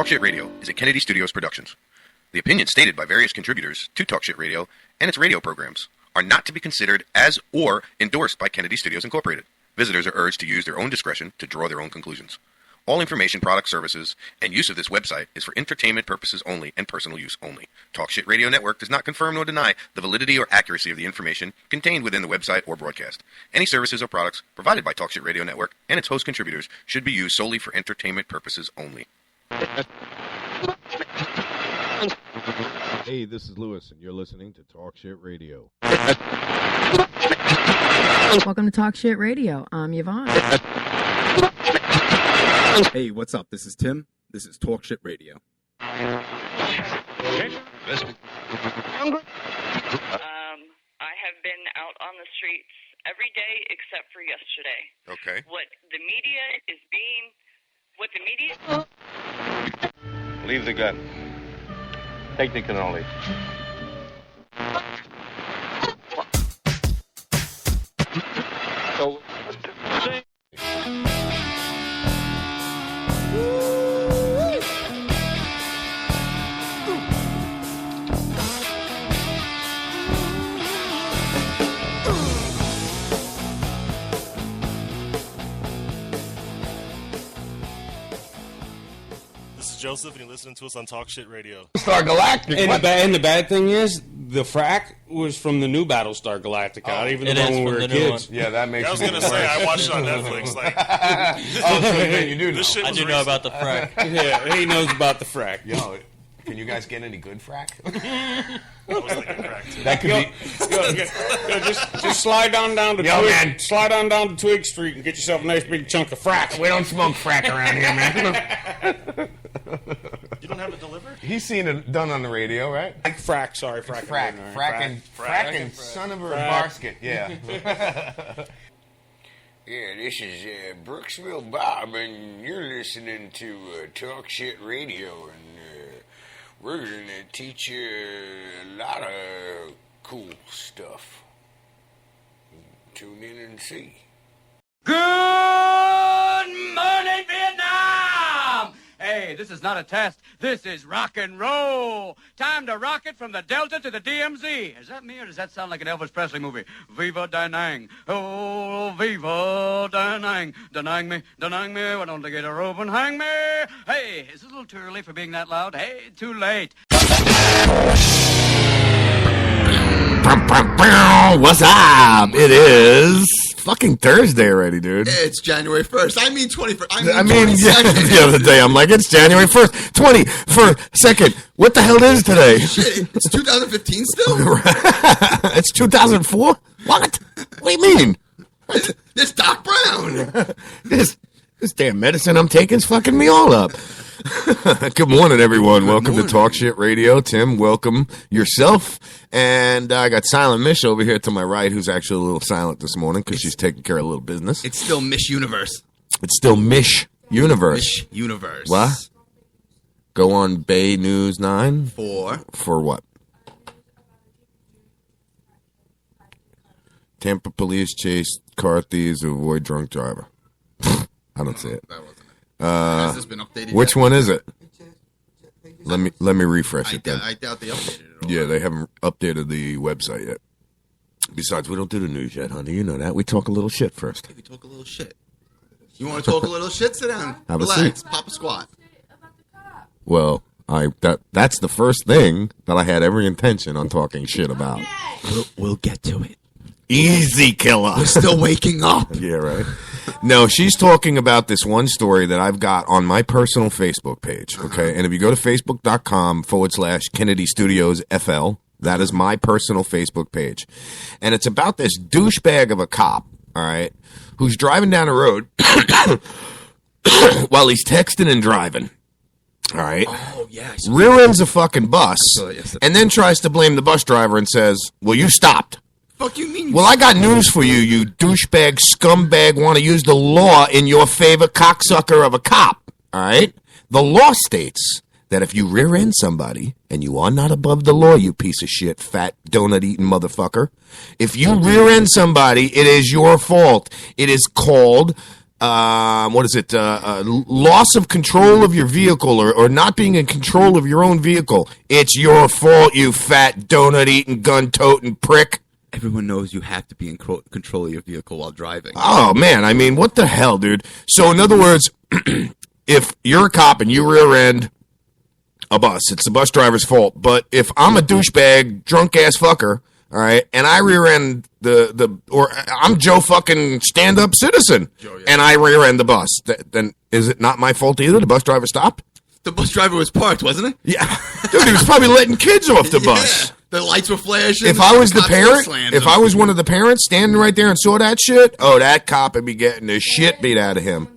Talk Shit Radio is a Kennedy Studios Productions. The opinions stated by various contributors to Talk Shit Radio and its radio programs are not to be considered as or endorsed by Kennedy Studios Incorporated. Visitors are urged to use their own discretion to draw their own conclusions. All information, products, services, and use of this website is for entertainment purposes only and personal use only. Talk Shit Radio Network does not confirm nor deny the validity or accuracy of the information contained within the website or broadcast. Any services or products provided by Talk Shit Radio Network and its host contributors should be used solely for entertainment purposes only. Hey, this is Lewis, and you're listening to Talk Shit Radio. Welcome to Talk Shit Radio. I'm Yvonne. Hey, what's up? This is Tim. This is Talk Shit Radio. I have been out on the streets every day except for yesterday. Okay. What the media... Leave the gun. Technical only. So, Joseph, and you're listening to us on Talk Shit Radio. Star Galactica. And the bad thing is, the frack was from the new Battlestar Galactica, even the one when we were kids. Yeah, that makes. I was gonna say I watched it on Netflix. Like, oh, so then you do know. I do know about the frack. Yeah, he knows about the frack. Yo, can you guys get any good frack? I was thinking frack too. That could be. Just slide on down to Twig Street and get yourself a nice big chunk of frack. We don't smoke frack around here, man. You don't have it delivered? He's seen it done on the radio, right? Frack, sorry, Fracking, son of a basket, yeah. Yeah, this is Brooksville Bob, and you're listening to Talk Shit Radio, and we're going to teach you a lot of cool stuff. Tune in and see. Good morning, Vietnam! Hey, this is not a test. This is rock and roll. Time to rock it from the Delta to the DMZ. Is that me, or does that sound like an Elvis Presley movie? Viva Da Nang. Oh, viva Da Nang. Da Nang me. Why don't they get a rope and hang me? Hey, is it a little too early for being that loud? Hey, too late. What's up? It is fucking Thursday already, dude. It's January 1st. I mean 21st. I mean, yeah, the other day, I'm like, it's January 1st. 22nd. What the hell is today? Shit, it's 2015 still? It's 2004? What? What do you mean? This Doc Brown. This damn medicine I'm taking is fucking me all up. Good morning, everyone. Welcome to Talk Shit Radio. Tim, welcome yourself. And I got Silent Mish over here to my right, who's actually a little silent this morning because she's taking care of a little business. It's still Mish Universe. It's still Mish Universe. Mish Universe. What? Go on Bay News 9? For what? Tampa police chase car thieves to avoid drunk driver. I don't see it. That wasn't it. Has this been updated Which yet? one is it? Let me refresh it then. I doubt they updated it all. Yeah, they haven't updated the website yet. Besides, we don't do the news yet, honey. You know that. We talk a little shit first. Hey, we talk a little shit. You want to talk a little shit? Sit down. Have a Relax. seat. Pop a squat. Well, that's the first thing that I had every intention on talking shit about. We'll get to it. Easy, killer. We're still waking up. Yeah, right. No, she's talking about this one story that I've got on my personal Facebook page, okay? And if you go to facebook.com/Kennedy Studios FL, that is my personal Facebook page. And it's about this douchebag of a cop, all right, who's driving down the road while he's texting and driving, all right? Oh, yeah. Rear ends a fucking bus and then tries to blame the bus driver and says, well, you stopped. Fuck you mean? Well, I got news for you, you douchebag, scumbag, want to use the law in your favor, cocksucker of a cop, all right? The law states that if you rear-end somebody, and you are not above the law, you piece of shit, fat, donut-eating motherfucker, if you rear-end somebody, it is your fault. It is called what is it? Loss of control of your vehicle or not being in control of your own vehicle. It's your fault, you fat donut-eating, gun-toting prick. Everyone knows you have to be in control of your vehicle while driving. Oh, man. I mean, what the hell, dude? So, in other words, if you're a cop and you rear end a bus, it's the bus driver's fault. But if I'm a douchebag, drunk-ass fucker, all right, and I rear end or I'm Joe fucking stand-up citizen, and I rear end the bus, then is it not my fault either? The bus driver stopped? The bus driver was parked, wasn't it? Yeah. Dude, he was probably letting kids off the bus. The lights were flashing. If I was the parent, if I was one of the parents standing right there and saw that shit, that cop would be getting the shit beat out of him.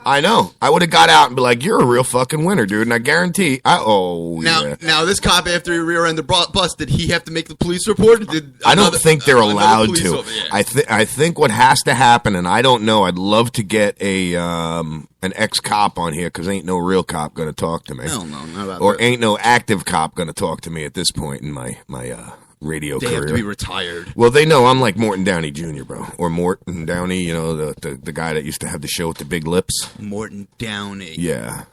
I know. I would have got out and be like, "You're a real fucking winner, dude." And I guarantee. Now this cop, after he rear-ended the bus, did he have to make the police report? I don't think they're allowed to. I think what has to happen, and I don't know. I'd love to get an ex-cop on here because ain't no real cop going to talk to me. Hell no, not about or that. Ain't no active cop going to talk to me at this point in my radio career. They have to be retired. Well, they know I'm like Morton Downey Jr., bro. Or Morton Downey, you know, the guy that used to have the show with the big lips. Morton Downey. Yeah.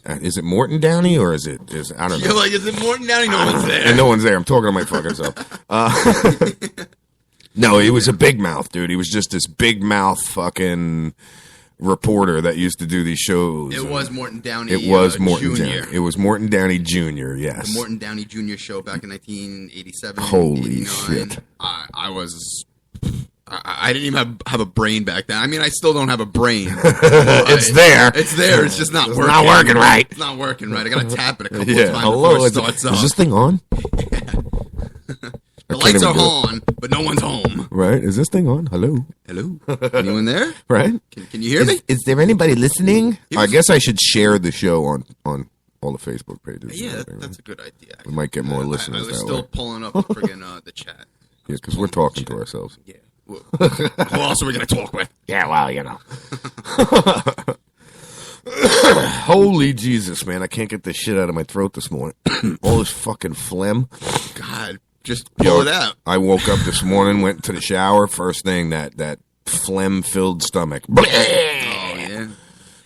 Is it Morton Downey or is I don't know. You're like, is it Morton Downey? No one's there. And no one's there. I'm talking to my fucking self. No, he was a big mouth, dude. He was just this big mouth fucking reporter that used to do these shows. It was Morton Downey. It was Morton Jr. Downey. It was Morton Downey Jr. Yes. The Morton Downey Jr. show back in 1987. Holy 89. shit! I didn't even have a brain back then. I mean, I still don't have a brain. It's there. It's there. It's just not working. Not working right. It's not working right. I got to tap it a couple of times Hello. before it starts up. Is this thing on? The lights are on, but no one's home. Right? Is this thing on? Hello? Hello? Anyone there? Right? Can you hear me? Is there anybody listening? I guess I should share the show on all the Facebook pages. Yeah, that's a good idea. We might get more listeners I was that still way. pulling up the friggin' the chat. Yeah, because we're talking to ourselves. Yeah. Who else are we going to talk with? Yeah, well, you know. Holy Jesus, man. I can't get this shit out of my throat this morning. All this fucking phlegm. God, just pull it out. I woke up this morning, went to the shower. First thing, that phlegm-filled stomach. Oh, yeah.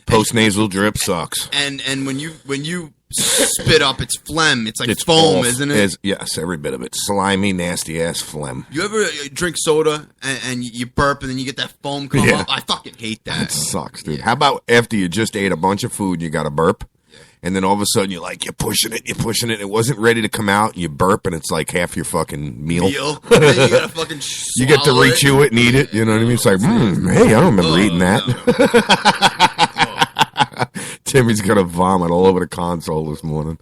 Post-nasal drip sucks. And when you spit up, it's phlegm. It's like foam, isn't it? Yes, every bit of it. Slimy, nasty-ass phlegm. You ever drink soda and you burp and then you get that foam come up? I fucking hate that. That sucks, dude. How about after you just ate a bunch of food, you got a burp? And then all of a sudden you're pushing it. It wasn't ready to come out. You burp and it's like half your fucking meal. And then you gotta fucking you get to rechew it and eat it. You know what I mean? It's like, hey, I don't remember eating that. Timmy's gonna vomit all over the console this morning.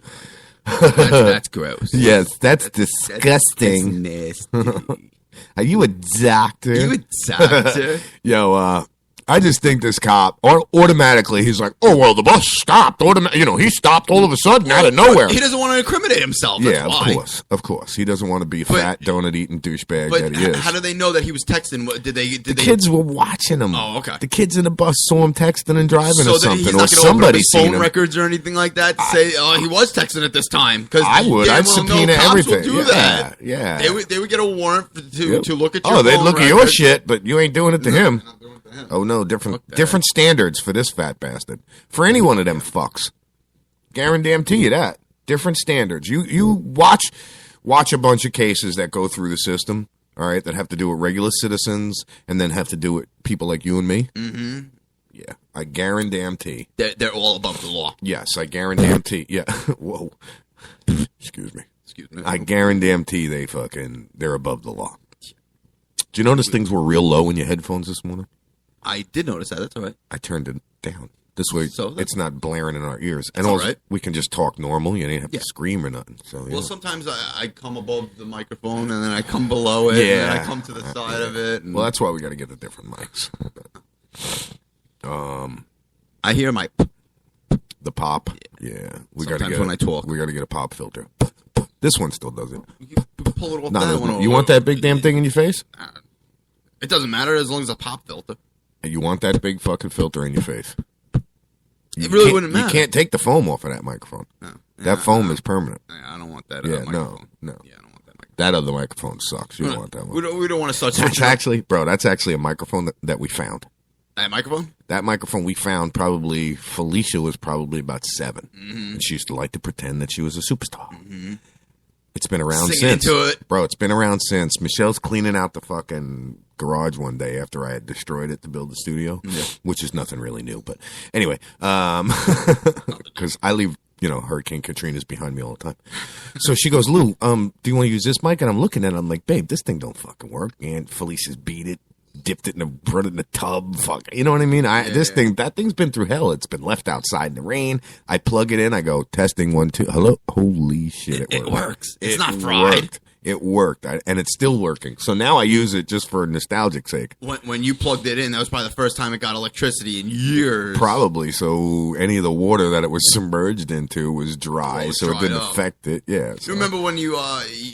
That's gross. Yes, that's disgusting. That's nasty. Are you a doctor? You a doctor? Yo, I just think this cop, automatically, he's like, oh, well, the bus stopped. He stopped all of a sudden out of nowhere. He doesn't want to incriminate himself. That's yeah, why. Of course. He doesn't want to be a fat, donut-eating douchebag that he is. How do they know that he was texting? The kids were watching him. Oh, okay. The kids in the bus saw him texting and driving or something. He's or not somebody seen seen phone him. records or anything like that to say, he was texting at this time. I would. I'd subpoena everything. Will do that. Yeah. They would get a warrant to look at your phone. Oh, they'd look at your records. shit, but you ain't doing it to him. Oh no, different standards for this fat bastard. For any one of them fucks. Guarantee you that. Different standards. You watch a bunch of cases that go through the system, all right, that have to do with regular citizens and then have to do with people like you and me. Mm-hmm. Yeah, I guarantee. They're all above the law. Yes, I guarantee. Yeah. Whoa. Excuse me. I guarantee they're above the law. Do you notice things were real low in your headphones this morning? I did notice that. That's all right. I turned it down. This way, it's not blaring in our ears. And also, we can just talk normal. You don't have to scream or nothing. So, sometimes I come above the microphone, and then I come below it, and then I come to the side of it. Well, that's why we got to get the different mics. I hear my... The pop? Yeah. Sometimes when I talk. We got to get a pop filter. This one still does it. You pull it off that one. You want that big damn thing in your face? It doesn't matter as long as a pop filter. You want that big fucking filter in your face. It really wouldn't matter. You can't take the foam off of that microphone. No. That foam is permanent. I don't want that microphone. No. Yeah, I don't want that microphone. That other microphone sucks. You don't want that one. We don't want to start That's actually a microphone that we found. That microphone? That microphone we found Felicia was probably about 7. Mm-hmm. And she used to like to pretend that she was a superstar. Mm-hmm. It's been around Singing since. into it. Bro, it's been around since. Michelle's cleaning out the fucking garage one day after I had destroyed it to build the studio, which is nothing really new. But anyway, because I leave, Hurricane Katrina's behind me all the time. So she goes, Lou, do you want to use this mic? And I'm looking at it. I'm like, babe, this thing don't fucking work. And Felicia's beat it. Dipped it put it in the tub. Fuck, you know what I mean? That thing's been through hell. It's been left outside in the rain. I plug it in. I go testing 1, 2. Hello, holy shit! It works. It's not fried. It worked, and it's still working. So now I use it just for nostalgic sake. When you plugged it in, that was probably the first time it got electricity in years. Probably. So any of the water that it was submerged into was dry, so it didn't affect it. Yeah. So. You remember when you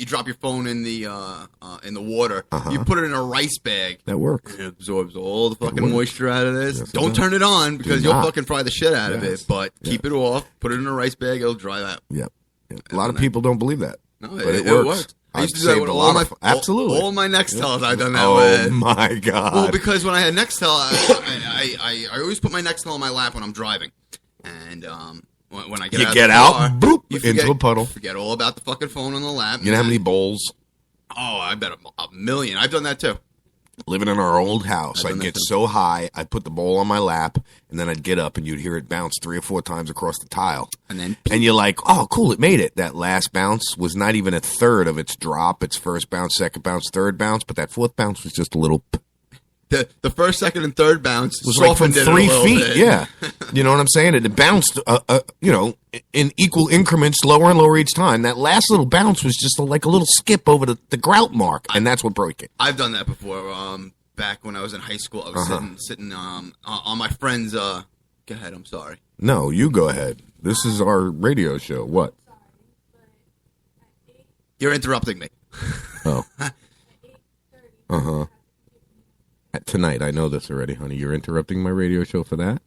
drop your phone in the water? You put it in a rice bag. That works. It absorbs all the fucking moisture out of this. Yes, don't turn it on because you'll fucking fry the shit out of it. But keep it off. Put it in a rice bag. It'll dry out. Yep. A lot of people don't believe that. No, but it works. works. I used to do that with absolutely. All my Nextels I've done that with. Oh, my God. Well, because when I had Nextel, I always put my Nextel on my lap when I'm driving. And when I get out, boop, into a puddle. Forget all about the fucking phone on the lap. You know how many bowls? Oh, I bet a million. I've done that, too. Living in our old house, I'd get so high, I'd put the bowl on my lap, and then I'd get up, and you'd hear it bounce 3 or 4 times across the tile. And you're like, oh, cool, it made it. That last bounce was not even a third of its drop. Its first bounce, second bounce, third bounce, but that fourth bounce was just a little... The first, second, and third bounce was like from 3 feet. Bit. Yeah, you know what I'm saying? It bounced, in equal increments, lower and lower each time. That last little bounce was just like a little skip over the grout mark, and that's what broke it. I've done that before. Back when I was in high school, I was sitting on my friend's. Go ahead. I'm sorry. No, you go ahead. This is our radio show. What? You're interrupting me. Oh. Tonight, I know this already, honey. You're interrupting my radio show for that?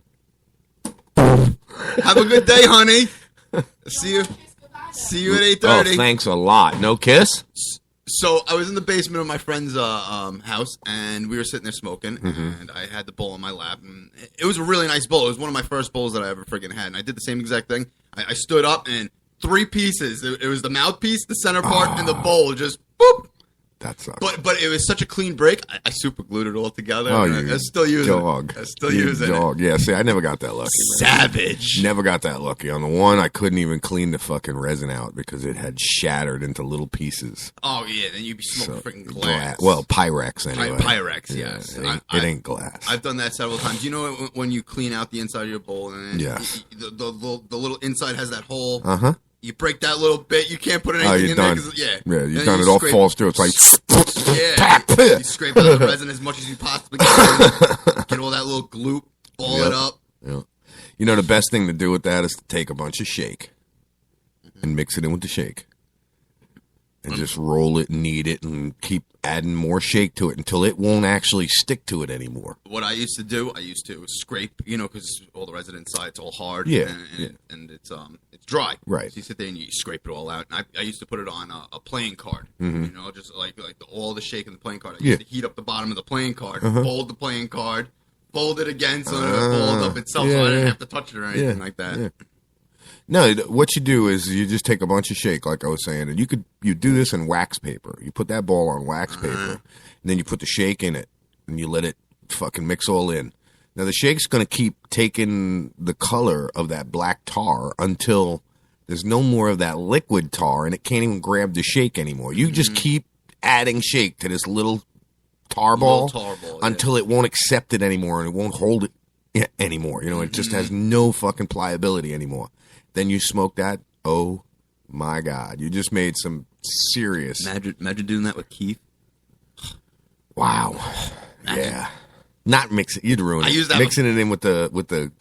Have a good day, honey. See you at 8:30. Oh, thanks a lot. No kiss? So I was in the basement of my friend's house, and we were sitting there smoking, and I had the bowl on my lap, and it was a really nice bowl. It was one of my first bowls that I ever friggin' had, and I did the same exact thing. I stood up, and 3 pieces. It was the mouthpiece, the center part, and the bowl. Just boop. That sucks. But it was such a clean break. I super glued it all together. Oh, I still use dog. it. I still use it. Dog. Yeah, see, I never got that lucky. Savage. Never got that lucky. On the one, I couldn't even clean the fucking resin out because it had shattered into little pieces. Oh, yeah. Then you'd be smoking freaking glass. Well, Pyrex anyway. Pyrex, yes. It ain't glass. I've done that several times. You know when you clean out the inside of your bowl and the little inside has that hole? Uh-huh. You break that little bit, you can't put anything in done. there. Yeah, you're done. It all falls through. It's like... Yeah, you scrape out the resin as much as you possibly can. Get all that little gloop, ball it up. Yeah. You know, the best thing to do with that is to take a bunch of shake and mix it in with the shake. And just roll it, knead it, and keep adding more shake to it until it won't actually stick to it anymore. What I used to do, I used to scrape, because all the resin inside, it's all hard. Yeah, and it's dry. Right. So you sit there and you scrape it all out. And I used to put it on a playing card. Just like all the shake in the playing card. I used to heat up the bottom of the playing card, fold the playing card, fold it again so that it fold up itself so I didn't have to touch it or anything like that. Yeah. No, what you do is you just take a bunch of shake, like I was saying, and you do this in wax paper. You put that ball on wax paper, and then you put the shake in it, and you let it fucking mix all in. Now, the shake's going to keep taking the color of that black tar until there's no more of that liquid tar, and it can't even grab the shake anymore. You just keep adding shake to this little tar ball until it won't accept it anymore, and it won't hold it anymore. It just has no fucking pliability anymore. Then you smoke that. Oh, my God. You just made some serious... Imagine doing that with Keith. Wow. Yeah. Not mixing. You'd ruin it. I use that mixing it in with the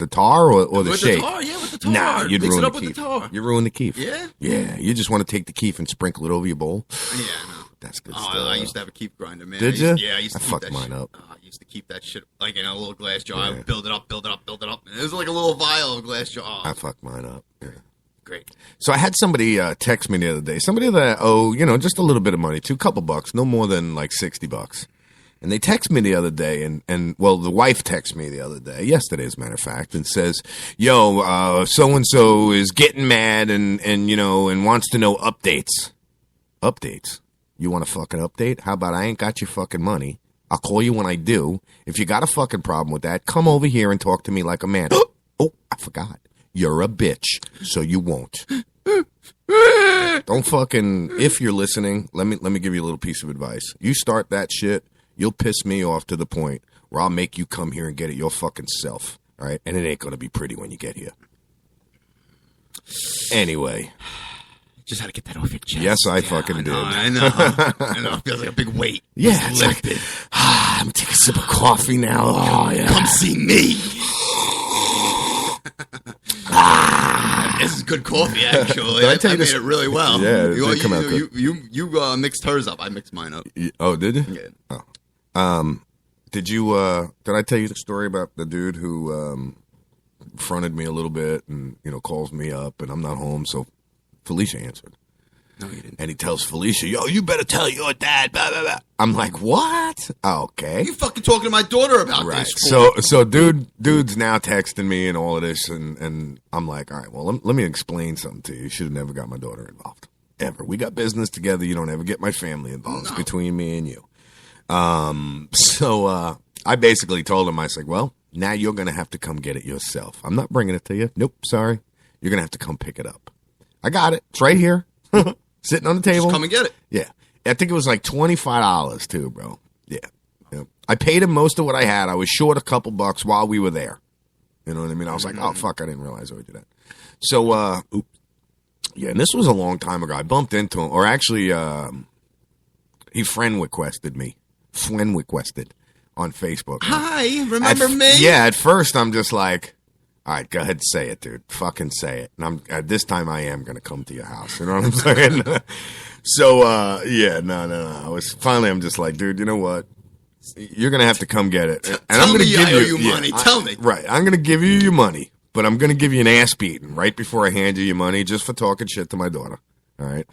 tar or the shake. With the tar, yeah, with the tar. Nah, you'd Mix ruin it up the with keef. the tar. You ruin the keef. Yeah? Yeah. You just want to take the keef and sprinkle it over your bowl. Yeah, I know. That's good stuff. I used to have a keep grinder, man. Did you? Yeah, I used to keep fucked that mine up. I used to keep that shit like in a little glass jar. I would build it up. It was like a little vial of glass jar. I fucked mine up. Yeah. Great. So I had somebody text me the other day. Somebody that I owe, just a little bit of money, couple bucks, no more than like $60. And they text me the other day, and well, the wife texted me the other day, yesterday as a matter of fact, and says, yo, so-and-so is getting mad and wants to know updates. Updates? You want a fucking update? How about I ain't got your fucking money? I'll call you when I do. If you got a fucking problem with that, come over here and talk to me like a man. Oh, I forgot. You're a bitch, so you won't. Don't fucking, if you're listening, let me give you a little piece of advice. You start that shit, you'll piss me off to the point where I'll make you come here and get it your fucking self. All right? And it ain't going to be pretty when you get here. Anyway. Just had to get that off your chest. Yes, I fucking did. I know. It feels like a big weight. Yeah, it's like, I'm taking a sip of coffee now. Oh, yeah. Come see me. This is good coffee, actually. I made it really well. Yeah, it did come out good. You mixed hers up. I mixed mine up. Oh, did you? Yeah. Oh. Did I tell you the story about the dude who fronted me a little bit and, calls me up and I'm not home, so Felicia answered. No, you didn't. And he tells Felicia, yo, you better tell your dad, blah, blah, blah. I'm like, what? Okay. You fucking talking to my daughter about right. this? So dude's now texting me and all of this, and I'm like, all right, well, let me explain something to you. You should have never got my daughter involved. Ever. We got business together. You don't ever get my family involved. It's between me and you. So I basically told him, I said, well, now you're going to have to come get it yourself. I'm not bringing it to you. Nope, sorry. You're going to have to come pick it up. I got it. It's right here. Sitting on the table. Just come and get it. Yeah. I think it was like $25 too, bro. Yeah. I paid him most of what I had. I was short a couple bucks while we were there. You know what I mean? I was like, oh, fuck, I didn't realize I would do that. So, yeah, and this was a long time ago. I bumped into him, or actually, he friend requested me. Friend requested on Facebook. Hi, remember me? Yeah, at first I'm just like, all right, go ahead and say it, dude. Fucking say it. And at this time I am going to come to your house. You know what I'm saying? So, yeah, no. I'm just like, dude, you know what? You're going to have to come get it. And I'm going to give you money. Tell me. Right. I'm going to give you your money, but I'm going to give you an ass beating right before I hand you your money just for talking shit to my daughter. All right.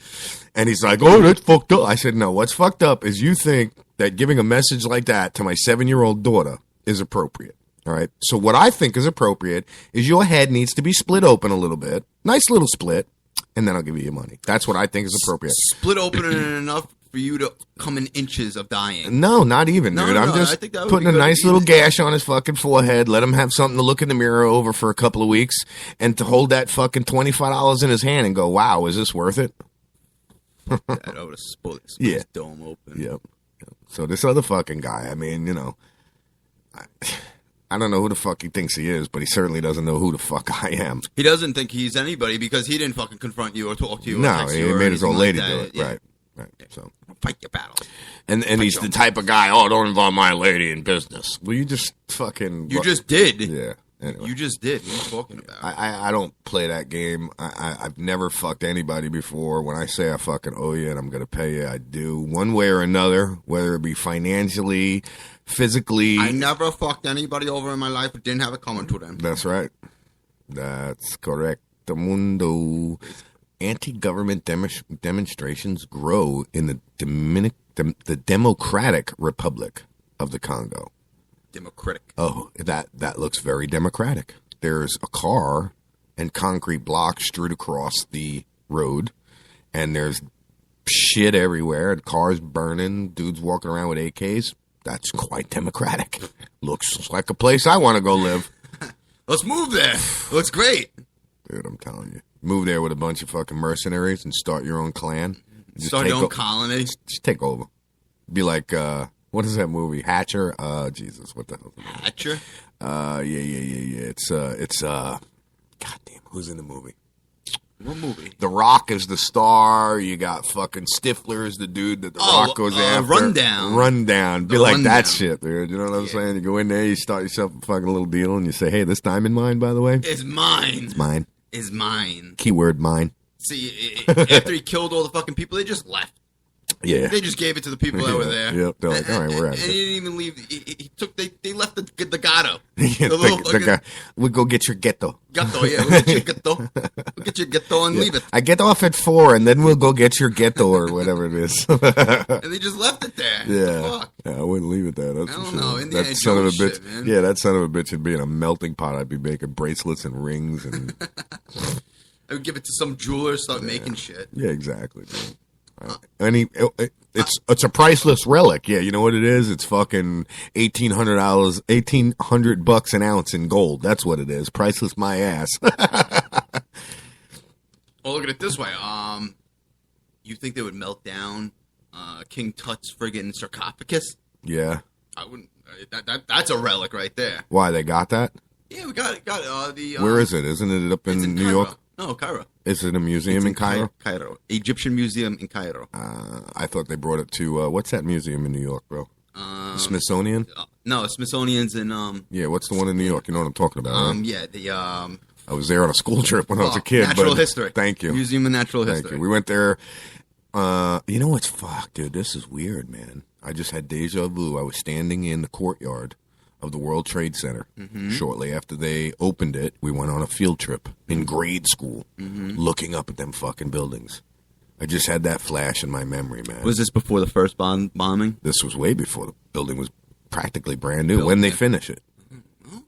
And he's like, oh, that's fucked up. I said, no, what's fucked up is you think that giving a message like that to my 7-year-old daughter is appropriate. All right. So what I think is appropriate is your head needs to be split open a little bit. Nice little split. And then I'll give you your money. That's what I think is appropriate. Split open enough for you to come in inches of dying. No, not even, dude. I'm just putting a nice little gash on his fucking forehead. Let him have something to look in the mirror over for a couple of weeks and to hold that fucking $25 in his hand and go, wow, is this worth it? I would have split his dome open. Yep. So this other fucking guy, I mean, I don't know who the fuck he thinks he is, but he certainly doesn't know who the fuck I am. He doesn't think he's anybody because he didn't fucking confront you or talk to you. No, or he you made his old lady like do it. Yeah. Right. So fight your battle. And he's the type of guy, oh, don't involve my lady in business. Well, you just fucking... You just did. Yeah. Anyway. You just did. What are you talking about? I don't play that game. I've never fucked anybody before. When I say I fucking owe you and I'm going to pay you, I do. One way or another, whether it be financially, physically. I never fucked anybody over in my life who didn't have it coming to them. That's right. That's correct. The mundo. Anti-government demonstrations grow in the Democratic Republic of the Congo. Democratic. Oh, that looks very democratic. There's a car and concrete blocks strewed across the road, and there's shit everywhere, and cars burning, dudes walking around with AKs. That's quite democratic. Looks like a place I want to go live. Let's move there. Looks great. Dude, I'm telling you. Move there with a bunch of fucking mercenaries and start your own clan. Start your own colony. Just take over. Be like... what is that movie? Hatcher? Jesus, what the hell? Hatcher? Yeah. It's goddamn, who's in the movie? What movie? The Rock is the star. You got fucking Stifler is the dude that the Rock goes after. Rundown. Be like that shit, dude. You know what I'm saying? You go in there, you start yourself a fucking little deal, and you say, hey, this diamond mine, by the way? It's mine. It's mine. Is mine. Keyword mine. See, after he killed all the fucking people, they just left. Yeah, they just gave it to the people that were there. Yep, they're like, all right, we're out. And he didn't even leave. They left the Gato. Yeah, Yeah, The little the fucking- guy, we go get your ghetto. Ghetto, yeah. We'll get your ghetto. We'll get your ghetto and leave it. I get off at 4, and then we'll go get your ghetto or whatever it is. And they just left it there. Yeah. What the fuck? Yeah, I wouldn't leave it there. That's I for don't sure. know. Indiana That son of a Jones bitch. shit, man. Yeah, that son of a bitch would be in a melting pot. I'd be making bracelets and rings and. I would give it to some jeweler, start making shit. Yeah, exactly. It's a priceless relic. Yeah, you know what it is? It's fucking $1,800, $1,800 an ounce in gold. That's what it is. Priceless my ass. Well, look at it this way. You think they would melt down King Tut's friggin' sarcophagus? Yeah. I wouldn't. That's a relic right there. Why they got that? Yeah, we got it. The Where is it? Isn't it up in New Cairo. York? No, Cairo. Is it a museum in Cairo? Cairo. Egyptian Museum in Cairo. I thought they brought it to what's that museum in New York, bro? Smithsonian? No, Smithsonian's in Yeah, what's the one in New York? You know what I'm talking about, right? yeah, the I was there on a school trip when I was a kid. Natural but History. Thank you. Museum of Natural Thank History. you. We went there. You know what's fuck, dude? This is weird, man. I just had deja vu. I was standing in the courtyard of the World Trade Center shortly after they opened it. We went on a field trip in grade school, looking up at them fucking buildings. I just had that flash in my memory, man. Was this before the first bombing? This was way before the building was practically brand new. When they finish it?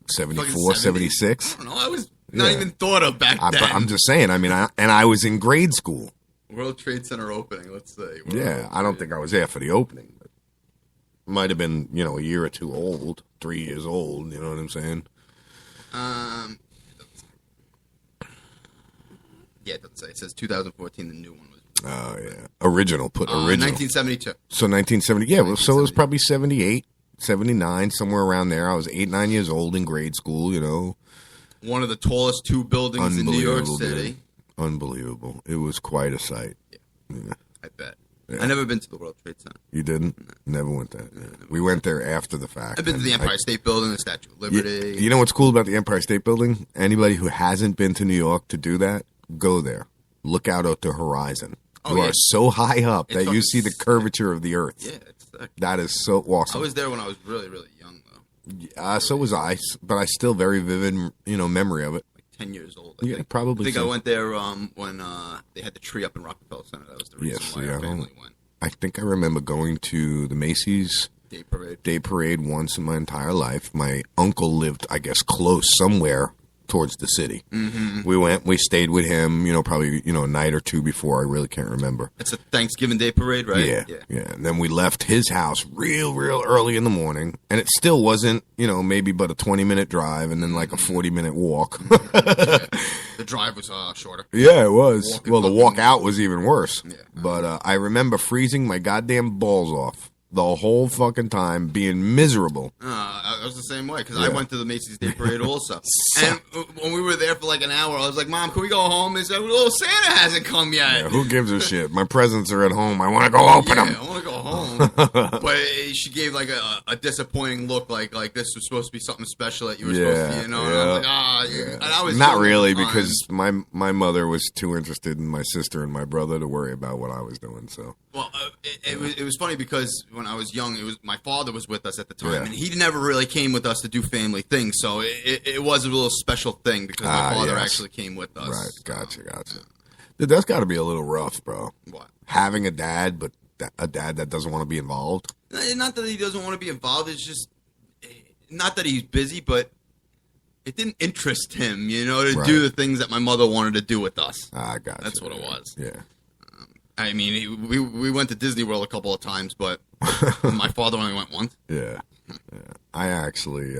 74, 76? I don't know. I was not even thought of back then. I'm just saying. I mean, I was in grade school. World Trade Center opening, let's say. Yeah, I don't think I was there for the opening. But might have been, a year or two old, 3 years old. You know what I'm saying? Yeah, it doesn't say. It says 2014. The new one was. Oh yeah, original. Put original. 1972. So 1970. Yeah, well, so it was probably 78, 79, somewhere around there. I was 8, 9 years old in grade school. One of the tallest two buildings in New York City. Dude. Unbelievable. It was quite a sight. Yeah. I bet. Yeah. I've never been to the World Trade Center. You didn't? No. Never went there. Yeah. We went there after the fact. I've been to the Empire State Building, the Statue of Liberty. You know what's cool about the Empire State Building? Anybody who hasn't been to New York to do that, go there. Look out at the horizon. You are so high up that you see the curvature of the earth. Yeah, it's sick. That is so awesome. I was there when I was really, really young, though. So was I, but I still very vivid, memory of it. 10 years old. I probably. I think so. I went there when they had the tree up in Rockefeller Center. That was the reason why our family went. I think I remember going to the Macy's Day Parade once in my entire life. My uncle lived, I guess, close somewhere towards the city. Mm-hmm. We went, we stayed with him, probably, a night or two before. I really can't remember. It's a Thanksgiving Day Parade, right? Yeah. And then we left his house real early in the morning. And it still wasn't, maybe but a 20-minute drive and then like a 40-minute walk. The drive was shorter. Yeah, it was. Well, the walk out was even worse. Yeah. But I remember freezing my goddamn balls off the whole fucking time, being miserable. I was the same way, because I went to the Macy's Day Parade also. And when we were there for like an hour, I was like, Mom, can we go home? They said, well, Santa hasn't come yet. Yeah, who gives a shit? My presents are at home. I want to go open them. I want to go home. But she gave like a disappointing look, like this was supposed to be something special that you were supposed to, And I was like, and I was not really, because my mother was too interested in my sister and my brother to worry about what I was doing. So, well, it was funny because when I was young, my father was with us at the time, and he never really came with us to do family things. So it was a little special thing because my father actually came with us. Right, gotcha. Dude, that's got to be a little rough, bro. What? Having a dad, but a dad that doesn't want to be involved. Not that he doesn't want to be involved. It's just not that he's busy, but it didn't interest him, to do the things that my mother wanted to do with us. I got That's what it was. Yeah. I mean, we went to Disney World a couple of times, but my father only went once. Yeah. I actually,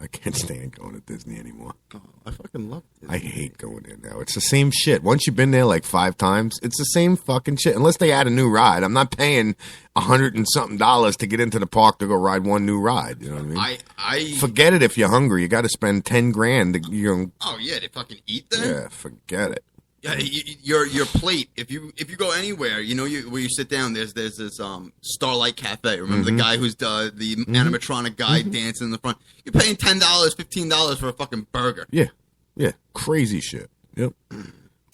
I can't stand going to Disney anymore. Oh, I fucking love Disney. I hate going in now. It's the same shit. Once you've been there like 5 times, it's the same fucking shit. Unless they add a new ride. I'm not paying $100 and something to get into the park to go ride one new ride. You know what I mean? I forget it if you're hungry. You got to spend $10,000 to, Oh, yeah, they fucking eat there? Yeah, forget it. Yeah, your plate. If you go anywhere, where you sit down, there's this Starlight Cafe. Remember the guy who's the animatronic guy dancing in the front? You're paying $10, $15 for a fucking burger. Yeah, crazy shit. Yep,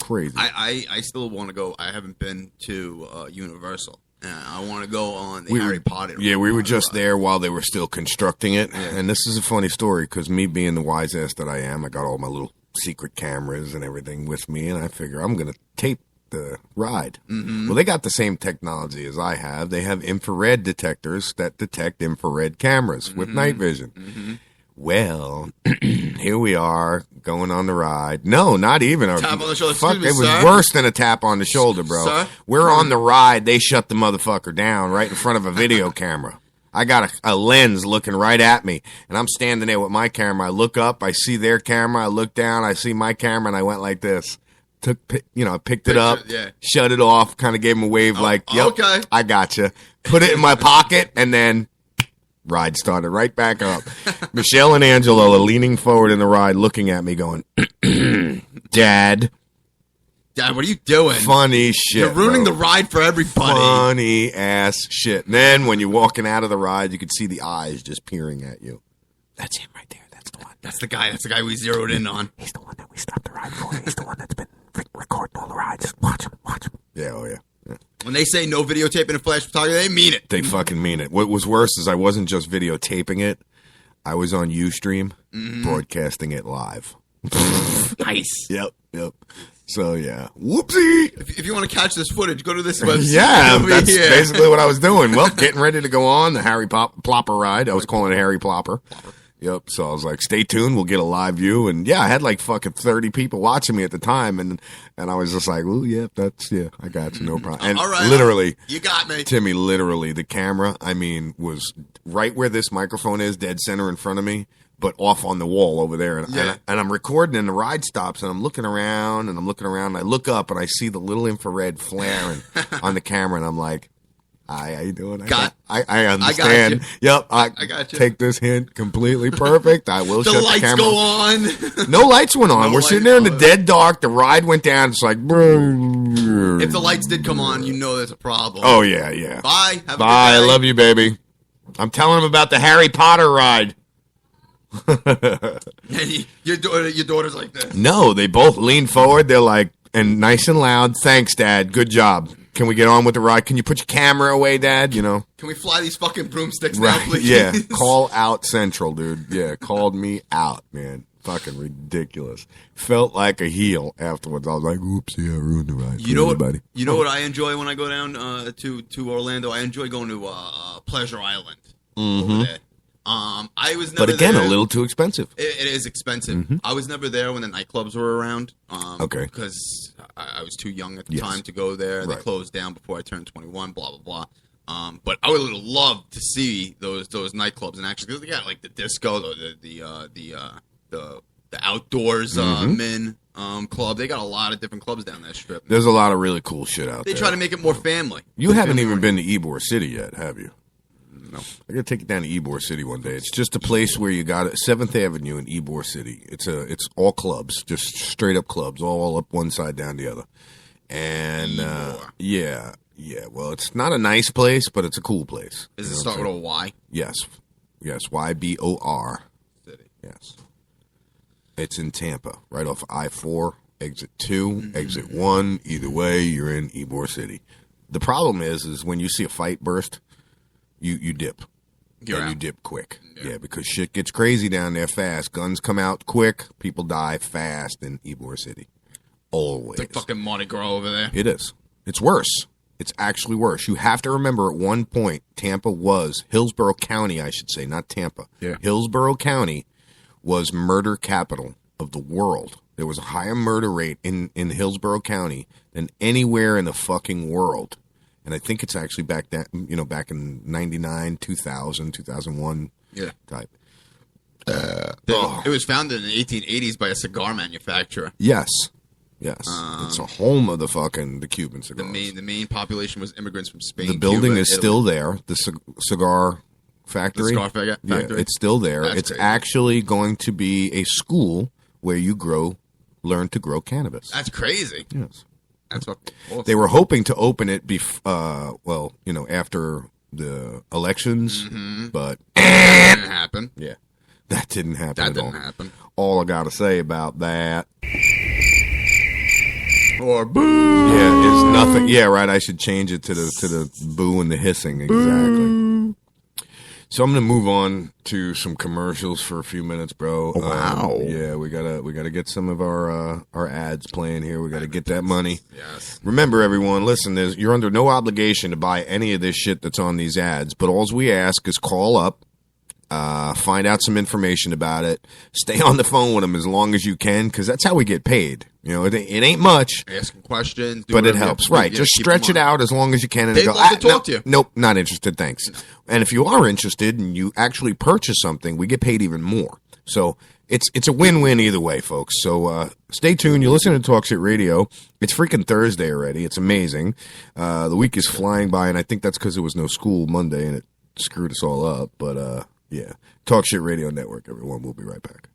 crazy. I still want to go. I haven't been to Universal. I want to go on the Harry Potter. Yeah, we were just there while they were still constructing it. Yeah. And this is a funny story because me being the wise ass that I am, I got all my little secret cameras and everything with me, and I figure I'm going to tape the ride. Mm-hmm. Well, they got the same technology as I have. They have infrared detectors that detect infrared cameras with night vision. Mm-hmm. Well, here we are going on the ride. No, not even a tap on the shoulder. Fuck, me, it was sir? worse than a tap on the shoulder, bro. Sir? We're on the ride. They shut the motherfucker down right in front of a video camera. I got a lens looking right at me, and I'm standing there with my camera. I look up, I see their camera. I look down, I see my camera, and I went like this. Picked it up, shut it off, kind of gave him a wave like, yep, okay. I gotcha. Put it in my pocket, and then ride started right back up. Michelle and Angela are leaning forward in the ride, looking at me, going, Dad, what are you doing? Funny shit. You're ruining the ride for everybody. Funny ass shit. And then when you're walking out of the ride, you can see the eyes just peering at you. That's him right there. That's the one. That's the guy. That's the guy we zeroed in on. He's the one that we stopped the ride for. He's the one that's been recording all the rides. Just watch him. Yeah, oh yeah. When they say no videotaping and flash photography, they mean it. They fucking mean it. What was worse is I wasn't just videotaping it. I was on Ustream, broadcasting it live. Nice. Yep. So, yeah. Whoopsie. If you want to catch this footage, go to this website. Yeah, that's basically what I was doing. Well, getting ready to go on the Harry Plopper ride. I was calling it Harry Plopper. Yep. So I was like, stay tuned. We'll get a live view. And yeah, I had like fucking 30 people watching me at the time. And I was just like, well, yeah, I got you. No problem. And all right, literally, you got me. Timmy, literally, the camera, was right where this microphone is, dead center in front of me, but off on the wall over there. And I'm recording and the ride stops and I'm looking around and I look up and I see the little infrared flaring on the camera. And I'm like, hi, how you doing? I understand. Yep, I got you. Take this hint completely perfect. I will shut the lights camera. go on. No lights went on. We're sitting there in the dead dark. The ride went down. It's like, if the lights did come on, you know there's a problem. Oh yeah. Bye. Have a good day. I love you, baby. I'm telling him about the Harry Potter ride. your daughter's like this. No, they both lean forward. They're like, and nice and loud. Thanks, Dad. Good job. Can we get on with the ride? Can you put your camera away, Dad? You know. Can we fly these fucking broomsticks now, please? Yeah. Call out Central, dude. Yeah. Called me out, man. Fucking ridiculous. Felt like a heel afterwards. I was like, oops, yeah, I ruined the ride. You know what I enjoy when I go down to Orlando? I enjoy going to Pleasure Island over there. I was never but again, there. A little too expensive. It is expensive. Mm-hmm. I was never there when the nightclubs were around. Okay. Because I was too young at the time to go there. Right. They closed down before I turned 21. Blah blah blah. But I would love to see those nightclubs and actually, because they got like the disco, the outdoors men club. They got a lot of different clubs down that strip. There's a lot of really cool shit out there. They try to make it more family. You haven't even been to Ybor City yet, have you? No. I gotta take you down to Ybor City one day. It's just a place where you got 7th Avenue in Ybor City. It's all clubs, just straight up clubs, all up one side, down the other. And yeah. Well, it's not a nice place, but it's a cool place. Does it start with a Y? Yes, YBOR. City. Yes. It's in Tampa, right off I-4, exit 2, exit 1. Either way, you're in Ybor City. The problem is when you see a fight burst, you dip. You dip quick. Yeah, because shit gets crazy down there fast. Guns come out quick. People die fast in Ybor City. Always. It's like fucking Mardi Gras over there. It is. It's worse. It's actually worse. You have to remember at one point, Tampa was, Hillsborough County, I should say, not Tampa. Yeah. Hillsborough County was murder capital of the world. There was a higher murder rate in Hillsborough County than anywhere in the fucking world. And I think it's actually back in 99, 2000, 2001 type. It was founded in the 1880s by a cigar manufacturer. Yes. It's a home of the Cuban cigars. The main population was immigrants from Spain. The building Cuba, is Italy. Still there. The cigar factory. The cigar factory. Yeah, it's still there. It's crazy. actually going to be a school where you learn to grow cannabis. That's crazy. Yes. That's what awesome. They were hoping to open it after the elections, but that didn't happen. Yeah, that didn't happen. All I got to say about that. or boo. Yeah, is nothing. Yeah, right. I should change it to the boo and the hissing. Exactly. So I'm gonna move on to some commercials for a few minutes, bro. Wow. Yeah, we gotta get some of our ads playing here. We gotta get that money. Yes. Remember, everyone, listen. You're under no obligation to buy any of this shit that's on these ads. But all we ask is call up. Find out some information about it. Stay on the phone with them as long as you can, because that's how we get paid. You know, it ain't much. Asking questions, but it helps. Right. Just stretch it out as long as you can. And They'd love to talk to you. Nope, not interested, thanks. And if you are interested and you actually purchase something, we get paid even more. So it's a win-win either way, folks. So stay tuned. You're listening to Talk Shit Radio. It's freaking Thursday already. It's amazing. The week is flying by, and I think that's because there was no school Monday, and it screwed us all up. But yeah, Talk Shit Radio Network, everyone. We'll be right back.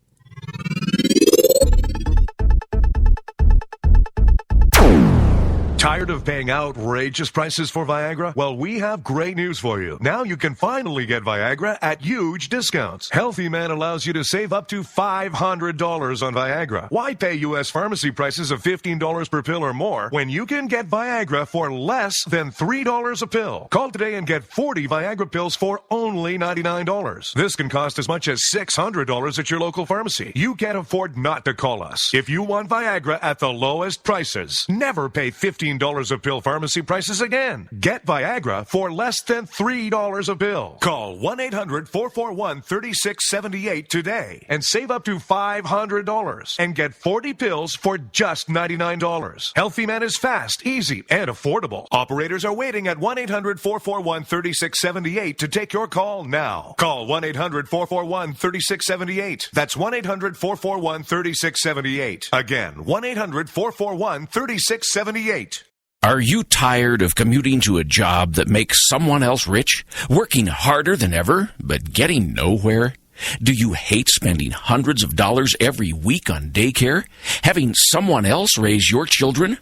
Tired of paying outrageous prices for Viagra? Well, we have great news for you. Now you can finally get Viagra at huge discounts. Healthy Man allows you to save up to $500 on Viagra. Why pay U.S. pharmacy prices of $15 per pill or more when you can get Viagra for less than $3 a pill? Call today and get 40 Viagra pills for only $99. This can cost as much as $600 at your local pharmacy. You can't afford not to call us. If you want Viagra at the lowest prices, never pay $15 a pill pharmacy prices again. Get Viagra for less than $3 a pill. Call 1-800-441-3678 today and save up to $500 and get 40 pills for just $99. Healthy Man is fast, easy, and affordable. Operators are waiting at 1-800-441-3678 to take your call now. Call 1-800-441-3678. That's 1-800-441-3678. Again, 1-800-441-3678. Are you tired of commuting to a job that makes someone else rich, working harder than ever, but getting nowhere? Do you hate spending hundreds of dollars every week on daycare, having someone else raise your children?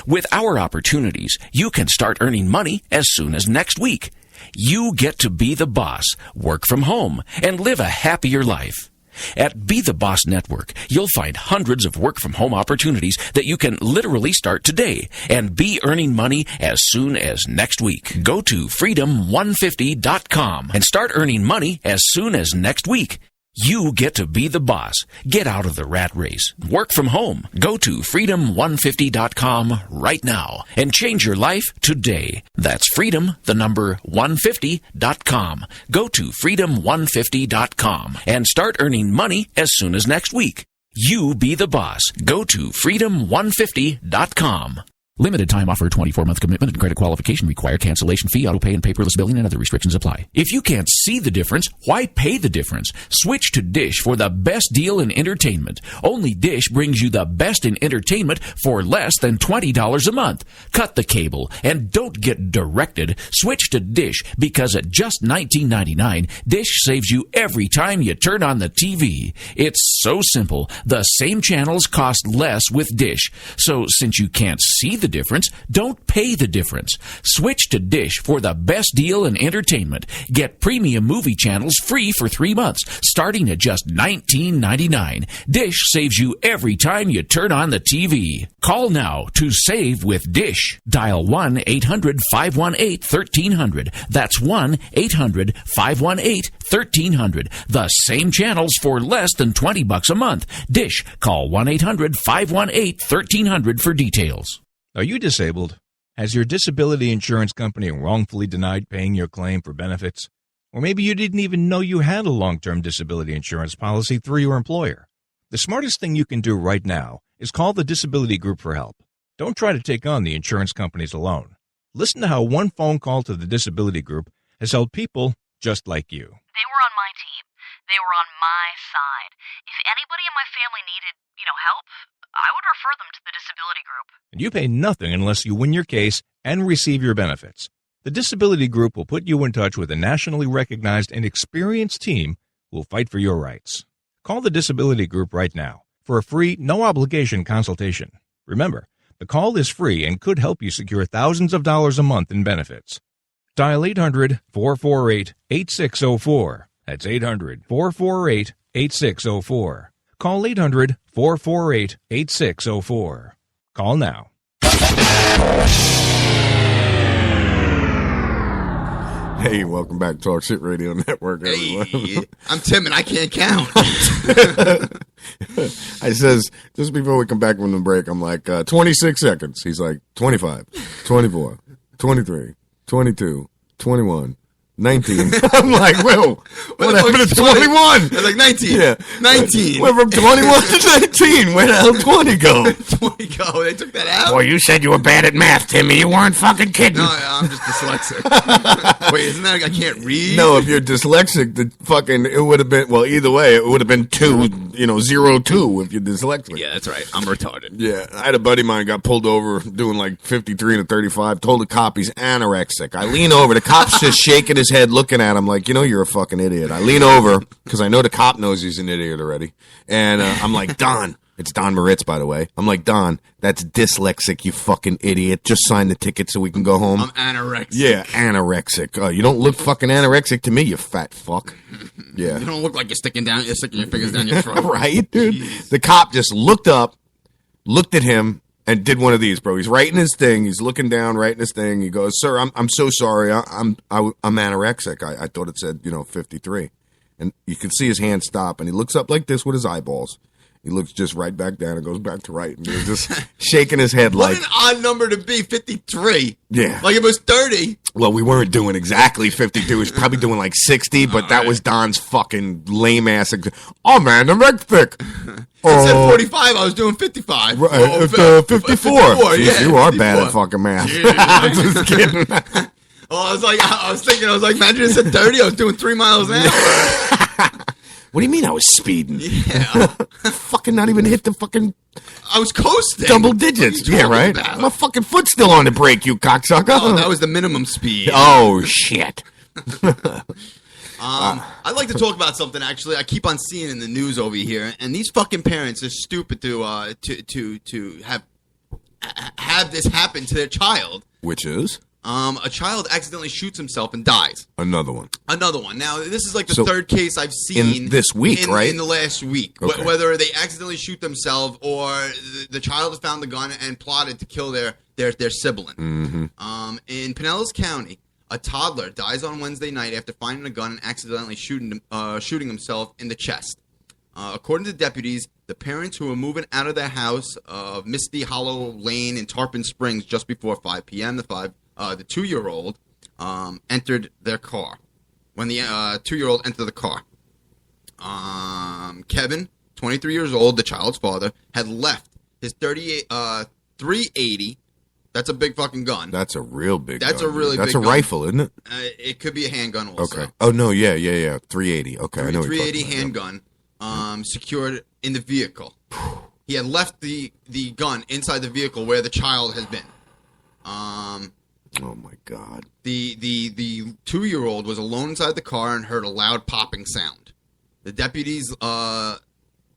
With our opportunities, you can start earning money as soon as next week. You get to be the boss, work from home, and live a happier life. At Be the Boss Network, you'll find hundreds of work-from-home opportunities that you can literally start today and be earning money as soon as next week. Go to freedom150.com and start earning money as soon as next week. You get to be the boss. Get out of the rat race. Work from home. Go to freedom150.com right now and change your life today. That's freedom150.com. Go to freedom150.com and start earning money as soon as next week. You be the boss. Go to freedom150.com. Limited time offer, 24-month commitment and credit qualification required. Cancellation fee, auto pay, and paperless billing and other restrictions apply. If you can't see the difference, why pay the difference? Switch to Dish for the best deal in entertainment. Only Dish brings you the best in entertainment for less than $20 a month. Cut the cable and don't get directed. Switch to Dish because at just $19.99, Dish saves you every time you turn on the TV. It's so simple. The same channels cost less with Dish. So since you can't see the difference, don't pay the difference. Switch to Dish for the best deal in entertainment. Get premium movie channels free for 3 months, starting at just $19.99. Dish saves you every time you turn on the TV. Call now to save with Dish. Dial 1-800-518-1300. That's 1-800-518-1300. The same channels for less than $20 a month. Dish. Call 1-800-518-1300 for details. Are you disabled? Has your disability insurance company wrongfully denied paying your claim for benefits? Or maybe you didn't even know you had a long-term disability insurance policy through your employer. The smartest thing you can do right now is call the Disability Group for help. Don't try to take on the insurance companies alone. Listen to how one phone call to the Disability Group has helped people just like you. They were on my team. They were on my side. If anybody in my family needed, help, I would refer them to the Disability Group. And you pay nothing unless you win your case and receive your benefits. The Disability Group will put you in touch with a nationally recognized and experienced team who will fight for your rights. Call the Disability Group right now for a free, no-obligation consultation. Remember, the call is free and could help you secure thousands of dollars a month in benefits. Dial 800-448-8604. That's 800-448-8604. Call 800-448-8604. Call now. Hey, welcome back to Talk Shit Radio Network, everyone. Hey, I'm Tim and I can't count. I says, just before we come back from the break, I'm like, 26 seconds. He's like, 25, 24, 23, 22, 21, 19. I'm like, whoa, what happened to 21? I was like, 19. Yeah. 19. Went from 21 to 19. Where the hell 20 go? 20 go. They took that out? Boy, you said you were bad at math, Timmy. You weren't fucking kidding. No, I'm just dyslexic. Wait, isn't that I can't read? No, if you're dyslexic, it would have been, well, either way, it would have been 0, 2 if you're dyslexic. Yeah, that's right. I'm retarded. Yeah, I had a buddy of mine got pulled over doing like 53 and a 35, told the cop he's anorexic. I lean over, the cop's just shaking his head looking at him like, you're a fucking idiot. I lean over, because I know the cop knows he's an idiot already, and I'm like, Don, it's Don Moritz, by the way. I'm like, Don, that's dyslexic, you fucking idiot. Just sign the ticket so we can go home. I'm anorexic. Yeah, anorexic. You don't look fucking anorexic to me, you fat fuck. Yeah. You don't look like you're sticking your fingers down your throat. Right, dude? Jeez. The cop just looked up, looked at him, and did one of these, bro. He's writing his thing. He's looking down, writing his thing. He goes, "Sir, I'm so sorry. I'm anorexic. I thought it said 53." And you can see his hand stop, and he looks up like this with his eyeballs. He looks just right back down and goes back to writing. He's just shaking his head like... What an odd number to be, 53. Yeah. Like it was 30. Well, we weren't doing exactly 52. We was probably doing like 60, but that was Don's fucking lame-ass... Oh, man, I'm thick. It said 45. I was doing 55. Right, oh, 54. 54. Jeez, Yeah, you are 54. bad at fucking math. I'm just kidding. Oh, I was thinking, imagine it said 30. I was doing 3 miles an hour. What do you mean I was speeding? Yeah. Fucking not even hit the fucking... I was coasting. Double digits. Yeah, right? About? My fucking foot's still on the brake, you cocksucker. Oh, that was the minimum speed. Oh, shit. I'd like to talk about something, actually. I keep on seeing in the news over here, and these fucking parents are stupid to have this happen to their child. Which is? A child accidentally shoots himself and dies. Another one. Now, this is like the third case I've seen in this week, right? In the last week. Okay. Whether they accidentally shoot themselves or the child has found the gun and plotted to kill their sibling. Mm-hmm. In Pinellas County, a toddler dies on Wednesday night after finding a gun and accidentally shooting himself in the chest. According to deputies, the parents who were moving out of their house of Misty Hollow Lane in Tarpon Springs just before 5 p.m. The 2-year-old entered their car. When the 2-year-old entered the car, Kevin, 23 years old, the child's father, had left his 380. That's a big fucking gun. That's a real big gun. That's a really That's big a gun. rifle, isn't it? It could be a handgun also. Okay. Oh, no, yeah. 380. Okay, I know what you're 380 talking about. handgun secured in the vehicle. He had left the gun inside the vehicle where the child has been. Oh my God! The 2-year-old was alone inside the car and heard a loud popping sound. The deputies said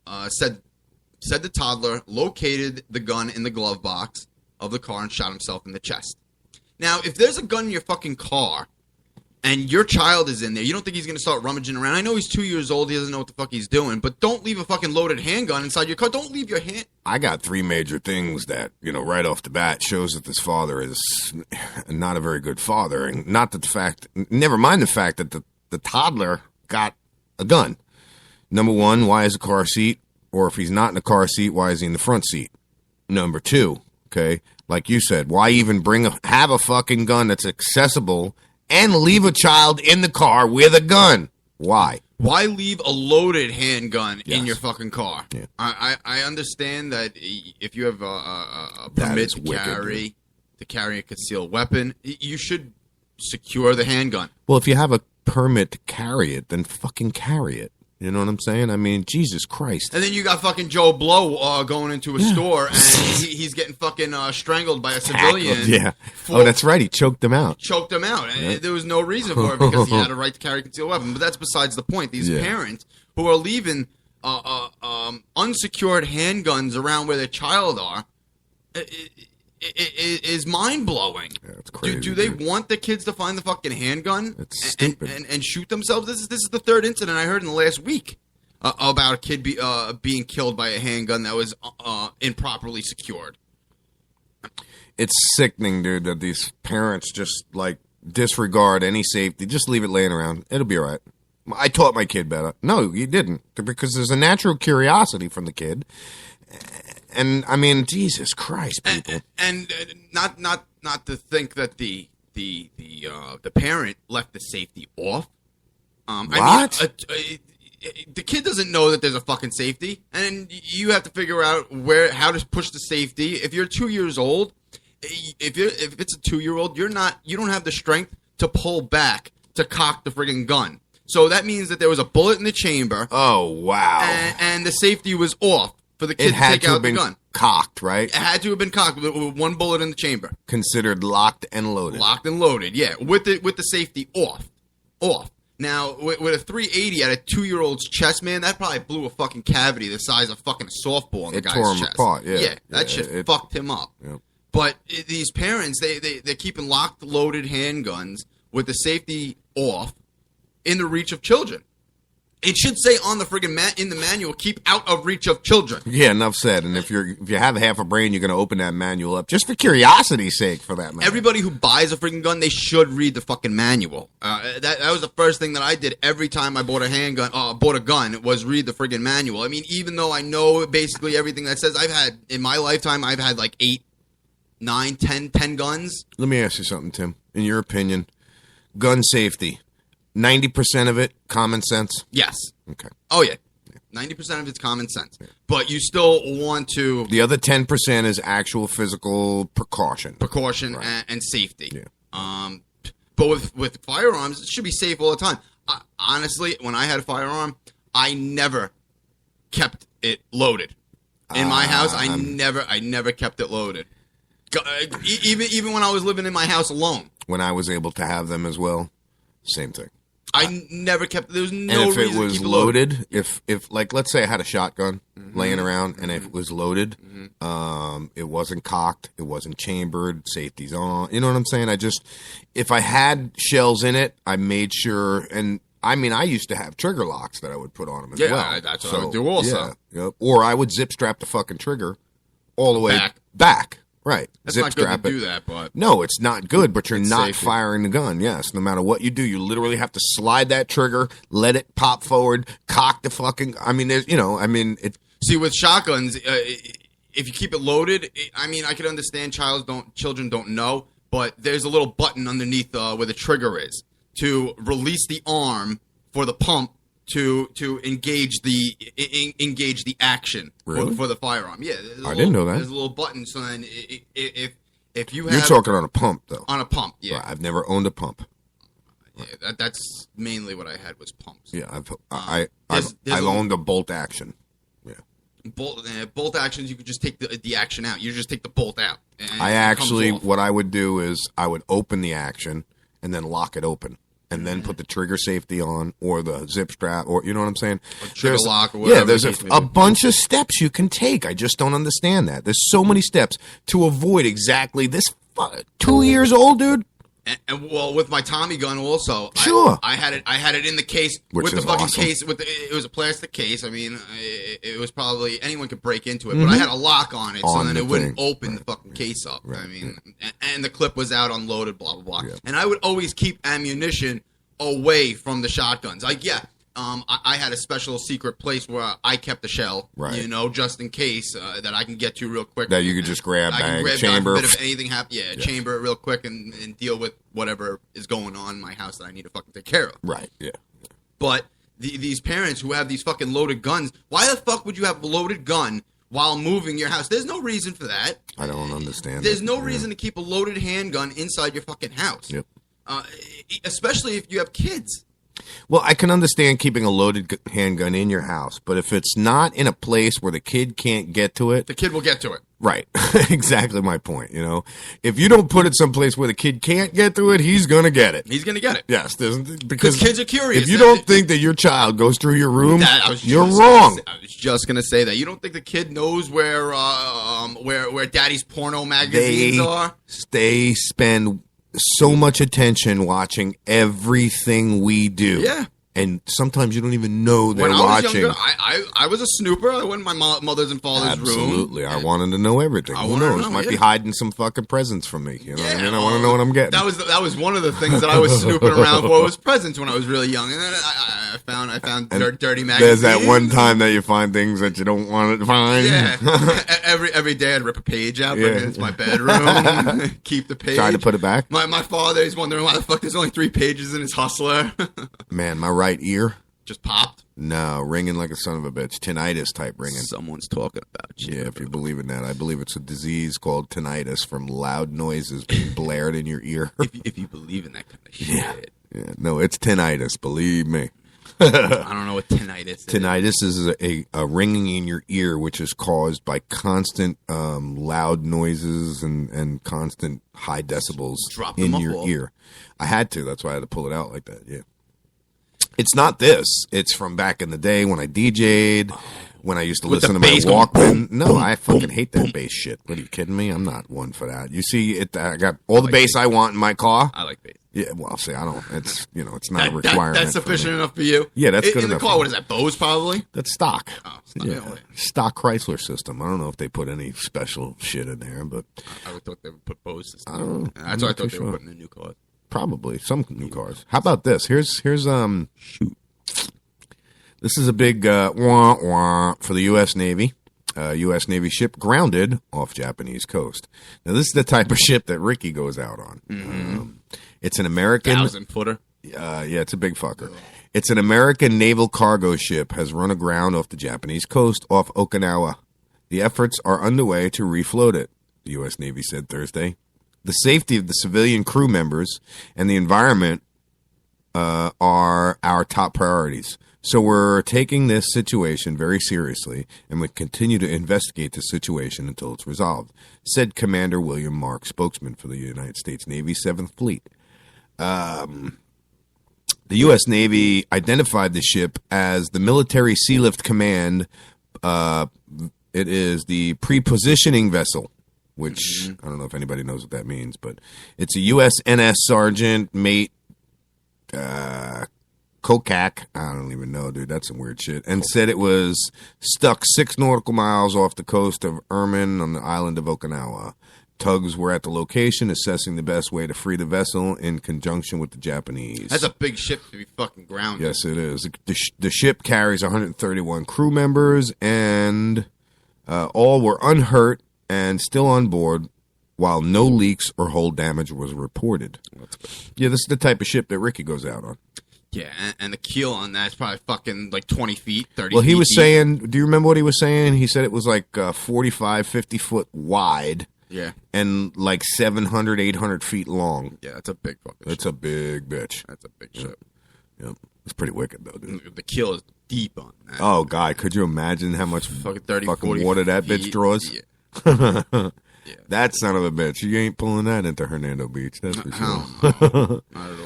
the toddler located the gun in the glove box of the car and shot himself in the chest. Now, if there's a gun in your fucking car and your child is in there, you don't think he's going to start rummaging around? I know he's 2 years old; he doesn't know what the fuck he's doing. But don't leave a fucking loaded handgun inside your car. Don't leave your hand. I got 3 major things that, right off the bat shows that this father is not a very good father. And not that never mind the fact that the toddler got a gun. Number 1, why is a car seat? Or if he's not in the car seat, why is he in the front seat? Number 2, okay, like you said, why even have a fucking gun that's accessible and leave a child in the car with a gun? Why? Why leave a loaded handgun in your fucking car? Yeah. I understand that if you have a permit to carry a concealed weapon, you should secure the handgun. Well, if you have a permit to carry it, then fucking carry it. You know what I'm saying? I mean, Jesus Christ. And then you got fucking Joe Blow going into a store and he's getting fucking strangled by a civilian. Yeah. Oh, that's right. He choked him out. Choked him out. And there was no reason for it because he had a right to carry a concealed weapon. But that's besides the point. These parents who are leaving unsecured handguns around where their child are is mind-blowing. Yeah, it's crazy. Do they want the kids to find the fucking handgun and shoot themselves? This is the third incident I heard in the last week about a kid being killed by a handgun that was improperly secured. It's sickening, dude, that these parents just, like, disregard any safety. Just leave it laying around. It'll be all right. I taught my kid better. No, you didn't, because there's a natural curiosity from the kid. And, I mean, Jesus Christ, people. And not to think that the parent left the safety off. What? The kid doesn't know that there's a fucking safety, and you have to figure out how to push the safety. If you're 2 years old, if it's a 2-year-old, you don't have the strength to pull back to cock the friggin' gun. So that means that there was a bullet in the chamber. Oh wow! And the safety was off for the kid to take out the gun. Cocked, right? It had to have been cocked with one bullet in the chamber. Considered locked and loaded. Locked and loaded, yeah, with the safety off. Now, with a 380 at a 2-year-old's chest, man, that probably blew a fucking cavity the size of fucking a softball in the guy's chest. It tore him apart, yeah. Yeah, that shit fucked him up. Yep. But these parents, they're keeping locked, loaded handguns with the safety off in the reach of children. It should say on the friggin' in the manual, keep out of reach of children. Yeah, enough said. And if you have half a brain, you're going to open that manual up just for curiosity's sake, for that matter. Everybody who buys a friggin' gun, they should read the fucking manual. That was the first thing that I did every time I bought a handgun, bought a gun, was read the friggin' manual. I mean, even though I know basically everything that says, in my lifetime, I've had like 8, 9, 10 guns. Let me ask you something, Tim. In your opinion, gun safety. 90% of it, common sense? Yes. Okay. Oh, yeah. 90% of it's common sense. But you still want to... The other 10% is actual physical precaution. Right. and safety. Yeah. But with firearms, it should be safe all the time. Honestly, when I had a firearm, I never kept it loaded. In my house, I never kept it loaded. Even when I was living in my house alone. When I was able to have them as well, same thing. I never kept. There was no reason to keep it And if it was loaded, if like let's say I had a shotgun laying around, and if it was loaded, it wasn't cocked, it wasn't chambered, safety's on. You know what I'm saying? If I had shells in it, I made sure. And I mean, I used to have trigger locks that I would put on them as well. Yeah, that's what I would do also. Yeah, yep. Or I would zip strap the fucking trigger all the way back. Right. That's Zip not good strap to it. do that, but... No, it's not good, but you're not safety. firing the gun. Yes, no matter what you do, you literally have to slide that trigger, let it pop forward, cock the fucking... I mean, there's, it... See, with shotguns, if you keep it loaded, I could understand children don't know, but there's a little button underneath where the trigger is to release the arm for the pump to engage the action for the firearm. Yeah, I didn't know that. There's a little button, so then if you have... You're talking on a pump, though. On a pump, yeah. Right, I've never owned a pump. Yeah, that's mainly what I had was pumps. Yeah, I've owned a bolt action. Yeah. Bolt actions, you could just take the action out. You just take the bolt out. What I would do is I would open the action and then lock it open. And then put the trigger safety on, or the zip strap, or you know what I'm saying? Or trigger lock, or whatever. Yeah, there's a bunch of steps you can take. I just don't understand that. There's so many steps to avoid exactly this. 2 years old, dude. And well, with my Tommy gun also, sure, I had it in the case with the fucking case. It was a plastic case. I mean, it was probably anyone could break into it, but I had a lock on it, so then it wouldn't open the fucking case up. Right. I mean, and the clip was out unloaded, blah blah blah. Yeah. And I would always keep ammunition away from the shotguns. I had a special secret place where I kept the shell, right. Just in case that I can get to real quick. That you could just grab, chamber. If anything happens, chamber it real quick and deal with whatever is going on in my house that I need to fucking take care of. Right, yeah. But these parents who have these fucking loaded guns, why the fuck would you have a loaded gun while moving your house? There's no reason for that. I don't understand. There's no reason to keep a loaded handgun inside your fucking house. Yep. Especially if you have kids. Well, I can understand keeping a loaded handgun in your house, but if it's not in a place where the kid can't get to it... The kid will get to it. Right. Exactly my point, If you don't put it someplace where the kid can't get to it, he's going to get it. He's going to get it. Yes. Because kids are curious. If you don't think that your child goes through your room, you're wrong. I was just going to say that. You don't think the kid knows where daddy's porno magazines are? They spend so much attention watching everything we do. Yeah. And sometimes you don't even know they're When I was watching. younger, I was a snooper. I went in my mother's and father's room. Absolutely. I wanted to know everything. Who knows? Might be hiding some fucking presents from me. You know what I mean? I want to know what I'm getting. That was one of the things that I was snooping around for was presents when I was really young. And then I found dirty magazines. There's that one time that you find things that you don't want to find. Yeah. every day I'd rip a page out, bring it into my bedroom, keep the page. Try to put it back? My father is wondering why the fuck there's only 3 pages in his Hustler. Man, my right ear. Just popped? No, ringing like a son of a bitch. Tinnitus type ringing. Someone's talking about you. Yeah, if you believe in that. I believe it's a disease called tinnitus from loud noises being blared in your ear. If you believe in that kind of shit. Yeah. No, it's tinnitus. Believe me. I don't know what tinnitus is. Tinnitus is a ringing in your ear, which is caused by constant loud noises and constant high decibels in your ear. I had to. That's why I had to pull it out like that. Yeah. It's not this. It's from back in the day when I DJ'd, when I used to listen to my Walkman. No, I fucking hate that bass shit. What, are you kidding me? I'm not one for that. You see, I got all the bass I want in my car. I like bass. Yeah, well, see, I don't. It's it's not a requirement. That's sufficient enough for you. Yeah, that's good in enough. In the car, what is that? Bose, probably. That's stock. Oh, stock Chrysler system. I don't know if they put any special shit in there, but I would thought they would put Bose system. I don't know. That's what I thought they were putting in new cars. Probably some new cars. How about this? Here's shoot. This is a big wah wah for the U.S. Navy. U.S. Navy ship grounded off Japanese coast. Now, this is the type of ship that Ricky goes out on. Mm-hmm. It's an American 1,000-footer. Yeah, it's a big fucker. It's an American naval cargo ship has run aground off the Japanese coast off Okinawa. The efforts are underway to refloat it, the U.S. Navy said Thursday. The safety of the civilian crew members and the environment are our top priorities. So we're taking this situation very seriously, and we continue to investigate the situation until it's resolved, said Commander William Mark, spokesman for the United States Navy 7th Fleet. The U.S. Navy identified the ship as the Military Sealift Command. It is the pre-positioning vessel, which I don't know if anybody knows what that means, but it's a USNS Sergeant Mate Kokak. I don't even know, dude. That's some weird shit. And said it was stuck 6 nautical miles off the coast of Ermin on the island of Okinawa. Tugs were at the location assessing the best way to free the vessel in conjunction with the Japanese. That's a big ship to be fucking grounded. Yes, it is. The ship carries 131 crew members, and all were unhurt and still on board, while no leaks or hull damage was reported. Yeah, this is the type of ship that Ricky goes out on. Yeah, and the keel on that is probably fucking like 20 feet, 30 feet. Well, he was saying, do you remember what he was saying? He said it was like 45, 50 foot wide. Yeah. And like 700, 800 feet long. Yeah, that's a big fucking ship. That's a big bitch. That's a big ship. Yep. It's pretty wicked, though, dude. The keel is deep on that. Oh, God. Could you imagine how much fucking 30, water that bitch draws? Yeah. Yeah. That son of a bitch. You ain't pulling that into Hernando Beach. That's for sure. Not at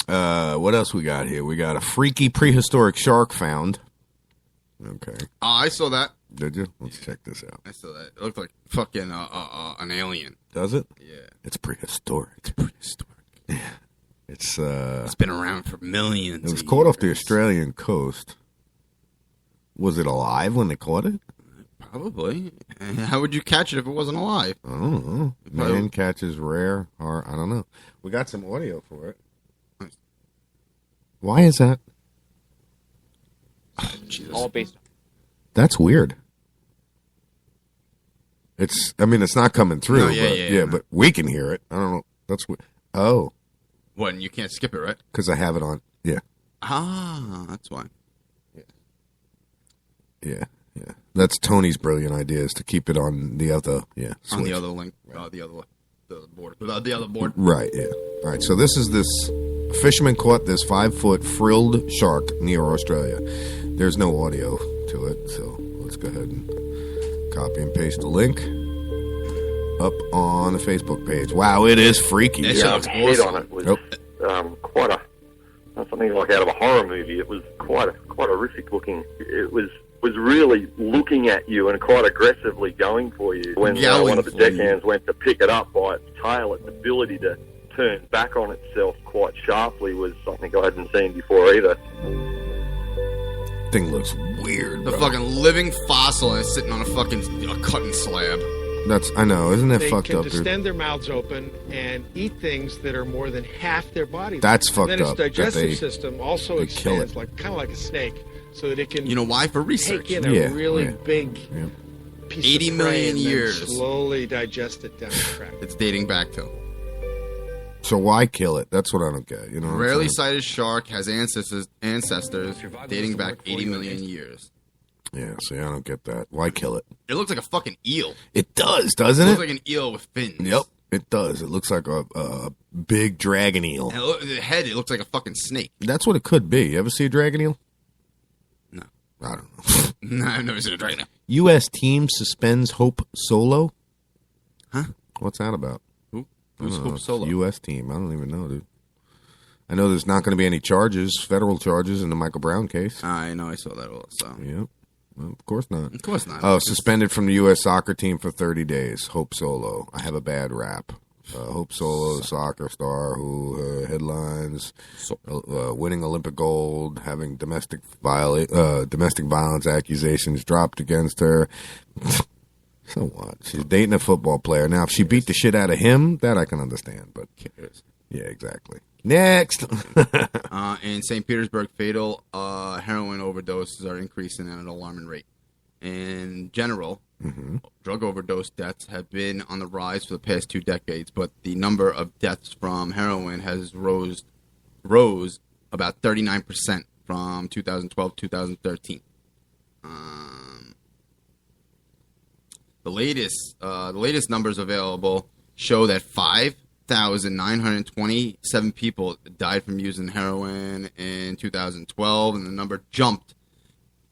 all. What else we got here? We got a freaky prehistoric shark found. Okay. Oh, I saw that. Did you? Let's check this out. I saw that. It looked like fucking an alien. Does it? Yeah. It's prehistoric. It's prehistoric. Yeah. It's been around for millions. It was caught off the Australian coast. Was it alive when they caught it? Probably. How would you catch it if it wasn't alive? I don't know. Man catches rare, or I don't know. We got some audio for it. Why is that? Oh, Jesus. All based. That's weird. It's not coming through. No, yeah, but we can hear it. I don't know. That's weird. Oh. What, and you can't skip it, right? Because I have it on. Yeah. Ah, that's why. Yeah. That's Tony's brilliant idea, is to keep it on the other, switch. On the other link, the other board. Right, yeah. All right, so this fisherman caught this 5-foot frilled shark near Australia. There's no audio to it, so let's go ahead and copy and paste the link up on the Facebook page. Wow, it is freaky. The head on it was quite something like out of a horror movie. It was quite horrific looking. It was really looking at you and quite aggressively going for you. When one of the deckhands went to pick it up by its tail, its ability to turned back on itself quite sharply was something I hadn't seen before either. Thing looks weird. The bro. fucking living fossil is sitting on a cutting slab. I know, isn't that they fucked can up, dude? distend their mouths open and eat things that are more than half their body. That's weight. fucked And then up, its that digestive they- system also they kill expands it. kind of like a snake, so that it can. You know why? For research. Take in a really big piece 80 of prey million and then years. slowly digest it down the tract. It's dating back to. So why kill it? That's what I don't get. You know, what I'm Rarely saying? sighted shark has ancestors dating back 80 million years. Yeah, see, I don't get that. Why kill it? It looks like a fucking eel. It does, doesn't It it? looks like an eel with fins. Yep, it does. It looks like a big dragon eel. And the head, it looks like a fucking snake. That's what it could be. You ever see a dragon eel? No. I don't know. No, I've never seen a dragon eel. U.S. team suspends Hope Solo? Huh? What's that about? Who? I Who's don't know. Hope Solo? U.S. team. I don't even know, dude. I know there's not going to be any charges, federal charges in the Michael Brown case. I know, I saw that also. Yep. Well, of course not. Of course not. Oh, suspended from the U.S. soccer team for 30 days. Hope Solo. I have a bad rap. Hope Solo, soccer star who headlines winning Olympic gold, having domestic violence accusations dropped against her. So what? She's dating a football player. Now, if she beat the shit out of him, that I can understand. But yeah, exactly. Next. In St. Petersburg, fatal heroin overdoses are increasing at an alarming rate. In general, drug overdose deaths have been on the rise for the past 2 decades, but the number of deaths from heroin has rose about 39% from 2012 to 2013. The latest numbers available show that 5,927 people died from using heroin in 2012, and the number jumped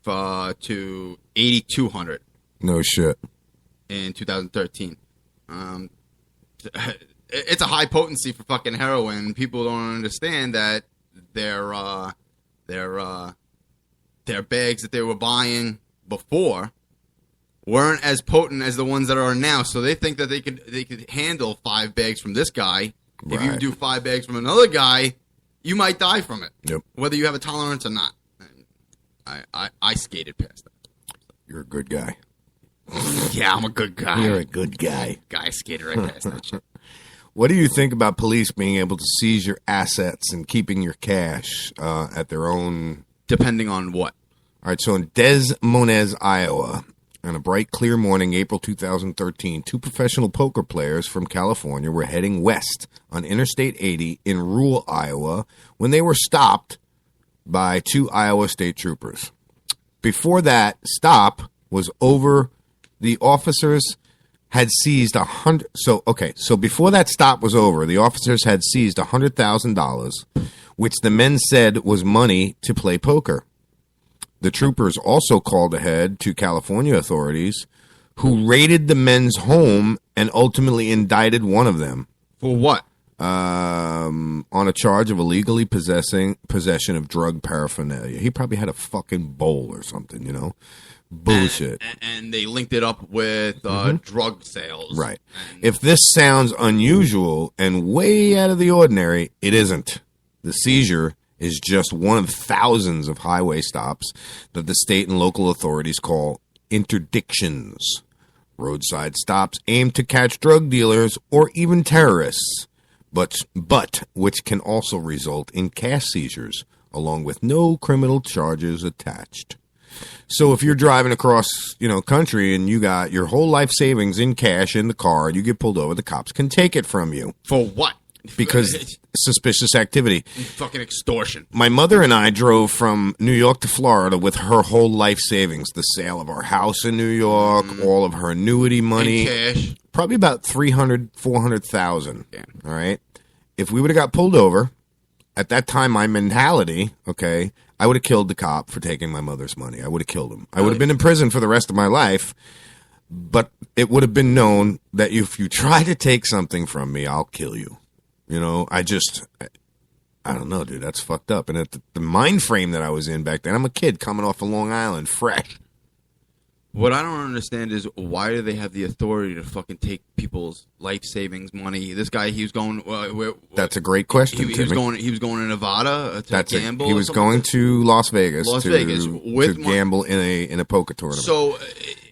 to 8,200 No shit. in 2013. It's a high potency for fucking heroin. People don't understand that their bags that they were buying before weren't as potent as the ones that are now. So they think that they could handle 5 bags from this guy. If you Right. do 5 bags from another guy, you might die from it. Yep. Whether you have a tolerance or not. I skated past that. You're a good guy. Yeah, I'm a good guy. You're a good guy. Guy skated right past that shit. What do you think about police being able to seize your assets and keeping your cash at their own... Depending on what? All right, so in Des Moines, Iowa, on a bright, clear morning, April 2013, 2 professional poker players from California were heading west on Interstate 80 in rural Iowa when they were stopped by 2 Iowa state troopers. Before that stop was over, the officers had seized $100. So before that stop was over, the officers had seized $100,000, which the men said was money to play poker. The troopers also called ahead to California authorities, who raided the men's home and ultimately indicted one of them. For what? On a charge of illegally possession of drug paraphernalia. He probably had a fucking bowl or something, you know? Bullshit. And they linked it up with drug sales. Right. If this sounds unusual and way out of the ordinary, it isn't. The seizure is just one of thousands of highway stops that the state and local authorities call interdictions. Roadside stops aimed to catch drug dealers or even terrorists, but which can also result in cash seizures, along with no criminal charges attached. So if you're driving across, country and you got your whole life savings in cash in the car and you get pulled over, the cops can take it from you. For what? Because suspicious activity. Fucking extortion. My mother and I drove from New York to Florida with her whole life savings, the sale of our house in New York, all of her annuity money. In cash. Probably about $400,000. Yeah. All right. If we would have got pulled over, at that time, my mentality, okay, I would have killed the cop for taking my mother's money. I would have killed him. I would have been in prison for the rest of my life, but it would have been known that if you try to take something from me, I'll kill you. I don't know, dude. That's fucked up. And at the mind frame that I was in back then, I'm a kid coming off of Long Island, fresh. What I don't understand is why do they have the authority to fucking take people's life savings money? This guy, he was going. That's a great question. He was going. He was going to Nevada to gamble. He was going to Las Vegas. To gamble in a poker tournament. So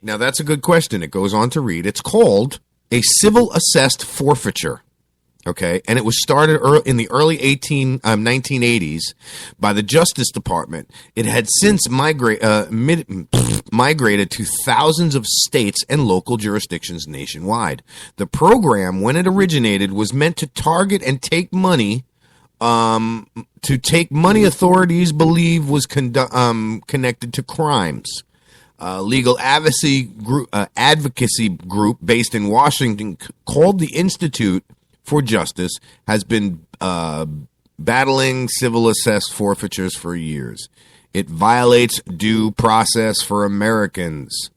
now that's a good question. It goes on to read. It's called a civil assessed forfeiture. Okay, and it was started in the early 1980s by the Justice Department. It had since migrated to thousands of states and local jurisdictions nationwide. The program, when it originated, was meant to target and take money, authorities believe was connected to crimes. Legal advocacy group based in Washington called the Institute for Justice has been battling civil assessed forfeitures for years. It violates due process for Americans.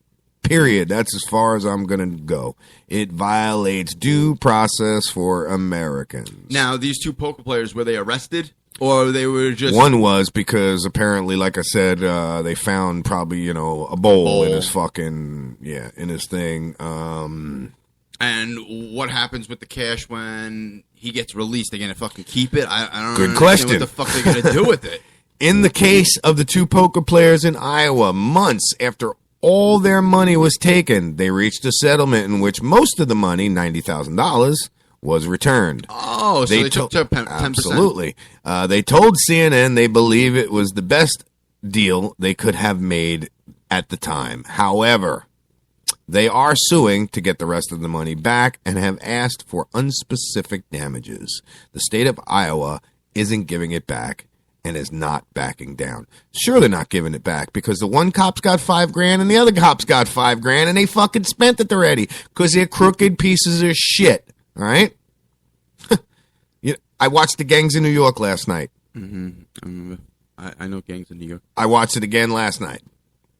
Period. That's as far as I'm going to go. It violates due process for Americans. Now, these two poker players, were they arrested? Or they were just... One was because apparently, like I said, they found probably, a bowl in his fucking, in his thing. And what happens with the cash when he gets released? They're going to fucking keep it? I don't Good understand question. what the fuck they're going to do with it. In the case of the two poker players in Iowa, months after all their money was taken, they reached a settlement in which most of the money, $90,000, was returned. Oh, so they took 10%. Absolutely. They told CNN they believe it was the best deal they could have made at the time. However, they are suing to get the rest of the money back and have asked for unspecific damages. The state of Iowa isn't giving it back and is not backing down. Sure, they're not giving it back because the one cop's got $5,000 and the other cop's got $5,000 and they fucking spent it already because they're crooked pieces of shit. All right? I watched the Gangs in New York last night. Mm-hmm. I remember. I know Gangs in New York. I watched it again last night.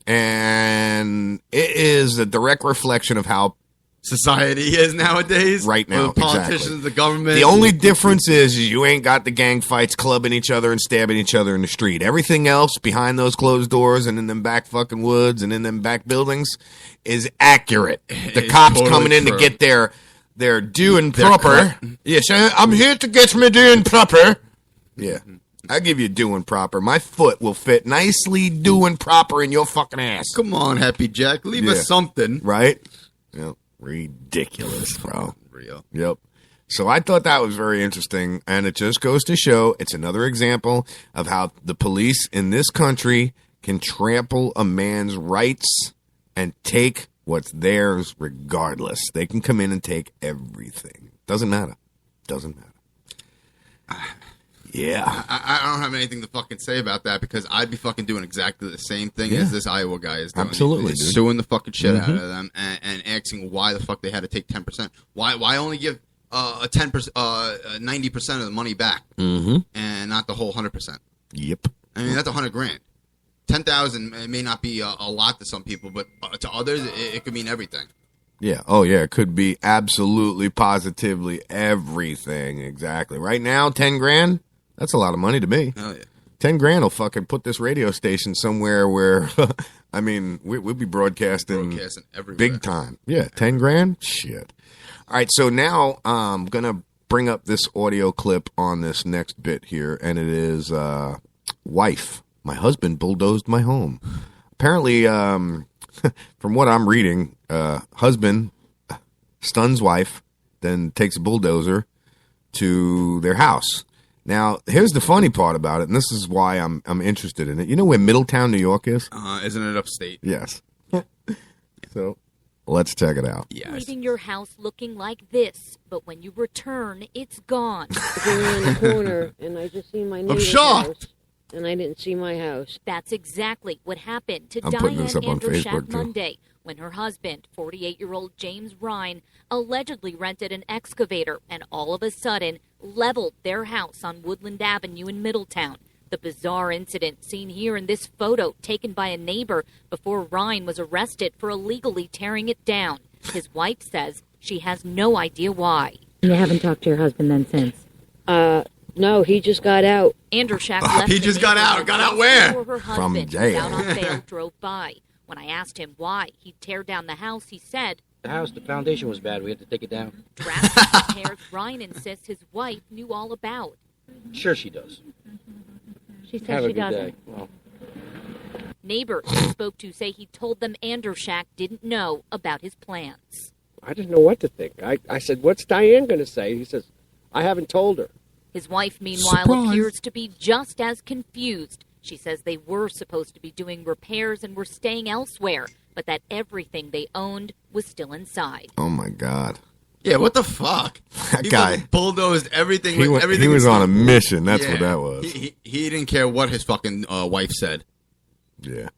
And it is a direct reflection of how society is nowadays. Right now, the politicians, exactly. The government. The only difference is you ain't got the gang fights clubbing each other and stabbing each other in the street. Everything else behind those closed doors and in them back fucking woods and in them back buildings is accurate. The cops totally coming in true. to get their due and proper. Yes, I'm here to get my due and proper. Yeah. I give you due and proper. My foot will fit nicely due and proper in your fucking ass. Come on, Happy Jack. Leave us something. Right? Yep. Ridiculous, bro. Real. Yep. So I thought that was very interesting, and it just goes to show it's another example of how the police in this country can trample a man's rights and take what's theirs regardless. They can come in and take everything. Doesn't matter. Doesn't matter. Yeah. I don't have anything to fucking say about that because I'd be fucking doing exactly the same thing as this Iowa guy is doing. Absolutely, He's dude. suing the fucking shit out of them and asking why the fuck they had to take 10%. Why only give 90% of the money back and not the whole 100%? Yep. I mean, that's $100,000. 10,000 may not be a lot to some people, but to others, it could mean everything. Yeah. Oh, yeah. It could be absolutely, positively everything. Exactly. Right now, $10,000. That's a lot of money to me. Hell yeah. $10,000 will fucking put this radio station somewhere where, I mean, we'll be broadcasting everywhere. big time. Yeah. $10,000. Shit. All right. So now I'm gonna bring up this audio clip on this next bit here, and it is wife. My husband bulldozed my home. Apparently, from what I'm reading, husband stuns wife, then takes a bulldozer to their house. Now, here's the funny part about it, and this is why I'm interested in it. You know where Middletown, New York is? Isn't it upstate? Yes. So, let's check it out. Leaving your house looking like this, but when you return, it's gone. Around the corner, and I just seen my neighbor's shocked. house, and I didn't see my house. That's exactly what happened to I'm putting Diane this up on Andrushak Facebook, too. Monday when her husband, 48-year-old James Ryan, allegedly rented an excavator and all of a sudden leveled their house on Woodland Avenue in Middletown. The bizarre incident seen here in this photo taken by a neighbor before Ryan was arrested for illegally tearing it down. His wife says she has no idea why. You haven't talked to your husband then since? No, he just got out. Andrushak left he just got out. Got out where? Before her From husband, jail. out on bail, drove by. When I asked him why he'd tear down the house, he said, The foundation was bad. We had to take it down. drastic repairs Ryan insists his wife knew all about. Sure she does. She said Have she a good doesn't. day. Well, Neighbors he spoke to say he told them Andershak didn't know about his plans. I didn't know what to think. I said, what's Diane going to say? He says, I haven't told her. His wife, meanwhile, Surprise. appears to be just as confused. She says they were supposed to be doing repairs and were staying elsewhere, but that everything they owned was still inside. Oh my God. Yeah, what the fuck? That guy bulldozed everything. He, everything was on a inside. mission. That's Yeah. what that was. He didn't care what his fucking wife said. Yeah.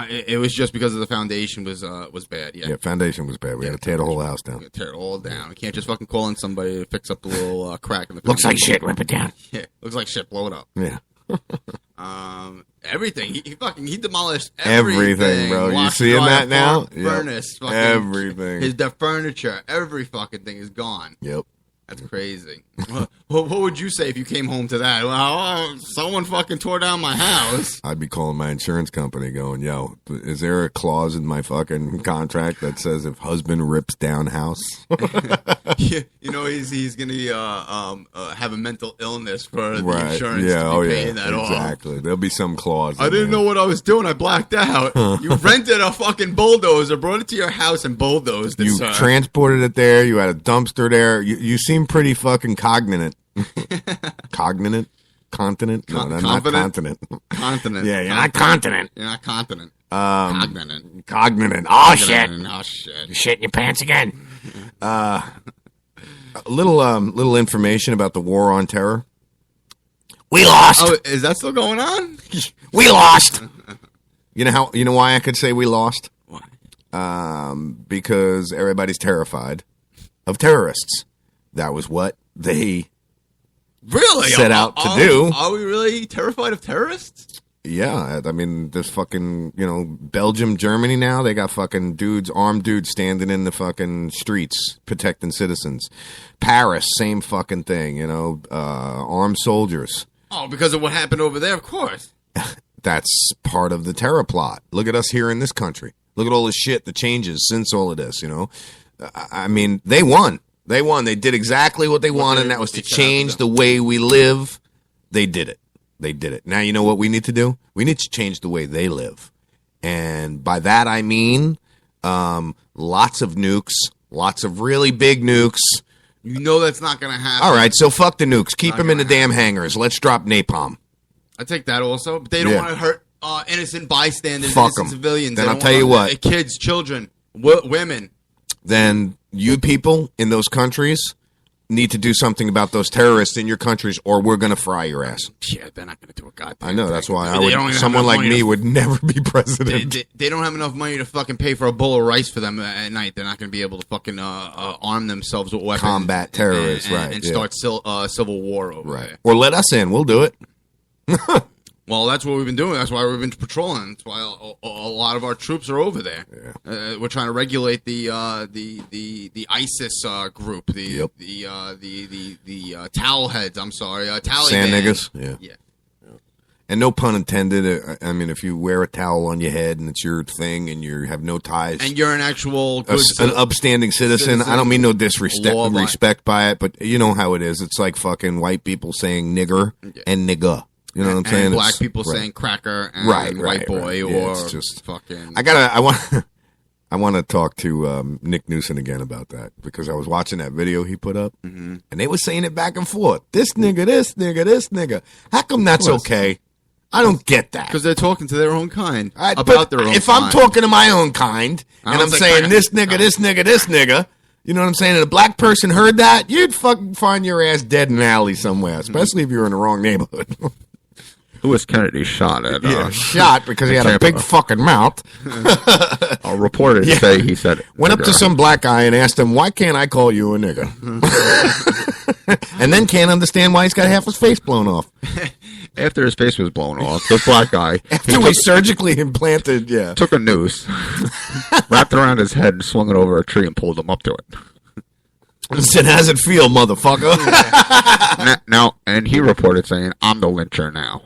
It was just because of the foundation was bad. Yeah. Yeah, foundation was bad. We had to tear the whole house down. Tear it all down. You can't just fucking call in somebody to fix up the little crack in the. Looks like foundation. shit. Rip it down. Yeah, looks like shit. Blow it up. Yeah. Everything. He demolished Everything, bro. You Washer, seeing dryer, that now? fork, Yep. Furnace. Fucking, Everything. The furniture. Every fucking thing is gone. Yep. That's crazy. what would you say if you came home to that? Well, someone fucking tore down my house. I'd be calling my insurance company going, yo, is there a clause in my fucking contract that says if husband rips down house? You know, he's going to have a mental illness for the Right. insurance Yeah, to be paying that off. exactly. There'll be some clause. I didn't know what I was doing. I blacked out. You rented a fucking bulldozer, brought it to your house, and bulldozed it, You sir. transported it there. You had a dumpster there. You seem pretty fucking cognate. Cognate? Continent? No, not Confident? continent. Continent. Yeah, you're not continent. You're not continent. Cognate. Oh, Cognate. shit. Oh, shit. You shit in your pants again. A little information about the war on terror. We lost. Oh, is that still going on? We lost. You know why I could say we lost? Why? Because everybody's terrified of terrorists. That was what they Really? set out to do. Are we really terrified of terrorists? Yeah, I mean, there's fucking, Belgium, Germany now, they got fucking armed dudes standing in the fucking streets protecting citizens. Paris, same fucking thing, armed soldiers. Oh, because of what happened over there, of course. That's part of the terror plot. Look at us here in this country. Look at all the shit, the changes since all of this, I mean, they won. They won. They did exactly what they wanted, and that was to change the way we live. They did it. They did it. Now, you know what we need to do? We need to change the way they live. And by that, I mean lots of nukes, lots of really big nukes. You know that's not going to happen. All right, so fuck the nukes. Keep them in the damn hangars. Let's drop napalm. I take that also. But they don't want to hurt innocent bystanders, Fuck innocent 'em. civilians. Then They I'll don't tell you wanna- what. Kids, children, women. Then you people in those countries need to do something about those terrorists in your countries, or we're going to fry your ass. Yeah, they're not going to do a goddamn I know. That's why They don't even have someone enough like money me to- would never be president. They don't have enough money to fucking pay for a bowl of rice for them at night. They're not going to be able to fucking arm themselves with weapons. Combat terrorists, right, And yeah. start civil war over there. Or let us in. We'll do it. Well, that's what we've been doing. That's why we've been patrolling. That's why a lot of our troops are over there. Yeah. We're trying to regulate the ISIS group, the towel heads. I'm sorry, Taliban. Sand niggas. Yeah. And no pun intended. I mean, if you wear a towel on your head and it's your thing and you have no ties, And you're an actual an upstanding citizen. I don't mean no law-abiding. respect by it, but you know how it is. It's like fucking white people saying nigger and nigga. You know what I'm saying? And black It's- people right. saying cracker and Right, white boy right. Yeah, or it's just fucking. I want to talk to Nick Newson again about that because I was watching that video he put up and they were saying it back and forth. This nigga, this nigga, this nigga. How come that's okay? I don't get that. Because they're talking to their own kind But about their own if kind. I'm talking to my own kind I and don't I'm think saying I- this nigga, this nigga, this nigga, you know what I'm saying? And a black person heard that, you'd fucking find your ass dead in an alley somewhere, especially if you're in the wrong neighborhood. Who was Kennedy shot at? Shot because he had a big fucking mouth. A reporter say he said it. Went up to some black guy and asked him, why can't I call you a nigga? And then can't understand why he's got half his face blown off. After his face was blown off, this black guy After we surgically implanted, took a noose, wrapped around his head, and swung it over a tree and pulled him up to it. Said, how's it feel, motherfucker? Now, and he reported saying, I'm the lyncher now.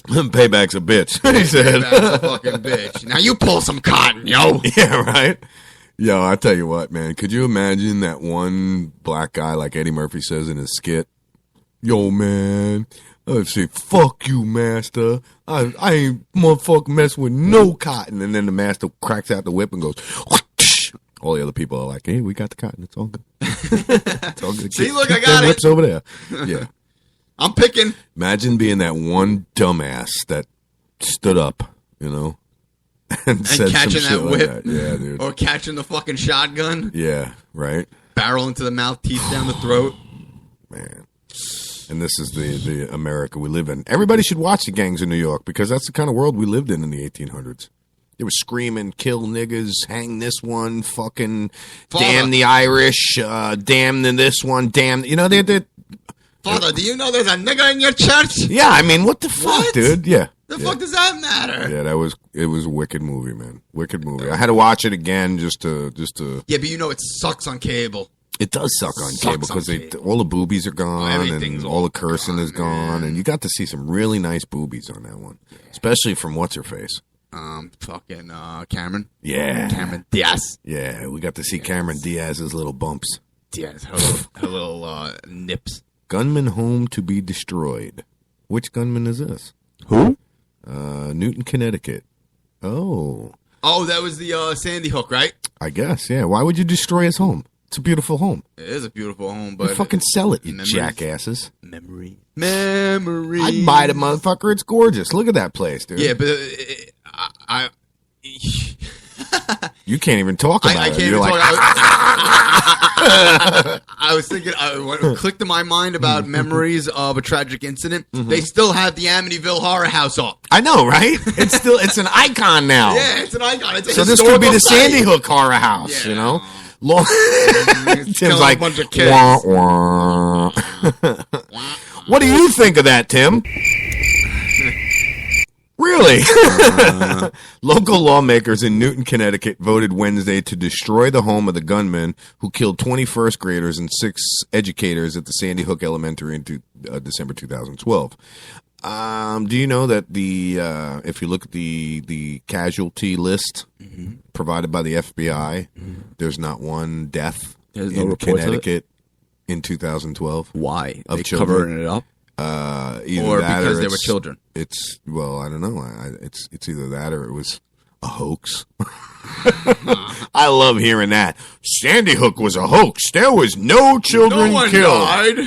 Payback's a bitch. He said. Payback's a fucking bitch. Now you pull some cotton, yo. Yeah, right? Yo, I tell you what, man. Could you imagine that one black guy, like Eddie Murphy says in his skit? Yo, man. I say, fuck you, master. I ain't motherfucking mess with no cotton. And then the master cracks out the whip and goes, whoosh. All the other people are like, hey, we got the cotton. It's all good. It's all good. See, look, I got it. Whips over there. Yeah. I'm picking. Imagine being that one dumbass that stood up, you know, and said catching some that shit whip. like that. Yeah, dude. Or catching the fucking shotgun. Yeah, right. Barrel into the mouth, teeth down the throat. Man. And this is the America we live in. Everybody should watch the gangs in New York because that's the kind of world we lived in the 1800s. They were screaming, kill niggas, hang this one, fucking damn the Irish, damn this one, damn. You know, they're Father, do you know there's a nigger in your church? Yeah, I mean, what the fuck, dude? Yeah. The fuck does that matter? Yeah, it was a wicked movie, man. Wicked movie. I had to watch it again just to. Yeah, but you know it sucks on cable. It does suck on cable because all the boobies are gone and all the cursing is gone, and you got to see some really nice boobies on that one, especially from what's her face. Fucking Cameron. Yeah, Cameron Diaz. Yeah, we got to see Cameron Diaz's little bumps. Diaz, her little nips. Gunman home to be destroyed. Which gunman is this? Who? Newton, Connecticut. Oh, that was the Sandy Hook, right? I guess. Yeah. Why would you destroy his home? It's a beautiful home. It is a beautiful home, but you fucking sell it, you jackasses. Memory. I'd buy the motherfucker. It's gorgeous. Look at that place, dude. Yeah, but you can't even talk about I it. can't You're even like, I was thinking, what clicked in my mind about memories of a tragic incident. They still have the Amityville Horror House up. I know, right? It's an icon now. Yeah, it's an icon. It's a so this could be the historical Sandy site. Hook Horror House, you know? Tim's Killing like, a bunch of kids. wah, wah. What do you think of that, Tim? Really? Local lawmakers in Newton, Connecticut voted Wednesday to destroy the home of the gunman who killed 20 first graders and 6 educators at the Sandy Hook Elementary in December 2012. Do you know that if you look at the casualty list provided by the FBI, there's not one death in Connecticut in 2012? Why? Of They children. covering it up? Either Or that because or they were children? It's I don't know. It's either that or it was a hoax. I love hearing that. Sandy Hook was a hoax. There was no children killed.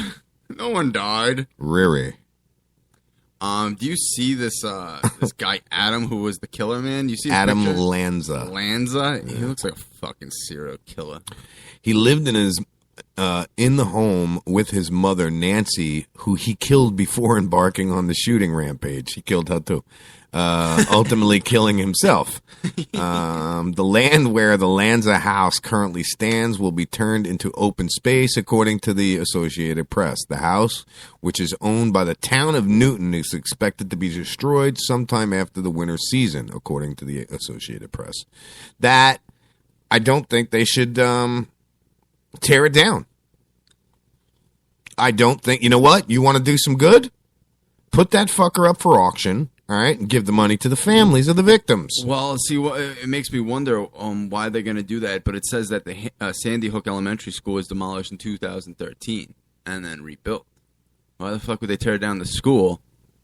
No one died. Really? Do you see this this guy Adam who was the killer man? You see his Adam picture? Lanza. Lanza? He looks like a fucking serial killer. He lived in his in the home with his mother Nancy, who he killed before embarking on the shooting rampage. He killed her too, ultimately killing himself. The land where the Lanza house currently stands will be turned into open space, according to the Associated Press. The house, which is owned by the town of Newton, is expected to be destroyed sometime after the winter season, according to the Associated Press. That I don't think they should tear it down. I don't think, you know what? You want to do some good? Put that fucker up for auction, all right, and give the money to the families of the victims. Well, see, it makes me wonder why they're going to do that, but it says that the Sandy Hook Elementary School was demolished in 2013 and then rebuilt. Why the fuck would they tear down the school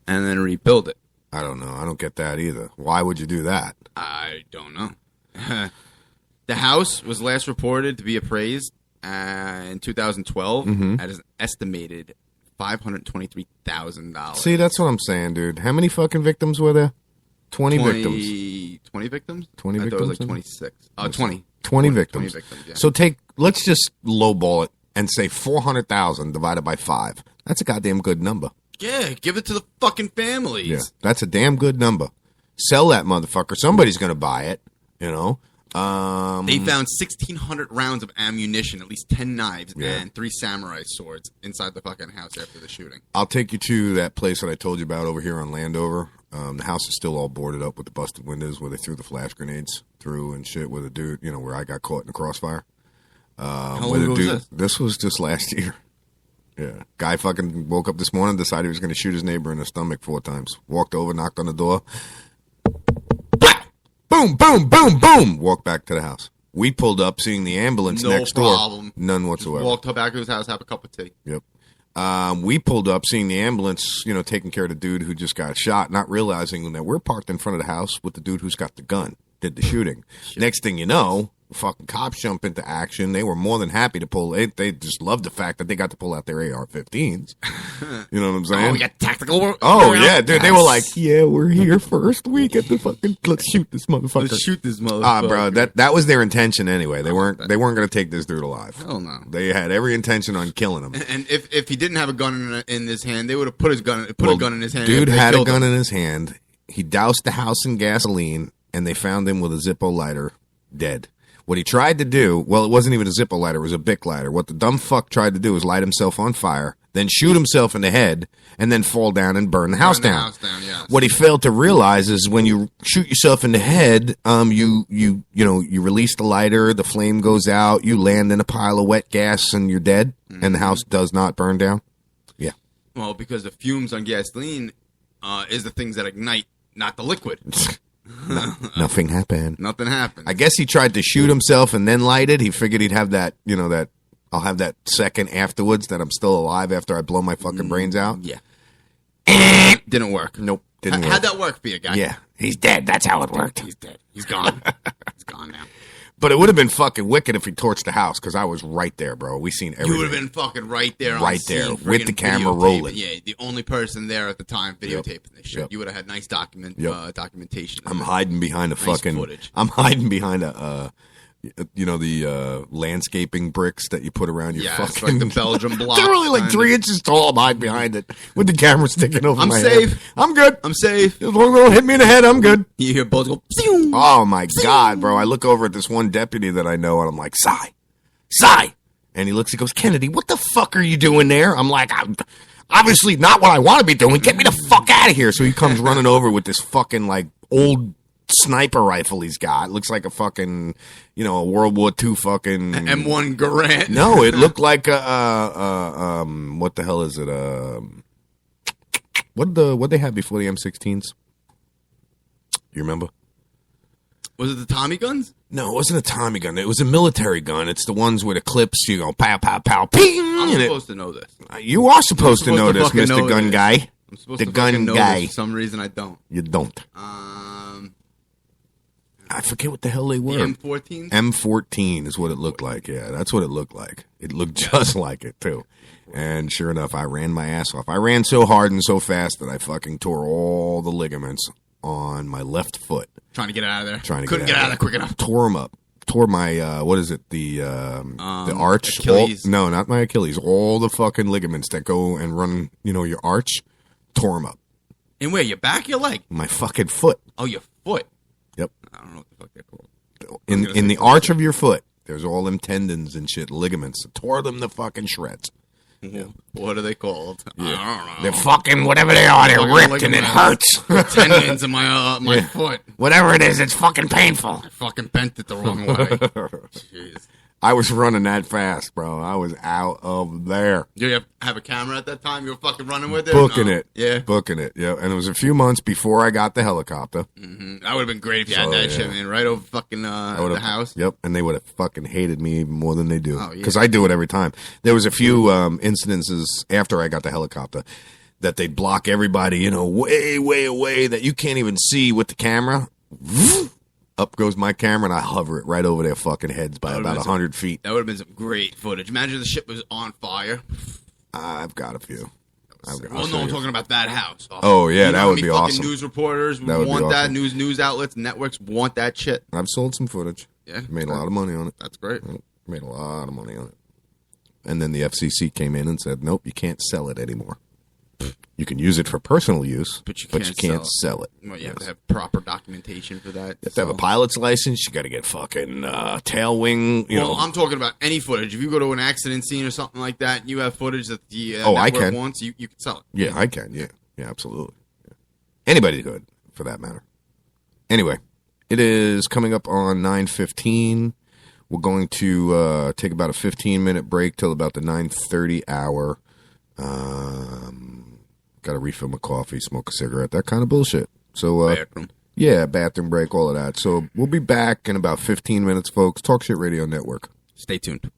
and then rebuild it? I don't know. I don't get that either. Why would you do that? I don't know. The house was last reported to be appraised in 2012 at an estimated $523,000. See, that's what I'm saying, dude. How many fucking victims were there? 20 victims. 20 victims? 20 I victims? thought it was like 26. 20. 20 victims. 20 victims, yeah. So let's just lowball it and say 400,000 divided by 5. That's a goddamn good number. Yeah, give it to the fucking families. Yeah, that's a damn good number. Sell that motherfucker. Somebody's going to buy it, you know. They found 1,600 rounds of ammunition, at least 10 knives, and 3 samurai swords inside the fucking house after the shooting. I'll take you to that place that I told you about over here on Landover. The house is still all boarded up with the busted windows where they threw the flash grenades through and shit with a dude, where I got caught in the crossfire. How long ago was this? This was just last year. Yeah. Guy fucking woke up this morning, decided he was going to shoot his neighbor in the stomach 4 times. Walked over, knocked on the door. Boom, boom, boom, boom. Walked back to the house. We pulled up, seeing the ambulance next door. None whatsoever. Walked back to his house, have a cup of tea. Yep. We pulled up, seeing the ambulance, taking care of the dude who just got shot, not realizing that we're parked in front of the house with the dude who's got the gun, did the shooting. Next thing you know, fucking cops jump into action. They were more than happy to pull it. They just loved the fact that they got to pull out their AR-15s. You know what I'm saying? Oh, we got tactical. Oh, yeah, dude. They were like, yeah, we're here first. We get the fucking, let's shoot this motherfucker. Let's shoot this motherfucker. Bro, that was their intention anyway. They weren't going to take this dude alive. Hell no. They had every intention on killing him. And if he didn't have a gun in his hand, they would have put a gun in his hand. Dude had a gun in his hand. He doused the house in gasoline, and they found him with a Zippo lighter, dead. What he tried to do, well, it wasn't even a Zippo lighter, it was a Bic lighter. What the dumb fuck tried to do was light himself on fire, then shoot himself in the head, and then fall down and burn the house down. Yes. What he failed to realize is when you shoot yourself in the head, you release the lighter, the flame goes out, you land in a pile of wet gas, and you're dead, and the house does not burn down. Yeah. Well, because the fumes on gasoline is the things that ignite, not the liquid. Nothing happened. Nothing happened. I guess he tried to shoot himself and then light it. He figured he'd have that, that I'll have that second afterwards that I'm still alive after I blow my fucking brains out. Yeah. Didn't work. Nope. Didn't work. How'd that work for you, guy? Yeah. He's dead. That's how it worked. He's dead. He's gone. He's gone now. But it would have been fucking wicked if he torched the house, because I was right there, bro. We seen everything. You would have been fucking right there, right there, with the camera rolling. Yeah, the only person there at the time videotaping this shit. Yep. You would have had nice documentation. I'm hiding behind a fucking footage. I'm hiding behind a the landscaping bricks that you put around your fucking. It's like the Belgium block. They're only like 3 inches tall. I'm hiding behind it with the camera sticking over my safe. head. I'm good. I'm safe. As long as they don't hit me in the head, I'm good. You hear bullets go. Oh my god, bro! I look over at this one deputy that I know, and I'm like, "Sigh," and he looks. He goes, "Kennedy, what the fuck are you doing there?" I'm like, "Obviously not what I want to be doing. Get me the fuck out of here!" So he comes running over with this fucking like old sniper rifle he's got. It looks like a fucking, a World War II fucking M1 Garand. No, it looked like a what the hell is it? What they had before the M16s? You remember? Was it the Tommy guns? No, it wasn't a Tommy gun. It was a military gun. It's the ones with the clips. You go pow pow pow ping. I'm supposed to know this. You are supposed to know this, Mr. Gun Guy. I'm supposed the to gun know guy. This. For some reason, I don't. You don't. I forget what the hell they were. The M14? M14 is what it looked like. Yeah, that's what it looked like. It looked just like it, too. And sure enough, I ran my ass off. I ran so hard and so fast that I fucking tore all the ligaments on my left foot. Trying to get out of there. Couldn't get out of there quick enough. Tore them up. Tore my, what is it? The arch? Achilles. No, not my Achilles. All the fucking ligaments that go and run, your arch. Tore them up. In where? Your back, your leg? My fucking foot. Oh, your foot. Yep. I don't know what the fuck they're called. In the arch of your foot, there's all them tendons and shit, ligaments. Tore them to fucking shreds. Yeah. What are they called? Yeah. I don't know. They're fucking whatever they are. They're ripped and it hurts. Tendons in my foot. Whatever it is, it's fucking painful. I fucking bent it the wrong way. Jeez. I was running that fast, bro. I was out of there. Did you have a camera at that time? You were fucking running with it? Booking No? it. Yeah. Booking it. Yeah. And it was a few months before I got the helicopter. Mm-hmm. That would have been great if you had that shit, man. Right over fucking the house. Yep. And they would have fucking hated me even more than they do. Oh, yeah. Because I do it every time. There was a few incidences after I got the helicopter that they'd block everybody, way, way away that you can't even see with the camera. Up goes my camera, and I hover it right over their fucking heads by about 100 feet. That would have been some great footage. Imagine the ship was on fire. I've got a few. I'm talking about that house. Oh, yeah, that would be fucking awesome. News reporters That would be want that. awesome. News outlets, networks want that shit. I've sold some footage. Yeah. Made a lot of money on it. That's great. Made a lot of money on it. And then the FCC came in and said, nope, you can't sell it anymore. You can use it for personal use, but you can't sell it. Well, you have to have proper documentation for that. You have to have a pilot's license. You got to get fucking tail wing. I'm talking about any footage. If you go to an accident scene or something like that, you have footage that the I network can. wants, you can sell it. Yeah, I can. Yeah, absolutely. Yeah. Anybody could, for that matter. Anyway, it is coming up on 9:15. We're going to take about a 15-minute break till about the 9:30 hour. Got to refill my coffee, smoke a cigarette, that kind of bullshit. So, Bathroom. yeah, bathroom break, all of that. So we'll be back in about 15 minutes, folks. Talk Shit Radio Network. Stay tuned.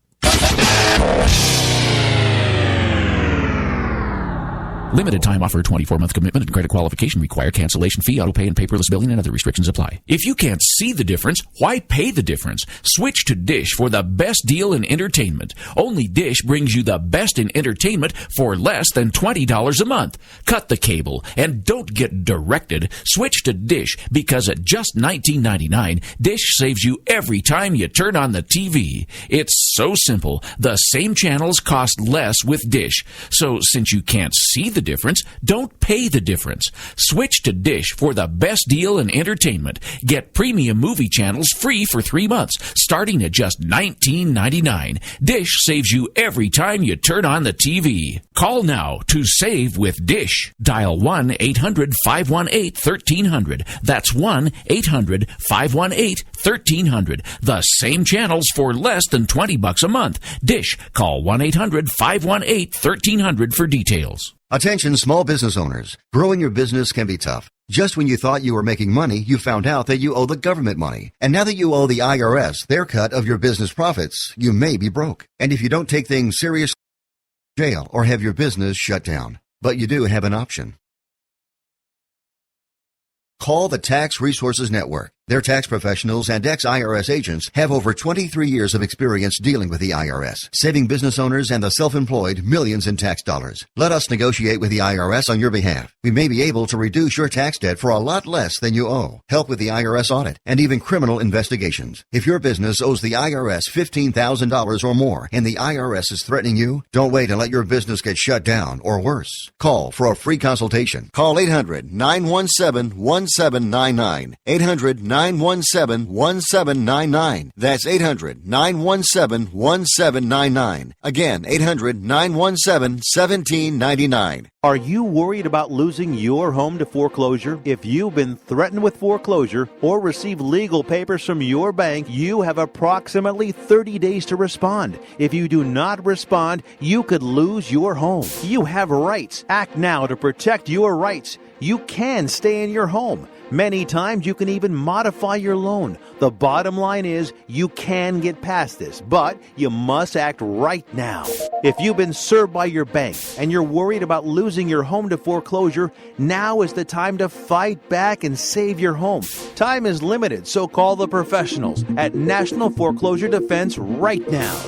Limited time offer, 24-month commitment and credit qualification require cancellation fee, auto pay, and paperless billing and other restrictions apply. If you can't see the difference, why pay the difference? Switch to Dish for the best deal in entertainment. Only Dish brings you the best in entertainment for less than $20 a month. Cut the cable and don't get directed. Switch to Dish because at just $19.99, Dish saves you every time you turn on the TV. It's so simple. The same channels cost less with Dish. So since you can't see the difference, don't pay the difference. Switch to Dish for the best deal in entertainment. Get premium movie channels free for 3 months, starting at just $19.99. Dish saves you every time you turn on the TV. Call now to save with Dish. Dial 1-800-518-1300. That's 1-800-518-1300. The same channels for less than $20 a month. Dish. Call 1-800-518-1300 for details. Attention small business owners. Growing your business can be tough. Just when you thought you were making money, you found out that you owe the government money. And now that you owe the IRS their cut of your business profits, you may be broke. And if you don't take things seriously, jail or have your business shut down. But you do have an option. Call the Tax Resources Network. Their tax professionals and ex-IRS agents have over 23 years of experience dealing with the IRS, saving business owners and the self-employed millions in tax dollars. Let us negotiate with the IRS on your behalf. We may be able to reduce your tax debt for a lot less than you owe, help with the IRS audit, and even criminal investigations. If your business owes the IRS $15,000 or more and the IRS is threatening you, don't wait and let your business get shut down or worse. Call for a free consultation. Call 800-917-1799. 800-917-1799. That's 800-917-1799. Again, 800-917-1799. Are you worried about losing your home to foreclosure? If you've been threatened with foreclosure or received legal papers from your bank, you have approximately 30 days to respond. If you do not respond, you could lose your home. You have rights. Act now to protect your rights. You can stay in your home. Many times you can even modify your loan. The bottom line is you can get past this, but you must act right now. If you've been served by your bank and you're worried about losing your home to foreclosure, now is the time to fight back and save your home. Time is limited, so call the professionals at National Foreclosure Defense right now.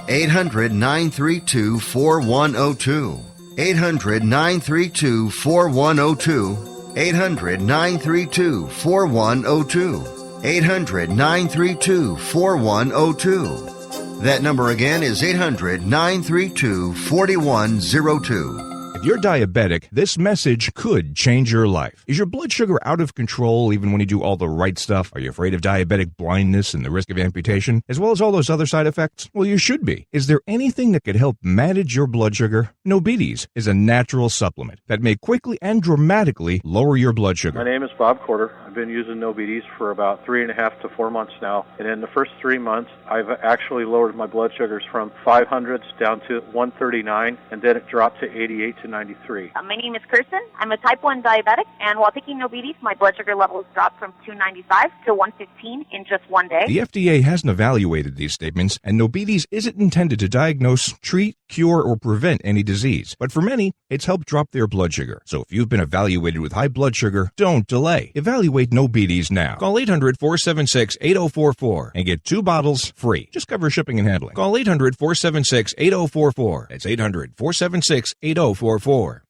800-932-4102. 800-932-4102. 800-932-4102. 800-932-4102. That number again is 800-932-4102. If you're diabetic, this message could change your life. Is your blood sugar out of control even when you do all the right stuff? Are you afraid of diabetic blindness and the risk of amputation, as well as all those other side effects? Well, you should be. Is there anything that could help manage your blood sugar? Nobetes is a natural supplement that may quickly and dramatically lower your blood sugar. My name is Bob Corder. I've been using Nobetes for about 3.5 to 4 months now. And in the first 3 months, I've actually lowered my blood sugars from 500s down to 139, and then it dropped to 88 to 93. My name is Kirsten. I'm a type 1 diabetic, and while taking Nobetes, my blood sugar levels dropped from 295 to 115 in just 1 day. The FDA hasn't evaluated these statements, and Nobetes isn't intended to diagnose, treat, cure, or prevent any disease. But for many, it's helped drop their blood sugar. So if you've been evaluated with high blood sugar, don't delay. Evaluate Nobetes now. Call 800-476-8044 and get 2 bottles free. Just cover shipping and handling. Call 800-476-8044. That's 800-476-8044.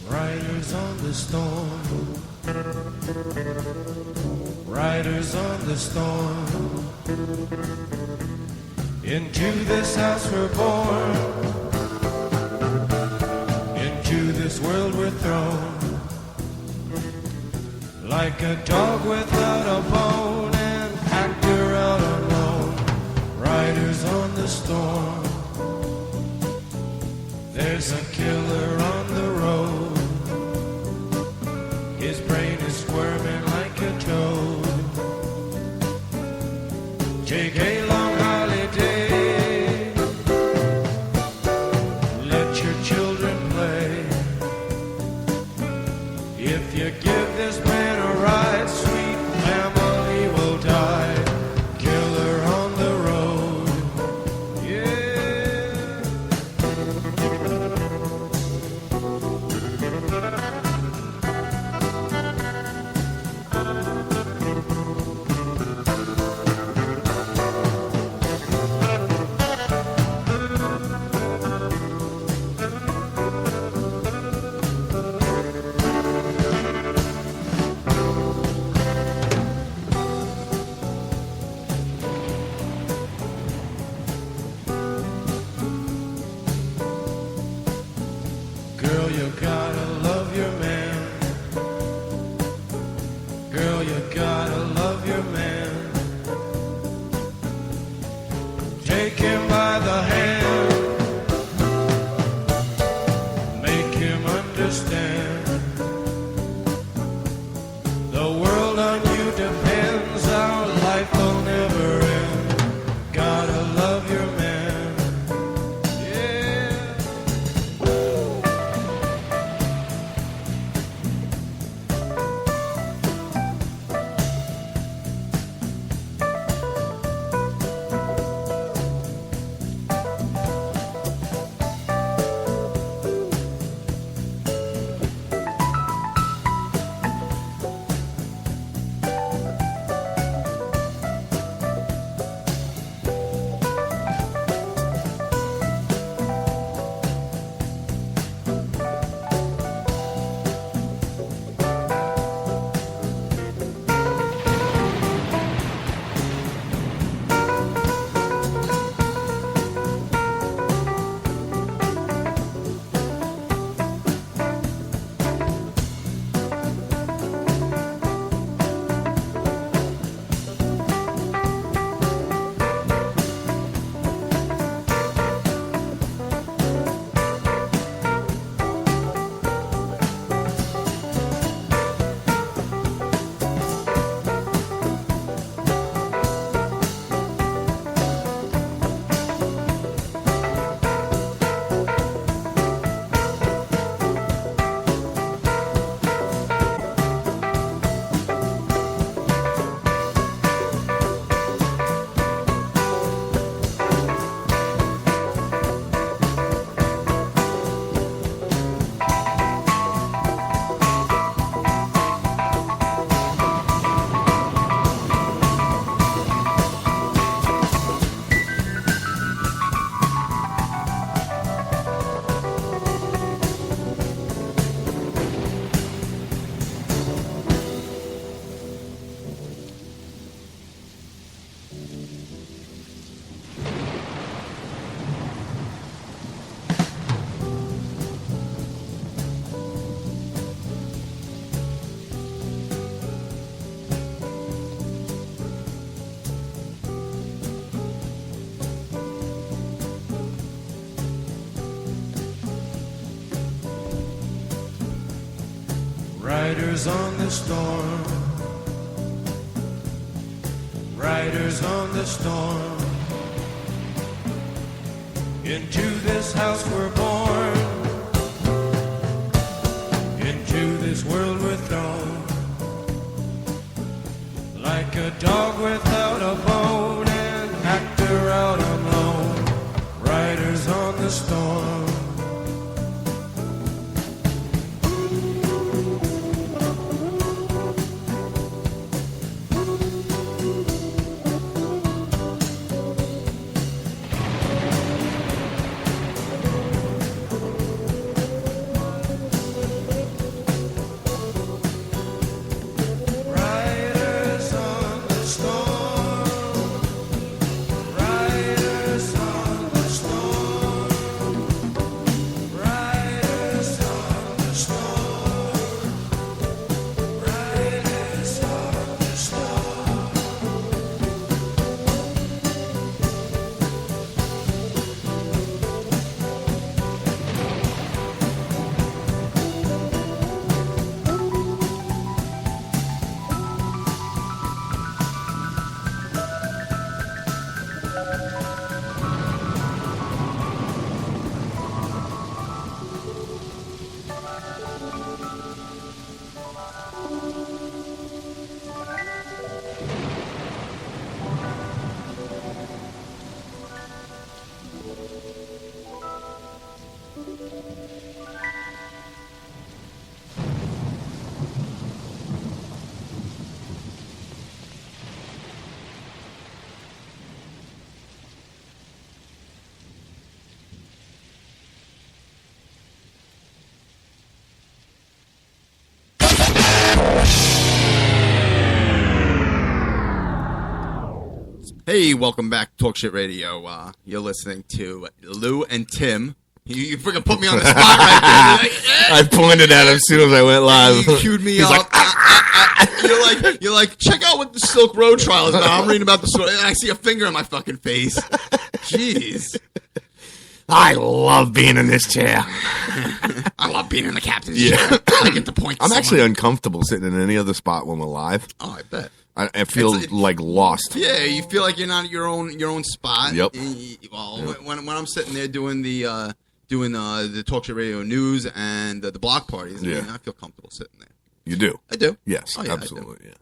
Riders on the storm. Riders on the storm. Into this house we're born. Into this world we're thrown. Like a dog without a bone, an actor out alone. Riders on the storm. There's a killer on the road. His brain is squirming like a toad. Take a long holiday. Let your children play. If you give this man a ride, sweet family will die. Killer on the road. Girl, you gotta love your man. Girl, you gotta love your man. Take him by the hand. Make him understand. The world on you depends. Our life will never end. Gotta love your man. Riders on the storm. Riders on the storm. Into this house we're born. Into this world we're thrown. Like a dog without a bone, an actor out alone. Riders on the storm. Hey, welcome back to Talk Shit Radio. You're listening to Lou and Tim. You freaking put me on the spot right there. I pointed at him as soon as I went live. You queued me He's up. like, You're like, check out what the Silk Road trial is about. I'm reading about the story, and I see a finger in my fucking face. Jeez. I love being in this chair. I love being in the captain's chair. I get the point. I'm actually uncomfortable sitting in any other spot when we're live. Oh, I bet. I feel like lost. Yeah, you feel like you're not at your own spot. Yep. Well, when I'm sitting there doing the Talk Shit Radio news and the block parties, I feel comfortable sitting there. You do? I do. Yes, Oh, yeah, absolutely. Yeah.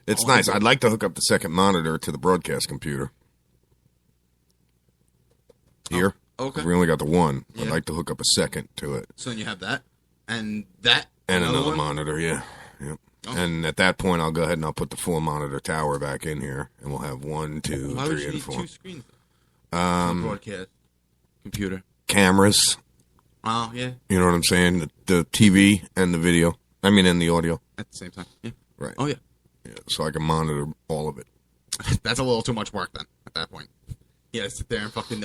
It's nice. I'd like to hook up the second monitor to the broadcast computer. Here. Oh, okay. We only got the one. Yeah. I'd like to hook up a second to it. So then you have that and another one? monitor, yeah. Yep. Oh. And at that point, I'll go ahead and I'll put the full monitor tower back in here, and we'll have 1, 2, Why would 3, you and need 4. 2 screens? Broadcast computer. Cameras. Oh, yeah. You know what I'm saying? The TV and the video. I mean, and the audio. At the same time. Yeah. Right. Oh, yeah. So I can monitor all of it. That's a little too much work then, at that point. Yeah, sit there and fucking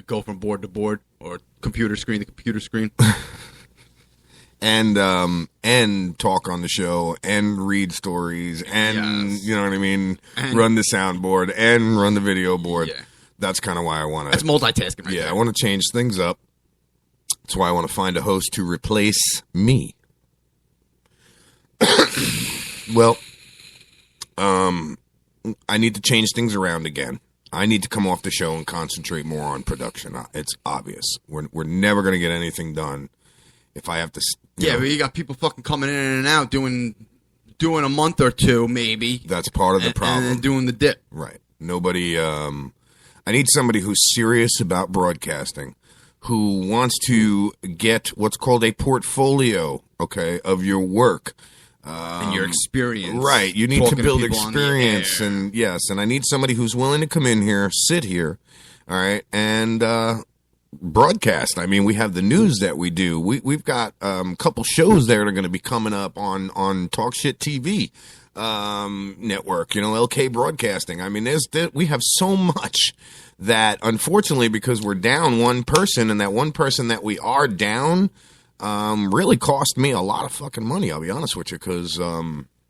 go from board to board or computer screen to computer screen. And talk on the show and read stories and you know what I mean, And run the soundboard and run the video board. Yeah. That's kind of why I want to. That's multitasking, right? Yeah, I want to change things up. That's why I want to find a host to replace me. Well, I need to change things around again. I need to come off the show and concentrate more on production. It's obvious. We're never going to get anything done if I have to. Yeah, but you got people fucking coming in and out doing a month or two, maybe. That's part of the problem. And then doing the dip. Right. Nobody. I need somebody who's serious about broadcasting, who wants to get what's called a portfolio, okay, of your work. And your experience. Right. You need to build people on the experience. air. And yes, and I need somebody who's willing to come in here, sit here, all right, and broadcast. I mean, we have the news that we do. We've got a couple shows that are going to be coming up on Talk Shit TV network, you know, LK Broadcasting. I mean, we have so much that, unfortunately, because we're down one person, and that one person that we are down really cost me a lot of fucking money, I'll be honest with you, because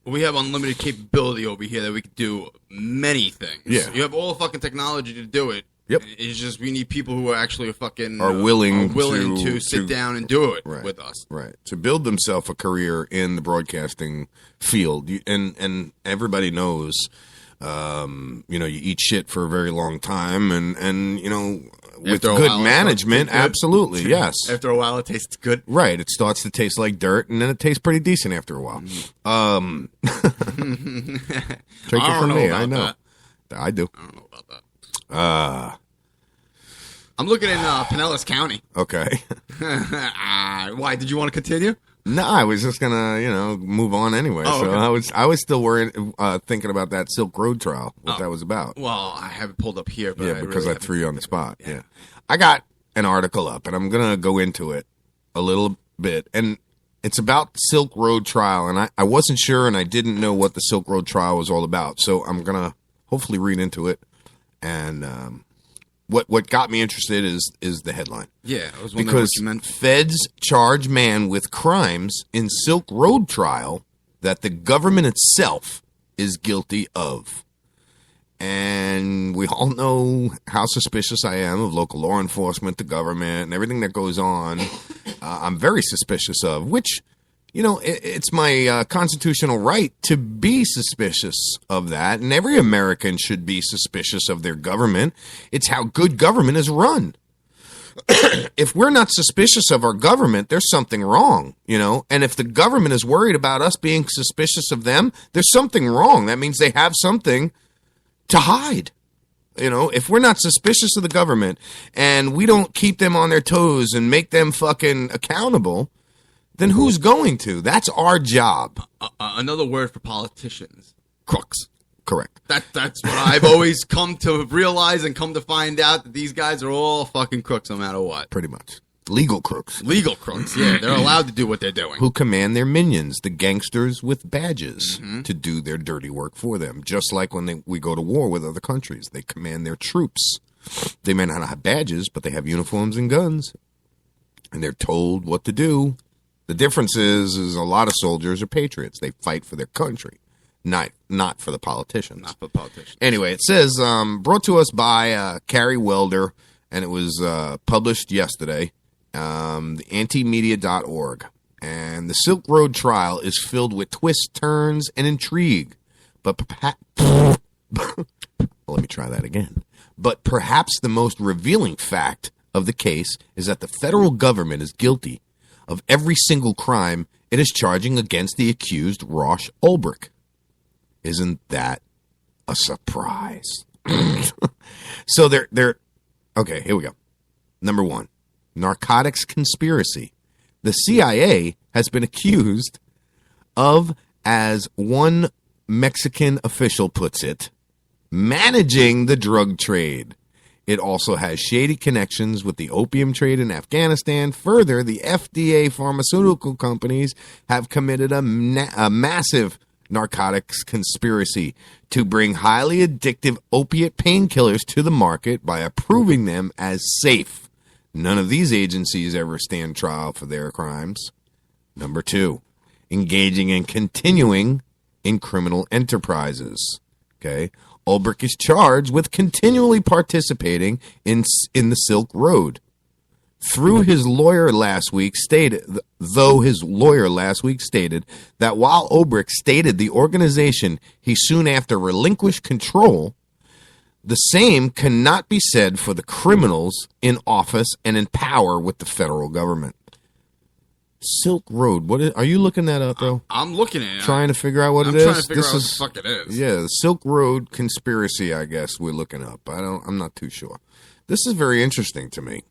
we have unlimited capability over here that we can do many things. Yeah. You have all the fucking technology to do it. Yep. It's just we need people who are actually fucking are willing to sit down and do it right, with us. Right. To build themselves a career in the broadcasting field. And everybody knows, you know, you eat shit for a very long time, and you know, with good management, absolutely, yes. After a while, it tastes good. Right. It starts to taste like dirt, and then it tastes pretty decent after a while. Take it from me. I know. I do. I don't know about that. I'm looking in Pinellas County. Okay. Why? Did you want to continue? No, I was just gonna, you know, move on anyway. Oh, so okay. I was still thinking about that Silk Road trial, what that was about. Well, I have it pulled up here, but Yeah, I because really I threw you on the spot. Yeah. I got an article up, and I'm gonna go into it a little bit, and it's about the Silk Road trial, and I wasn't sure, and I didn't know what the Silk Road trial was all about, so I'm gonna hopefully read into it, and what got me interested is the headline. Yeah, I was wondering because what you meant. Feds charge man with crimes in Silk Road trial that the government itself is guilty of. And we all know how suspicious I am of local law enforcement, the government, and everything that goes on. I'm very suspicious of, which, you know, it's my constitutional right to be suspicious of that. And every American should be suspicious of their government. It's how good government is run. if we're not suspicious of our government, there's something wrong, And if the government is worried about us being suspicious of them, there's something wrong. That means they have something to hide. If we're not suspicious of the government and we don't keep them on their toes and make them fucking accountable, then who's going to? That's our job. Another word for politicians: crooks. Correct. That's what I've always come to realize and come to find out, that these guys are all fucking crooks no matter what. Pretty much. Legal crooks. Legal crooks, yeah. They're allowed to do what they're doing. Who command their minions, the gangsters with badges, to do their dirty work for them. Just like when we go to war with other countries. They command their troops. They may not have badges, but they have uniforms and guns. And they're told what to do. The difference is a lot of soldiers are patriots. They fight for their country. Not for the politicians. Not for the politicians. Anyway, it says, brought to us by Carrie Welder, and it was published yesterday, antimedia.org. And the Silk Road trial is filled with twists, turns, and intrigue. But let me try that again. But perhaps the most revealing fact of the case is that the federal government is guilty of every single crime it is charging against the accused Rosh Ulbricht. Isn't that a surprise? So they're okay, here we go. Number 1, narcotics conspiracy. The CIA has been accused of, as one Mexican official puts it, managing the drug trade. It also has shady connections with the opium trade in Afghanistan. Further, the FDA pharmaceutical companies have committed a massive narcotics conspiracy to bring highly addictive opiate painkillers to the market by approving them as safe. None of these agencies ever stand trial for their crimes. Number 2, engaging and continuing in criminal enterprises. Okay, Ulbricht is charged with continually participating in the Silk Road. Though his lawyer last week stated that while Ulbricht stated the organization he soon after relinquished control, the same cannot be said for the criminals in office and in power with the federal government. Silk Road. Are you looking that up, though? I'm looking at it. Trying to figure out what it is. I'm trying to figure out what the fuck it is. Yeah, the Silk Road conspiracy. I guess we're looking up. I'm not too sure. This is very interesting to me.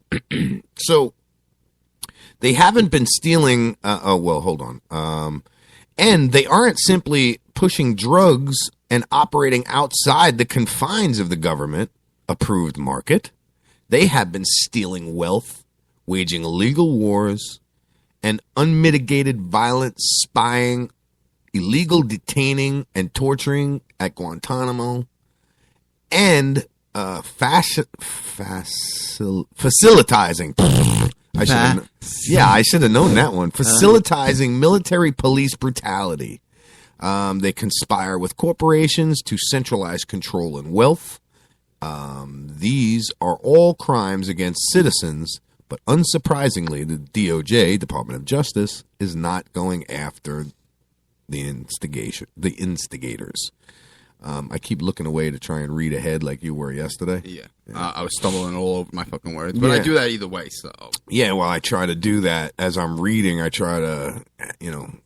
So they haven't been stealing. Hold on. And they aren't simply pushing drugs and operating outside the confines of the government-approved market. They have been stealing wealth, waging illegal wars, and unmitigated violent spying, illegal detaining and torturing at Guantanamo, and facilitizing. I should have known that one. Facilitizing military police brutality. They conspire with corporations to centralize control and wealth. These are all crimes against citizens, but unsurprisingly, the DOJ, Department of Justice, is not going after the instigators. I keep looking away to try and read ahead like you were yesterday. Yeah. I was stumbling all over my fucking words, but I do that either way, so. Yeah, well, I try to do that as I'm reading. I try to,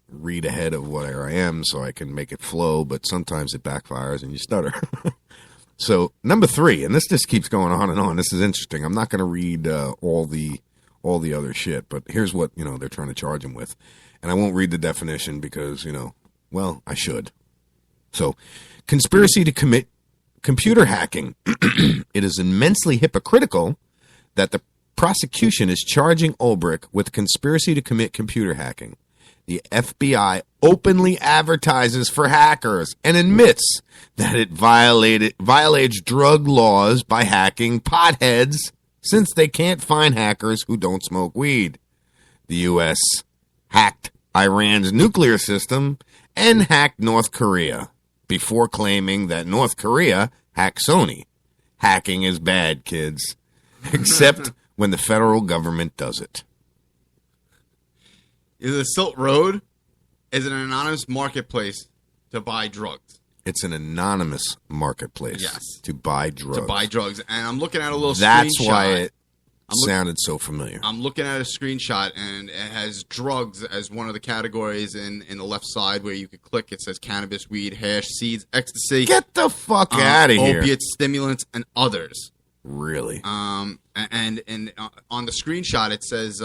read ahead of where I am so I can make it flow, but sometimes it backfires and you stutter. So, number 3, and this just keeps going on and on. This is interesting. I'm not going to read all the other shit, but here's what, they're trying to charge him with. And I won't read the definition because, I should. So, conspiracy to commit computer hacking. It is immensely hypocritical that the prosecution is charging Ulbricht with conspiracy to commit computer hacking. The FBI openly advertises for hackers and admits that it violates drug laws by hacking potheads since they can't find hackers who don't smoke weed. The U.S. hacked Iran's nuclear system and hacked North Korea before claiming that North Korea hacked Sony. Hacking is bad, kids, except when the federal government does it. The Silk Road is an anonymous marketplace to buy drugs. It's an anonymous marketplace. Yes. To buy drugs. To buy drugs. And I'm looking at a little That's screenshot. why sounded so familiar. I'm looking at a screenshot, and it has drugs as one of the categories in the left side where you could click. It says cannabis, weed, hash, seeds, ecstasy. Get the fuck out of here. Opiates, stimulants, and others. Really? And on the screenshot it says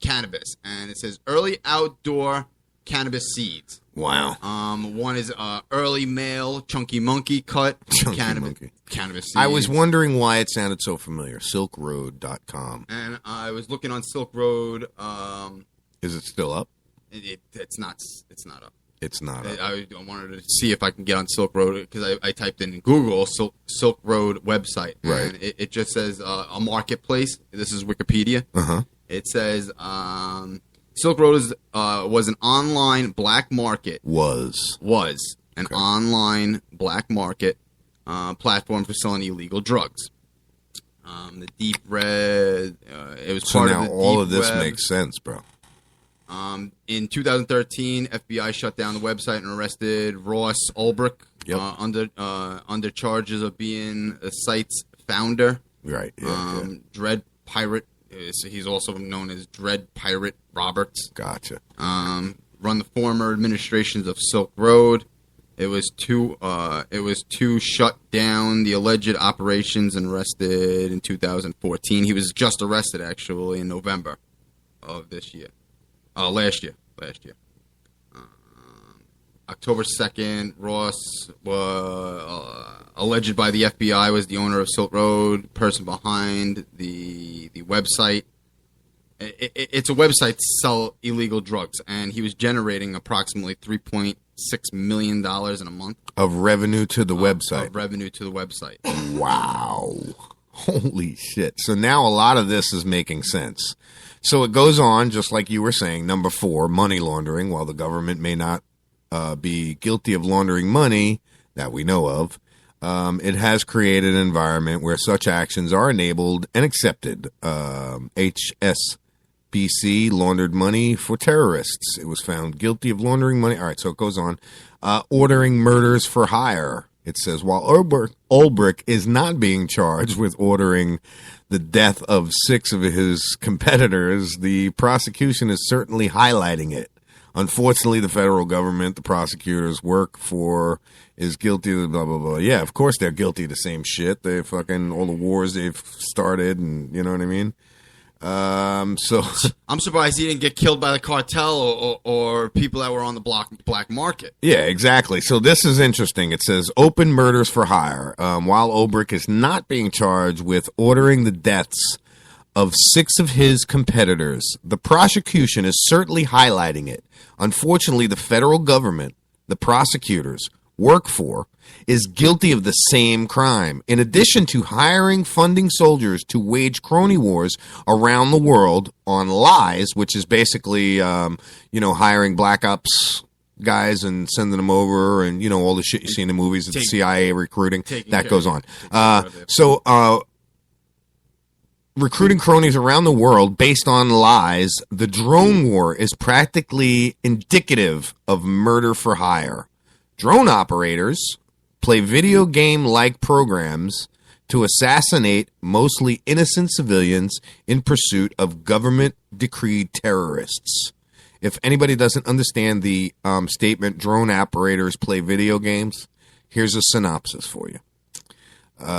cannabis, and it says early outdoor cannabis seeds. Wow. One is early male chunky monkey cut cannabis seeds. I was wondering why it sounded so familiar. SilkRoad.com. And I was looking on Silk Road. Is it still up? It's not. It's not up. It's not up. I wanted to see if I can get on Silk Road because I typed in Google Silk Road website. Right. And it just says a marketplace. This is Wikipedia. Uh-huh. It says Silk Road was an online black market. Was an online black market platform for selling illegal drugs. The Deep Red. It was so part now of the all Deep of this Web. makes sense, bro. In 2013, FBI shut down the website and arrested Ross Ulbricht under charges of being the site's founder. Right. Dread Pirate. He's also known as Dread Pirate Roberts. Gotcha. Run the former administrations of Silk Road. It was to shut down the alleged operations and arrested in 2014. He was just arrested actually in November of this year. Last year. October 2nd, Ross, alleged by the FBI, was the owner of Silk Road, person behind the website. It's a website to sell illegal drugs, and he was generating approximately $3.6 million in a month. Of revenue to the website. Wow. Holy shit. So now a lot of this is making sense. So it goes on, just like you were saying, number 4, money laundering. While the government may not be guilty of laundering money that we know of, it has created an environment where such actions are enabled and accepted. HSBC laundered money for terrorists. It was found guilty of laundering money. All right, so it goes on. Ordering murders for hire. It says, while Ulbricht is not being charged with ordering the death of 6 of his competitors, the prosecution is certainly highlighting it. Unfortunately, the federal government, the prosecutors work for, is guilty of blah, blah, blah. Yeah, of course they're guilty of the same shit. They fucking, all the wars they've started, and you know what I mean? So I'm surprised he didn't get killed by the cartel or people that were on the black market. Yeah, exactly. So this is interesting. It says open murders for hire. While Ulbricht is not being charged with ordering the deaths of 6 of his competitors, the prosecution is certainly highlighting it. Unfortunately, the federal government, the prosecutors work for, is guilty of the same crime. In addition to hiring, funding soldiers to wage crony wars around the world on lies, which is basically, hiring black ops guys and sending them over and, all the shit you see in the movies, the CIA recruiting, that goes on. Recruiting cronies around the world based on lies, the drone war is practically indicative of murder for hire. Drone operators play video game-like programs to assassinate mostly innocent civilians in pursuit of government-decreed terrorists. If anybody doesn't understand the statement, drone operators play video games, here's a synopsis for you.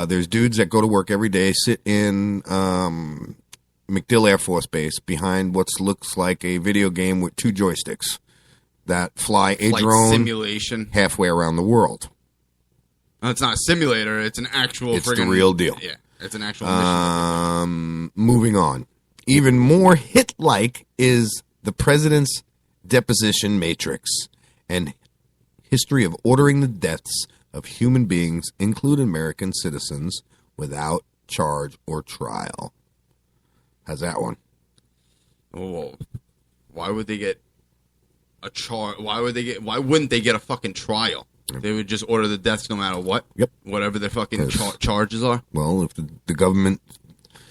There's dudes that go to work every day, sit in MacDill Air Force Base behind what looks like a video game with 2 joysticks that fly a Flight drone simulation halfway around the world. No, it's not a simulator. It's an actual. It's the real deal. Yeah, it's an actual mission. Moving on. Even more hit-like is the president's deposition matrix and history of ordering the deaths of human beings, including American citizens, without charge or trial. How's that one? Oh, why would they get a charge? Why wouldn't they get a fucking trial? They would just order the deaths no matter what. Yep. Whatever their fucking charges are. Well, if the government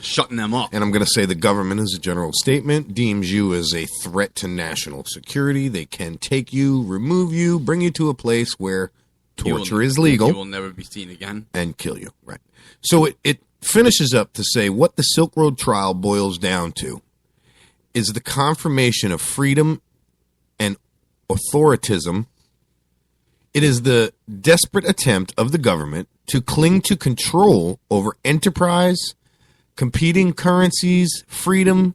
shutting them up, and I'm going to say the government, as a general statement, deems you as a threat to national security, they can take you, remove you, bring you to a place where torture is legal. You will never be seen again. And kill you. Right. So it finishes up to say what the Silk Road trial boils down to is the confirmation of freedom and authoritism. It is the desperate attempt of the government to cling to control over enterprise, competing currencies, freedom,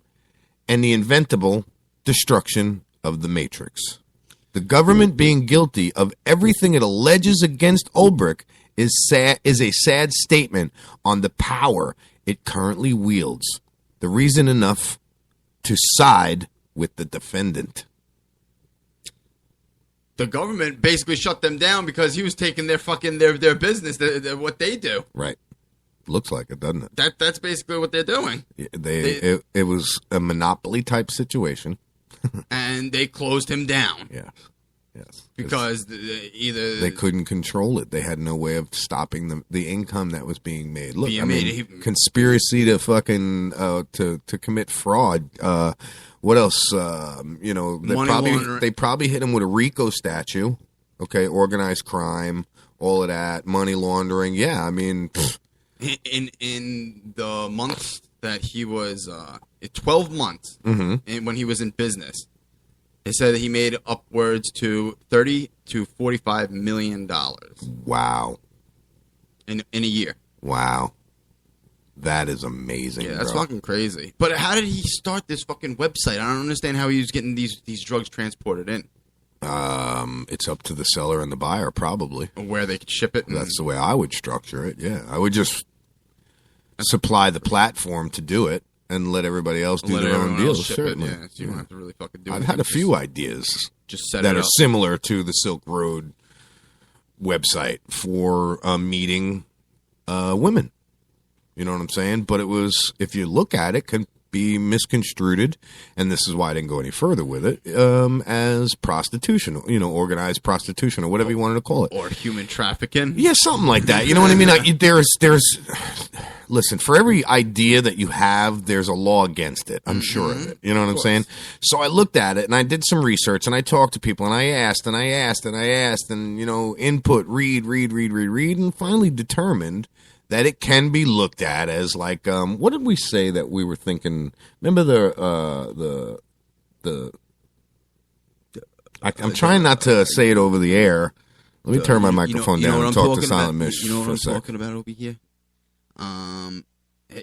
and the inventable destruction of the matrix. The government being guilty of everything it alleges against Ulbricht is a sad statement on the power it currently wields. The reason enough to side with the defendant. The government basically shut them down because he was taking their fucking their business, what they do. Right. Looks like it, doesn't it? That's basically what they're doing. It was a monopoly type situation. And they closed him down. Yeah. Yes. Because either they couldn't control it. They had no way of stopping the income that was being made. Look, conspiracy to fucking to commit fraud. What else? They probably hit him with a RICO statute. Okay, organized crime, all of that, money laundering. Yeah, I mean, in the months that he was 12 months, and when he was in business. They said that he made upwards to $30 to $45 million. Wow. In a year. Wow. That is amazing. Yeah, that's bro. fucking crazy. But how did he start this fucking website? I don't understand how he was getting these drugs transported in. It's up to the seller and the buyer, probably. Where they could ship it. That's the way I would structure it. Yeah, I would just supply the platform to do it. And let everybody else do their own deals. Certainly, so you don't have to really fucking do it. I've had a few ideas that are similar to the Silk Road website for meeting women. You know what I'm saying? But it was, if you look at it, can be misconstrued, and this is why I didn't go any further with it, as prostitution, organized prostitution, or whatever you wanted to call it. Or human trafficking. Yeah, something like that. You know what I mean? Listen, for every idea that you have, there's a law against it. I'm sure of it. You know what I'm saying? So I looked at it, and I did some research, and I talked to people, and I asked, and input, read, and finally determined that it can be looked at as like, what did we say that we were thinking? Remember I'm trying not to say it over the air. Let me turn my microphone down and talk to Silent Mish. You know what I'm talking about over here?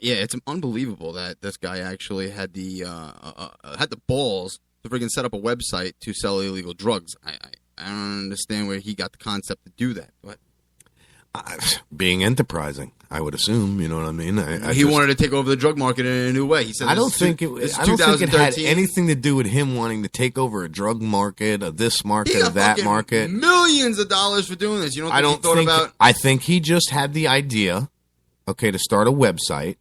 Yeah, it's unbelievable that this guy actually had the balls to freaking set up a website to sell illegal drugs. I don't understand where he got the concept to do that. But being enterprising, I would assume. You know what I mean? He wanted to take over the drug market in a new way. He said, I don't think it had anything to do with him wanting to take over a drug market, or this market, or that market. Millions of dollars for doing this. You don't think he thought about? I think he just had the idea. Okay, to start a website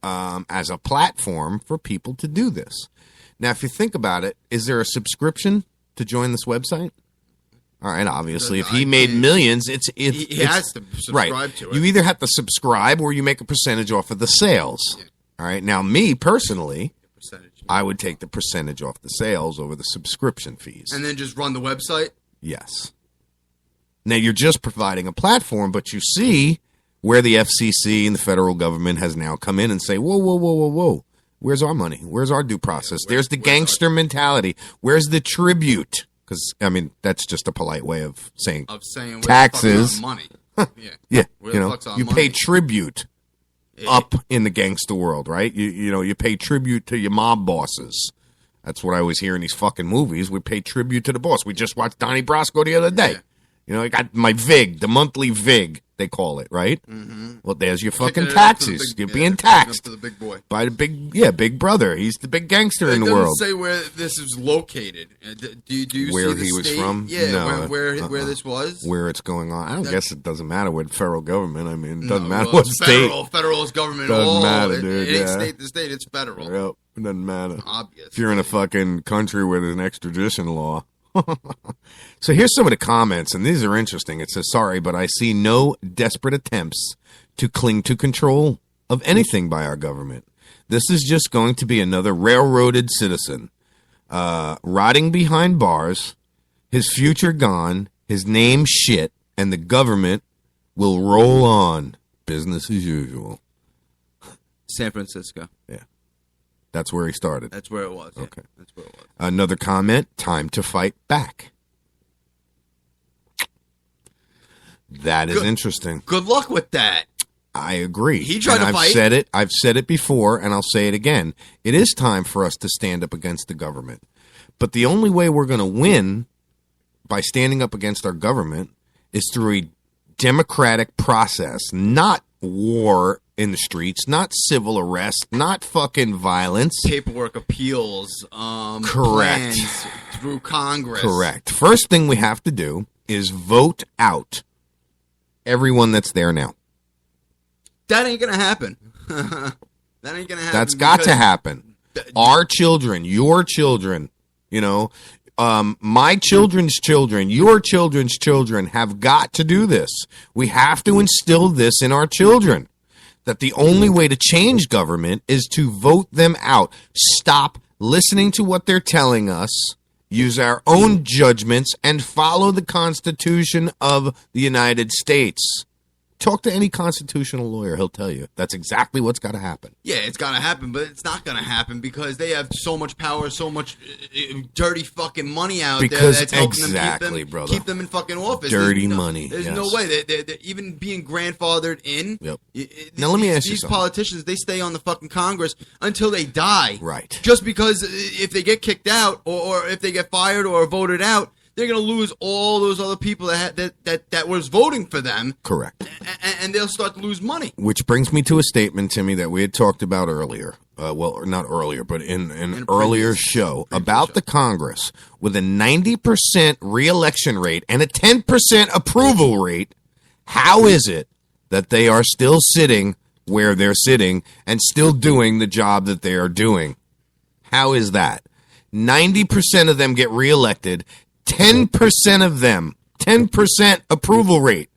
as a platform for people to do this. Now, if you think about it, is there a subscription to join this website? All right, obviously, if he made millions, he has to subscribe to it. You either have to subscribe or you make a percentage off of the sales. Yeah. All right, now me personally, I would take the percentage off the sales over the subscription fees. And then just run the website? Yes. Now, you're just providing a platform, but you see where the FCC and the federal government has now come in and say, whoa. Where's our money? Where's our due process? There's the gangster mentality. Where's the tribute? Because, I mean, that's just a polite way of saying taxes. Money. Yeah. You pay tribute up in the gangster world, right? You pay tribute to your mob bosses. That's what I always hear in these fucking movies. We pay tribute to the boss. We just watched Donnie Brasco the other day. Yeah. I got my VIG, the monthly VIG, they call it, right? Mm-hmm. Well, there's your fucking taxes. You're being taxed to the big boy. By the big brother. He's the big gangster in the world. It doesn't say where this is located. Do you where see the he was state? from? Yeah, no, where this was? Where it's going on. I don't guess it doesn't matter with federal government. I mean, it doesn't matter what state. Federal is government. Doesn't matter, dude. It ain't state to state. It's federal. Yep, it doesn't matter. Obviously. If you're in a fucking country where there's an extradition law. So here's some of the comments, and these are interesting. It says, sorry, but I see no desperate attempts to cling to control of anything by our government. This is just going to be another railroaded citizen, rotting behind bars, his future gone, his name shit, and the government will roll on. Business as usual. San Francisco. Yeah. That's where he started. That's where it was. Yeah. Okay. That's where it was. Another comment, time to fight back. That is interesting. Good luck with that. I agree. He tried to I've fight. I've said it before, and I'll say it again. It is time for us to stand up against the government. But the only way we're going to win by standing up against our government is through a democratic process, not war in the streets, not civil arrest, not fucking violence. Paperwork, appeals, Correct. plans through Congress. Correct. First thing we have to do is vote out everyone that's there now. That ain't gonna happen. That ain't gonna happen. That's got to happen. Our children, your children, my children's children, your children's children have got to do this. We have to instill this in our children, that the only way to change government is to vote them out. Stop listening to what they're telling us. Use our own judgments and follow the Constitution of the United States. Talk to any constitutional lawyer. He'll tell you that's exactly what's got to happen. Yeah, it's got to happen, but it's not going to happen because they have so much power, so much dirty fucking money out there that's helping them keep them in fucking office. Dirty money. There's yes. no way. They're even being grandfathered in. Yep. Now, let me ask you these something. politicians, they stay on the fucking Congress until they die. Right. Just because if they get kicked out or if they get fired or voted out, they're going to lose all those other people that was voting for them. Correct. And they'll start to lose money. Which brings me to a statement, Timmy, that we had talked about earlier. Well, not earlier, but in an earlier show about the Congress. With a 90% reelection rate and a 10% approval rate, how is it that they are still sitting where they're sitting and still doing the job that they are doing? How is that? 90% of them get reelected. 10% of them, 10% approval rate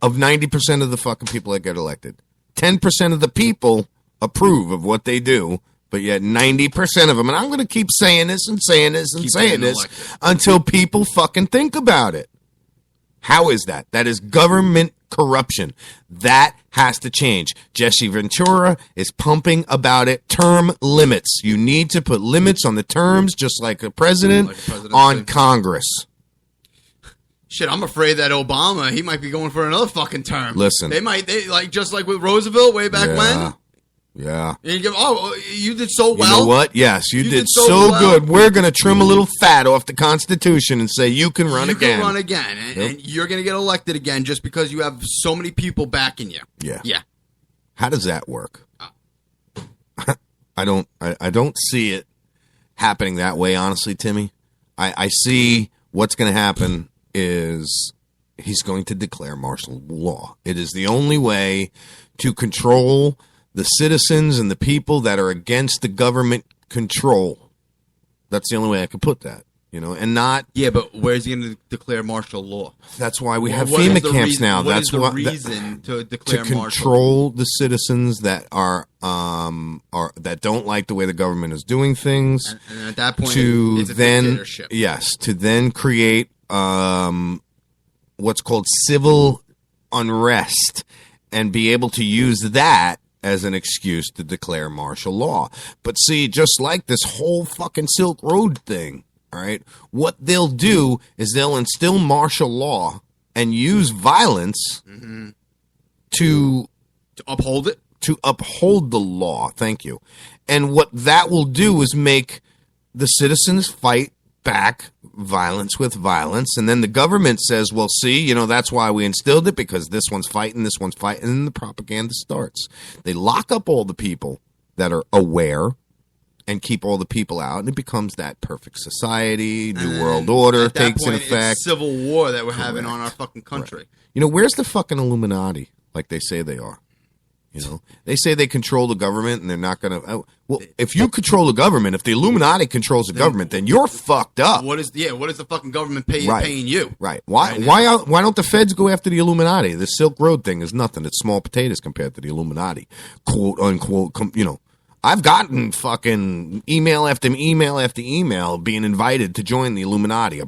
of 90% of the fucking people that get elected. 10% of the people approve of what they do, but yet 90% of them, and I'm going to keep saying this and saying this and saying this until people fucking think about it. How is that? That is government corruption. That has to change. Jesse Ventura is pumping about it. Term limits. You need to put limits on the terms, just like a president, on Congress. Shit, I'm afraid that Obama, he might be going for another fucking term. Listen. They just like with Roosevelt way back when. Yeah. And you did so well. You know what? Yes, you did so well. good. We're going to trim a little fat off the Constitution and say you can run again. You can run again. And you're going to get elected again just because you have so many people backing you. Yeah. Yeah. How does that work? I don't see it happening that way, honestly, Timmy. I see what's going to happen is he's going to declare martial law. It is the only way to control the citizens and the people that are against the government control. That's the only way I could put that, and not. Yeah, but where's he going to declare martial law? That's why we have FEMA camps now. What That's is the why reason to declare to martial control the citizens that are that don't like the way the government is doing things. And at that point, to it's a then dictatorship. yes, to then create what's called civil unrest and be able to use that as an excuse to declare martial law. But see, just like this whole fucking Silk Road thing, all right, what they'll do is they'll instill martial law and use violence to uphold it, to uphold the law. Thank you. And what that will do is make the citizens fight back violence with violence, and then the government says, well, see, that's why we instilled it, because this one's fighting, and then the propaganda starts. They lock up all the people that are aware and keep all the people out, and it becomes that perfect society, new world order takes in effect. It's civil war that we're having on our fucking country. Where's the fucking Illuminati, like they say they are? They say they control the government and they're not going to. Well, if you control the government, if the Illuminati controls the government, then you're fucked up. What is the fucking government paying you? Right. Why don't the feds go after the Illuminati? The Silk Road thing is nothing. It's small potatoes compared to the Illuminati, quote unquote. I've gotten fucking email after email after email being invited to join the Illuminati, a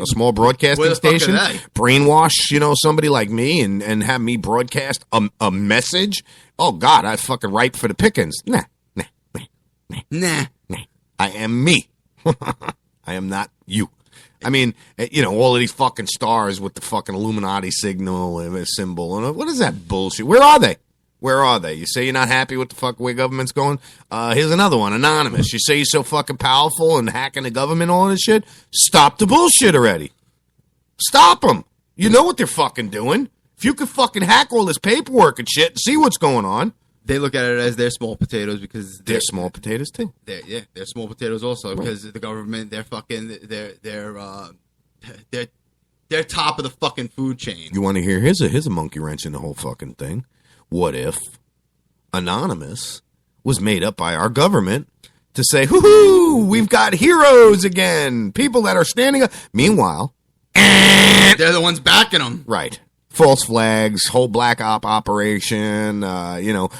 small broadcasting Where the fuck are station, they? brainwash, somebody like me and have me broadcast a message. Oh, God, I fucking ripe for the pickings. Nah. I am me. I am not you. I mean, all of these fucking stars with the fucking Illuminati signal and a symbol. And what is that bullshit? Where are they? Where are they? You say you're not happy with the fuck way government's going? Here's another one, anonymous. You say you're so fucking powerful and hacking the government, all this shit? Stop the bullshit already. Stop them. You know what they're fucking doing. If you could fucking hack all this paperwork and shit and see what's going on. They look at it as they're small potatoes because they're small potatoes too. They're small potatoes also because the government, they're fucking, they're top of the fucking food chain. You want to hear? Here's a monkey wrench in the whole fucking thing. What if Anonymous was made up by our government to say, hoo-hoo, we've got heroes again, people that are standing up. Meanwhile, they're the ones backing them. Right. False flags, whole black op operation,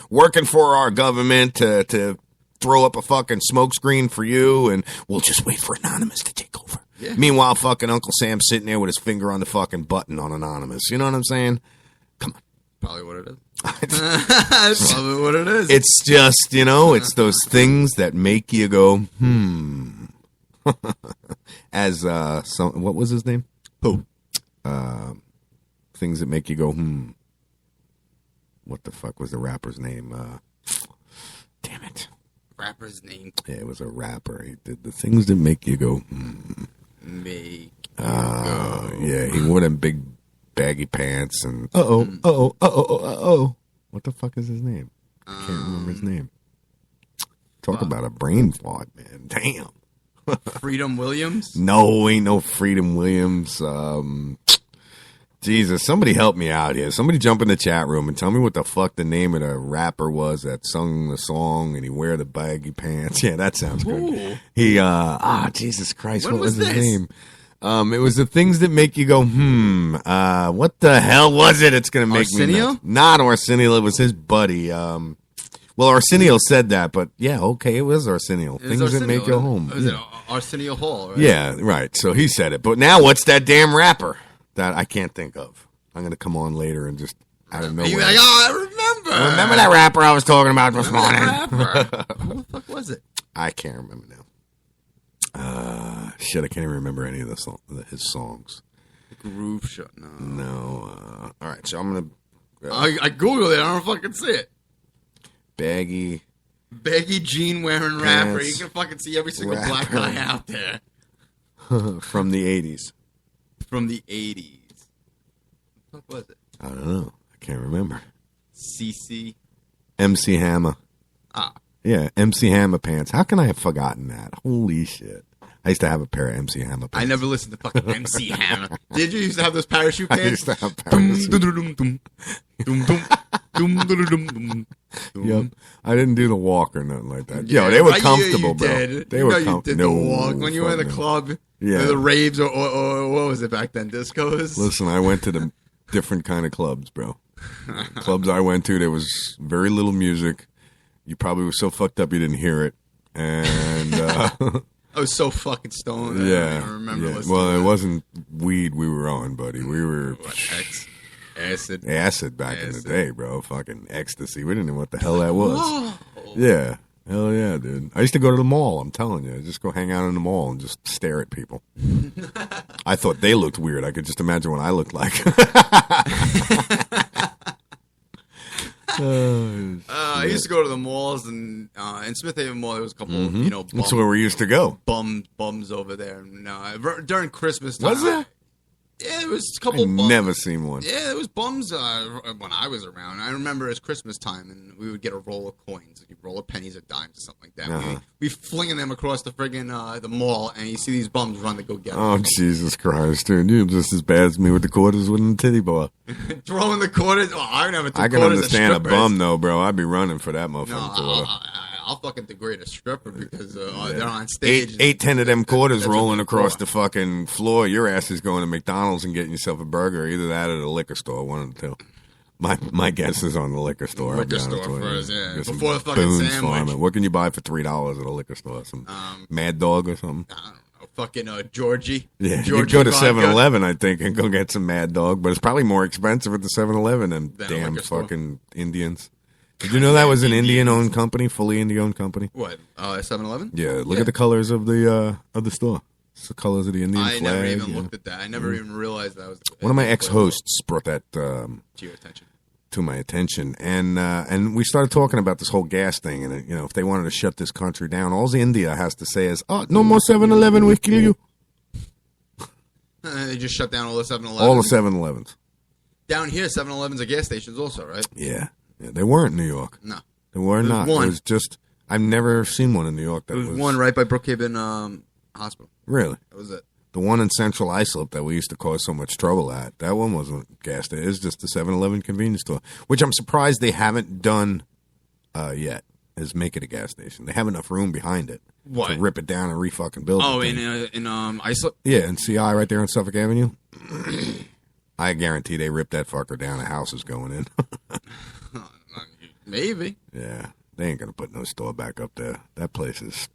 working for our government to throw up a fucking smoke screen for you, and we'll just wait for Anonymous to take over. Yeah. Meanwhile, fucking Uncle Sam's sitting there with his finger on the fucking button on Anonymous. You know what I'm saying? Come on. Probably what it is. That's probably what it is. It's just, it's those things that make you go, As, what was his name? Who? Things that make you go, What the fuck was the rapper's name? Damn it. Rapper's name? Yeah, it was a rapper. He did the things that make you go, Make go. Yeah, he wore them big baggy pants and what the fuck is his name? I can't remember his name. Talk about a brain fart, man. Damn. Freedom Williams? No, ain't no Freedom Williams. Jesus, somebody help me out here. Somebody jump in the chat room and tell me what the fuck the name of the rapper was that sung the song and he wear the baggy pants. Yeah, that sounds good. Ooh. He, Jesus Christ, When what was his this? name? It was the things that make you go, what the hell was it? It's going to make me Arsenio? nuts. Not Arsenio, it was his buddy. Well, Arsenio said that, but yeah, okay, it was Arsenio. It was Things that Arsenio. make you home. Was Yeah. it Arsenio Hall, right? Yeah, right. So he said it. But now what's that damn rapper that I can't think of? I'm going to come on later and just out of nowhere. You're like, I remember. Remember that rapper I was talking about this morning? Who the fuck was it? I can't remember now. Shit, I can't even remember any of his songs. Groove Shot. No. All right, so I'm going to... I Googled it. I don't fucking see it. Baggy jean wearing rapper. Pants, You can fucking see every single black guy out there. from the 80s. From the 80s. What was it? I don't know. I can't remember. CC. MC Hammer. Ah. Yeah, MC Hammer pants. How can I have forgotten that? Holy shit. I used to have a pair of MC Hammer pants. I never listened to fucking MC Hammer. Did you used to have those parachute pants? I used to have parachute. Yep. I didn't do the walk or nothing like that. Yeah, they were right, comfortable, you bro. did. They You were know you comfortable. did the walk when you were in the club. Yeah. The raves or what was it back then? Discos? Listen, I went to the different kind of clubs, bro. Clubs I went to, there was very little music. You probably were so fucked up you didn't hear it. And I was so fucking stoned. yeah. I don't even remember listening Well, to it that. wasn't weed we were on, buddy. We were acid back in the day, bro. Fucking ecstasy. We didn't know what the hell that was. Whoa. Yeah. Hell yeah, dude. I used to go to the mall, I'm telling you. Just go hang out in the mall and just stare at people. I thought they looked weird. I could just imagine what I looked like. I used to go to the malls, and in Smith Haven Mall, there was a couple, That's where we used to go. Bums over there. And, during Christmas time. Was there? Yeah, there was a couple I've bums. never seen one. Yeah, there was bums when I was around. I remember it was Christmas time, and we would get a roll of coins, like a roll of pennies or dimes or something like that. Uh-huh. We flinging them across the friggin' the mall, and you see these bums run to go get them. Oh, Jesus Christ, dude. You're just as bad as me with the quarters with the titty boy. Throwing the quarters. Oh, I never took I can quarters at understand a strippers. bum, though, bro. I'd be running for that motherfucker. No, I'll fucking degrade a stripper because they're on stage. Eight, 10 of them quarters that's what rolling they're across for. the fucking floor. Your ass is going to McDonald's and getting yourself a burger. Either that or the liquor store, one of the two. My guess is on the liquor store. Liquor I'll be honest store with you. first, yeah. Get some Before the fucking Boone's sandwich. Farm. What can you buy for $3 at a liquor store? Some Mad Dog or something? Fucking Georgie. Yeah, you Georgie could go to vodka. 7-Eleven, I think, and go get some Mad Dog, but it's probably more expensive at the 7-Eleven than Than a damn liquor store. fucking Indians. Did you know that was an Indian-owned company, fully Indian-owned company? What? 7-Eleven? Yeah, look at the colors of the store. It's the colors of the Indian I flag. never even you know. looked at that. I never even realized that was One of my ex-hosts brought that to your attention. to my attention, and we started talking about this whole gas thing, and you know, if they wanted to shut this country down, all India has to say is, "Oh, no more 7-Eleven, we kill you." They just shut down all the 7-Elevens. All the 7-Elevens. Down here, 7-Elevens are gas stations also, right? Yeah, they weren't in New York. No. They were There's not. one. It was just I've never seen one in New York. That There was one right by Brookhaven Hospital. Really? That was it. The one in Central Islip that we used to cause so much trouble at, that one wasn't gas station. It was just the 7-Eleven convenience store, which I'm surprised they haven't done yet, is make it a gas station. They have enough room behind it What? to rip it down and re-fucking build Oh, it. in Islip? Yeah, in CI right there on Suffolk Avenue. I guarantee they ripped that fucker down. A house is going in. Maybe. Yeah, they ain't going to put no store back up there. That place is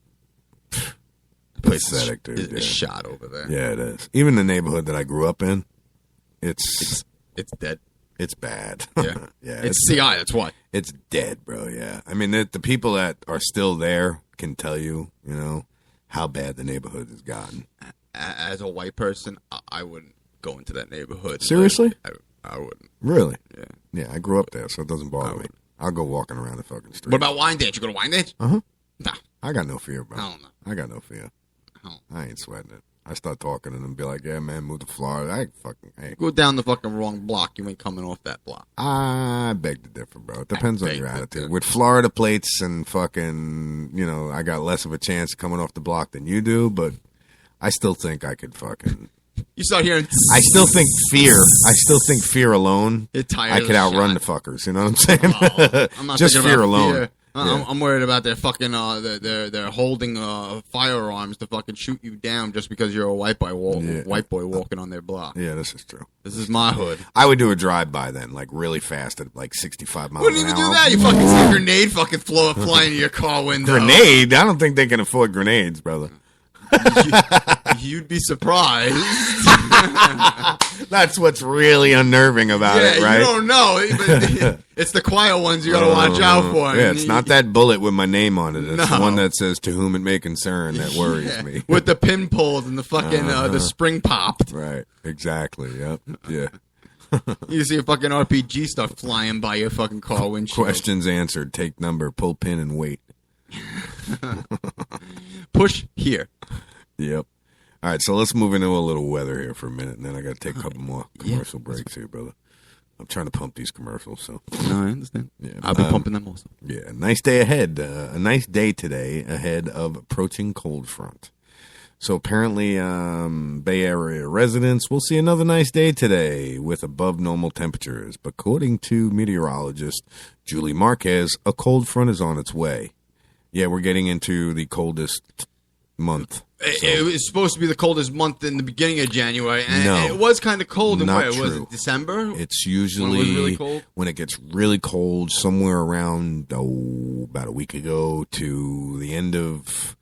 pathetic, dude. It's shot over there. Yeah, it is. Even the neighborhood that I grew up in, it's dead. It's bad. Yeah. Yeah. It's CI, that's why. It's dead, bro, yeah. I mean, the people that are still there can tell you, you know, how bad the neighborhood has gotten. As a white person, I wouldn't go into that neighborhood. Seriously? I wouldn't. Really? Yeah. Yeah, I grew up there, so it doesn't bother me. I'll go walking around the fucking street. What about Wyandanch? You go to Wyandanch? Uh-huh. Nah. I got no fear, bro. I don't know. I got no fear. I ain't sweating it. I start talking to them and be like, yeah, man, move to Florida. Go down the fucking wrong block. You ain't coming off that block. I beg to differ, bro. It depends on your attitude. With Florida plates and fucking, you know, I got less of a chance coming off the block than you do, but I still think I could fucking... You start hearing... I still think fear alone, tired I of could the outrun shot. the fuckers, you know what I'm saying? I'm not Just thinking fear about alone. fear. Yeah. I'm worried about their fucking they're holding firearms to fucking shoot you down just because you're a white boy walking on their block. Yeah, this is true. This is my hood. I would do a drive-by then, like really fast at like 65 miles Wouldn't an even hour. do that. You fucking see a grenade fucking fly into your car window. Grenade? I don't think they can afford grenades, brother. You'd be surprised. That's what's really unnerving about it, right? You don't know. But it's the quiet ones you gotta watch out for. Yeah, it's not that bullet with my name on it. It's the No. one that says "To whom it may concern" that worries me. With the pin pulls and the fucking the spring popped. Right. Exactly. Yep. Yeah. You see a fucking RPG stuff flying by your fucking car windshield. Questions answered. Take number. Pull pin and wait. Push here. Yep. All right, so let's move into a little weather here for a minute, and then I got to take a couple more commercial breaks here, brother. I'm trying to pump these commercials, so. No, I understand. Yeah. I'll be pumping them also. Yeah, nice day ahead. A nice day today ahead of approaching cold front. So apparently, Bay Area residents will see another nice day today with above normal temperatures. But according to meteorologist Julie Marquez, a cold front is on its way. Yeah, we're getting into the coldest month. It was supposed to be the coldest month in the beginning of January, and No. it was kind of cold. And Not where was true. it? December? It's usually when it was really cold. when it gets really cold, somewhere around about a week ago to the end of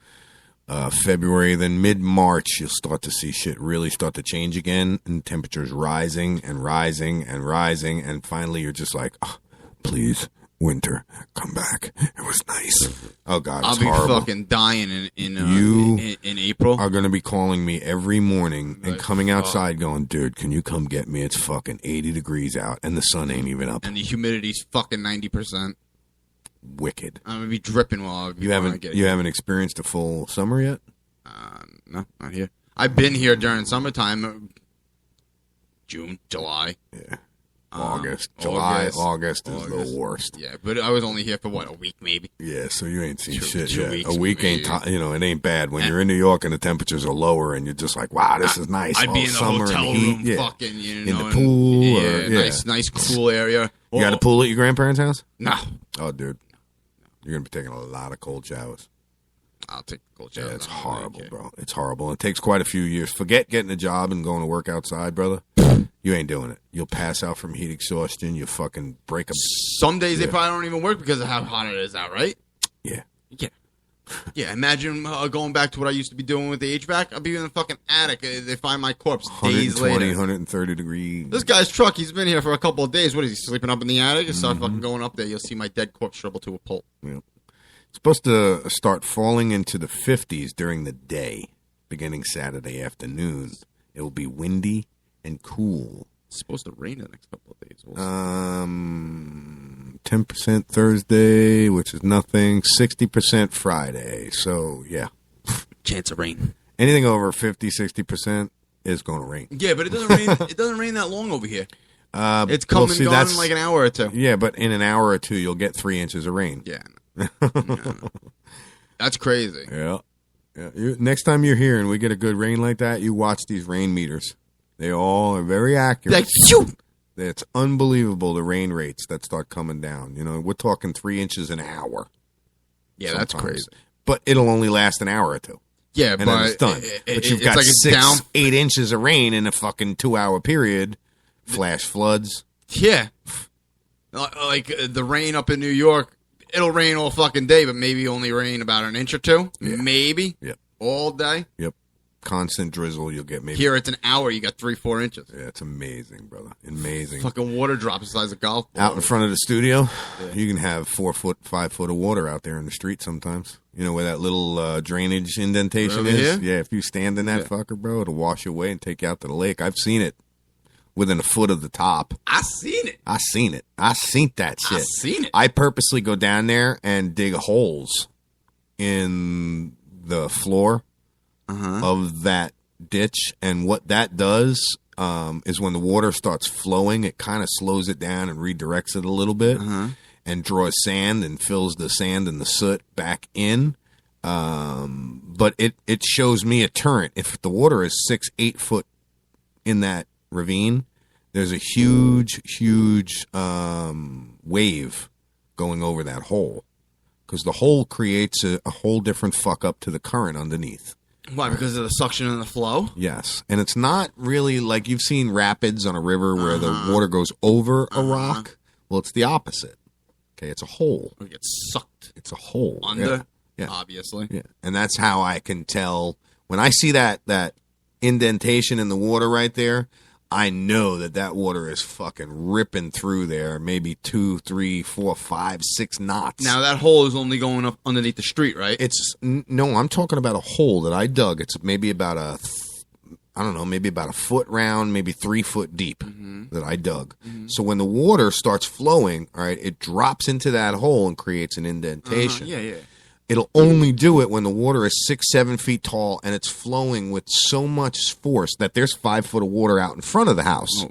February. Then mid-March, you'll start to see shit really start to change again, and temperatures rising and rising and rising, and finally you're just like, oh, please, winter, come back. It was nice. Oh God, I'll it's be horrible. fucking dying in April are going to be calling me every morning and coming outside going, dude, can you come get me? It's fucking 80 degrees out and the sun ain't even up. and the humidity's fucking 90%. Wicked. I'm gonna be dripping while You haven't experienced a full summer yet? No, not here. I've been here during summertime. June, July. Yeah. August. August is the worst. Yeah, but I was only here for a week maybe. Yeah, so you ain't seen shit two yet. weeks A week ain't, it ain't bad. When you're in New York and the temperatures are lower and you're just like, wow, this is nice. I'd All be in the summer hotel and heat. room, Yeah. fucking, in the pool. Nice, cool area. You got a pool at your grandparents' house? No. Oh, dude. You're going to be taking a lot of cold showers. I'll take the cold shower. Yeah, it's horrible, bro. It's horrible. It takes quite a few years. Forget getting a job and going to work outside, brother. You ain't doing it. You'll pass out from heat exhaustion. You'll fucking break a... Some days they probably don't even work because of how hot it is out, right? Yeah. Yeah. Yeah, imagine going back to what I used to be doing with the HVAC. I'd be in the fucking attic. They find my corpse days 120, later. 130 degrees. This guy's truck, he's been here for a couple of days. What is he, sleeping up in the attic? And start fucking going up there. You'll see my dead corpse shrivel to a pulp. Yeah. It's supposed to start falling into the 50s during the day, beginning Saturday afternoon. It will be windy and cool. It's supposed to rain the next couple of days. 10% Thursday, which is nothing. 60% Friday. So, yeah. Chance of rain. Anything over 50, 60% is going to rain. Yeah, but it doesn't rain. It doesn't rain that long over here. It's coming and gone in like an hour or two. Yeah, but in an hour or two, you'll get 3 inches of rain. Yeah. That's crazy. Yeah. Next time you're here and we get a good rain like that, you watch these rain meters. They all are very accurate. Like, shoot! It's unbelievable, the rain rates that start coming down. You know, we're talking 3 inches an hour. Yeah, that's crazy. But it'll only last an hour or two. Yeah, and then it's done. But you've got like 8 inches of rain in a fucking 2-hour period. Flash floods. Yeah. Like the rain up in New York, it'll rain all fucking day, but maybe only rain about an inch or two. Yeah. Maybe. Yep. All day. Yep. Constant drizzle, you'll get maybe. Here it's an hour, you got 3-4 inches. Yeah, it's amazing, brother. Amazing. Fucking water drops the size of golf ball. Out in front of the studio, you can have 4 foot, 5 foot of water out there in the street sometimes. You know where that little drainage indentation Over is? here? Yeah, if you stand in that fucker, bro, it'll wash you away and take you out to the lake. I've seen it within a foot of the top. I seen it. I seen that shit. I seen it. I purposely go down there and dig holes in the floor of that ditch, and what that does is when the water starts flowing, it kind of slows it down and redirects it a little bit and draws sand and fills the sand and the soot back in. But it shows me a turret. If the water is 6-8 foot in that ravine, there's a huge wave going over that hole, because the hole creates a whole different fuck up to the current underneath. Why? Because of the suction and the flow? Yes. And it's not really like you've seen rapids on a river where the water goes over a rock. Well, it's the opposite. Okay, it's a hole. It gets sucked. It's a hole. Under, yeah. Obviously. Yeah. And that's how I can tell. When I see that indentation in the water right there, I know that water is fucking ripping through there, maybe 2, 3, 4, 5, 6 knots. Now, that hole is only going up underneath the street, right? No, I'm talking about a hole that I dug. It's maybe about maybe about a foot round, maybe 3 foot deep that I dug. So when the water starts flowing, all right, it drops into that hole and creates an indentation. Yeah. It'll only do it when the water is 6-7 feet tall and it's flowing with so much force that there's 5 foot of water out in front of the house. Oh,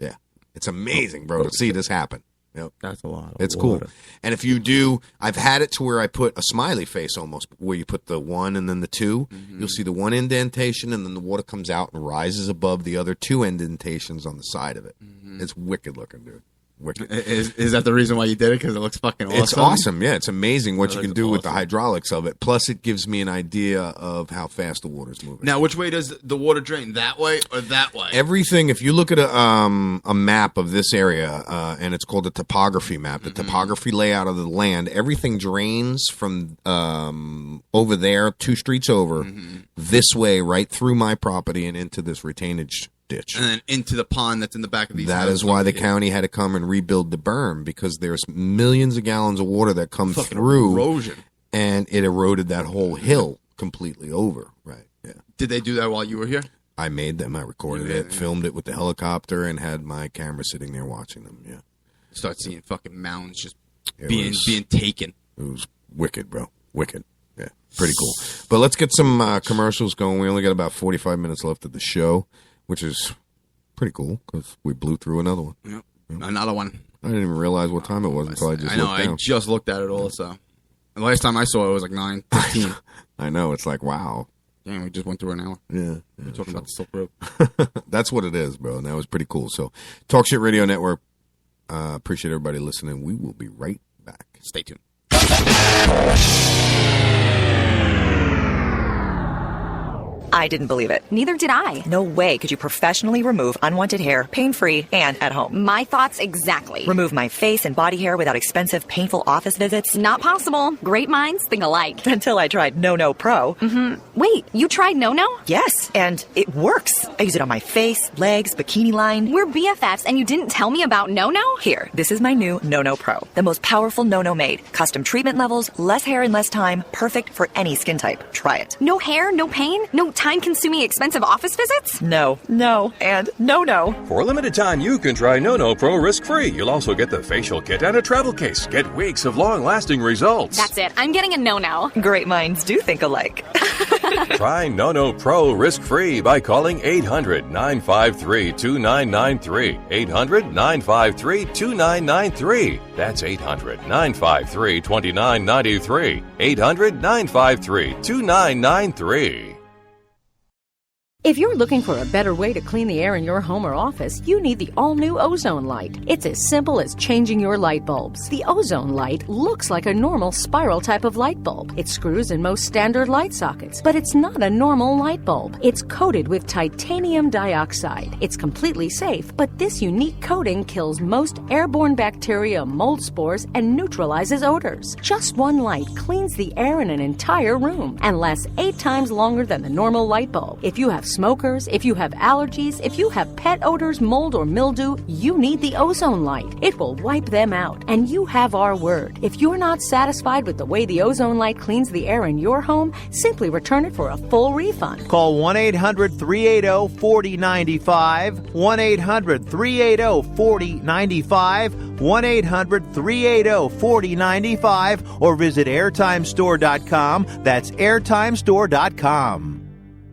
yeah. It's amazing, bro, to see this happen. Yep. That's a lot of It's water. cool. And if you do, I've had it to where I put a smiley face almost, where you put the 1 and then the 2. You'll see the 1 indentation, and then the water comes out and rises above the other 2 indentations on the side of it. It's wicked looking, dude. Wicked. Is that the reason why you did it? Because it looks fucking awesome? It's awesome, yeah. It's amazing what you can do with the hydraulics of it. Plus, it gives me an idea of how fast the water's moving. Now, which way does the water drain? That way or that way? Everything, if you look at a map of this area, and it's called a topography map, the topography layout of the land, everything drains from over there, 2 streets over, this way, right through my property and into this retainage ditch. And then into the pond that's in the back of these That houses is why the over here. county had to come and rebuild the berm, because there's millions of gallons of water that come through. Erosion. And it eroded that whole hill completely over. Right, yeah. Did they do that while you were here? I made them. I recorded it, filmed it with the helicopter, and had my camera sitting there watching them, yeah. Start seeing fucking mounds just It being was- taken. It was wicked, bro. Wicked. Yeah, pretty cool. But let's get some commercials going. We only got about 45 minutes left of the show, which is pretty cool because we blew through another one. Yep. Another one. I didn't even realize what time it was until I just I know. looked down. I just looked at it also. The last time I saw it was like 9:15. I know. It's like, wow. Damn, we just went through an hour. Yeah. We're talking about the Silk Road. That's what it is, bro. And that was pretty cool. So, Talk Shit Radio Network. Appreciate everybody listening. We will be right back. Stay tuned. I didn't believe it. Neither did I. No way could you professionally remove unwanted hair, pain-free, and at home. My thoughts exactly. Remove my face and body hair without expensive, painful office visits? Not possible. Great minds think alike. Until I tried No Pro. Wait, you tried No? Yes, and it works. I use it on my face, legs, bikini line. We're BFFs and you didn't tell me about No? Here, this is my new No Pro. The most powerful No made. Custom treatment levels, less hair in less time, perfect for any skin type. Try it. No hair, no pain, no time-consuming expensive office visits? No, and no. For a limited time, you can try No Pro risk-free. You'll also get the facial kit and a travel case. Get weeks of long-lasting results. That's it. I'm getting a No. Great minds do think alike. Try No Pro risk-free by calling 800-953-2993. 800-953-2993. That's 800-953-2993. 800-953-2993. If you're looking for a better way to clean the air in your home or office, you need the all-new Ozone Light. It's as simple as changing your light bulbs. The Ozone Light looks like a normal spiral type of light bulb. It screws in most standard light sockets, but it's not a normal light bulb. It's coated with titanium dioxide. It's completely safe, but this unique coating kills most airborne bacteria, mold spores, and neutralizes odors. Just one light cleans the air in an entire room and lasts 8 times longer than the normal light bulb. If you have smokers, if you have allergies, if you have pet odors, mold, or mildew, you need the Ozone Light. It will wipe them out, and you have our word. If you're not satisfied with the way the Ozone Light cleans the air in your home, simply return it for a full refund. Call 1-800-380-4095, 1-800-380-4095, 1-800-380-4095, or visit airtimestore.com. That's airtimestore.com.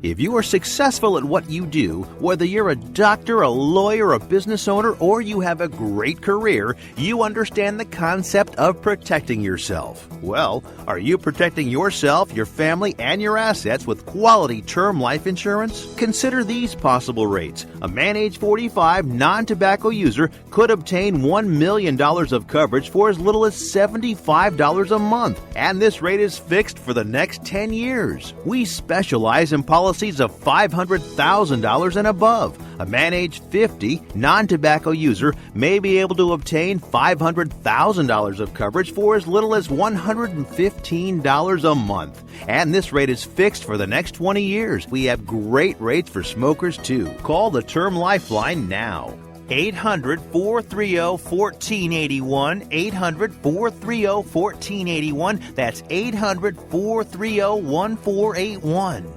If you are successful at what you do, whether you're a doctor, a lawyer, a business owner, or you have a great career, you understand the concept of protecting yourself. Well, are you protecting yourself, your family, and your assets with quality term life insurance? Consider these possible rates. A man age 45, non-tobacco user could obtain $1 million of coverage for as little as $75 a month, and this rate is fixed for the next 10 years. We specialize in policies of $500,000 and above. A man age 50, non-tobacco user may be able to obtain $500,000 of coverage for as little as $115 a month. And this rate is fixed for the next 20 years. We have great rates for smokers, too. Call the Term Lifeline now. 800-430-1481, 800-430-1481. That's 800-430-1481.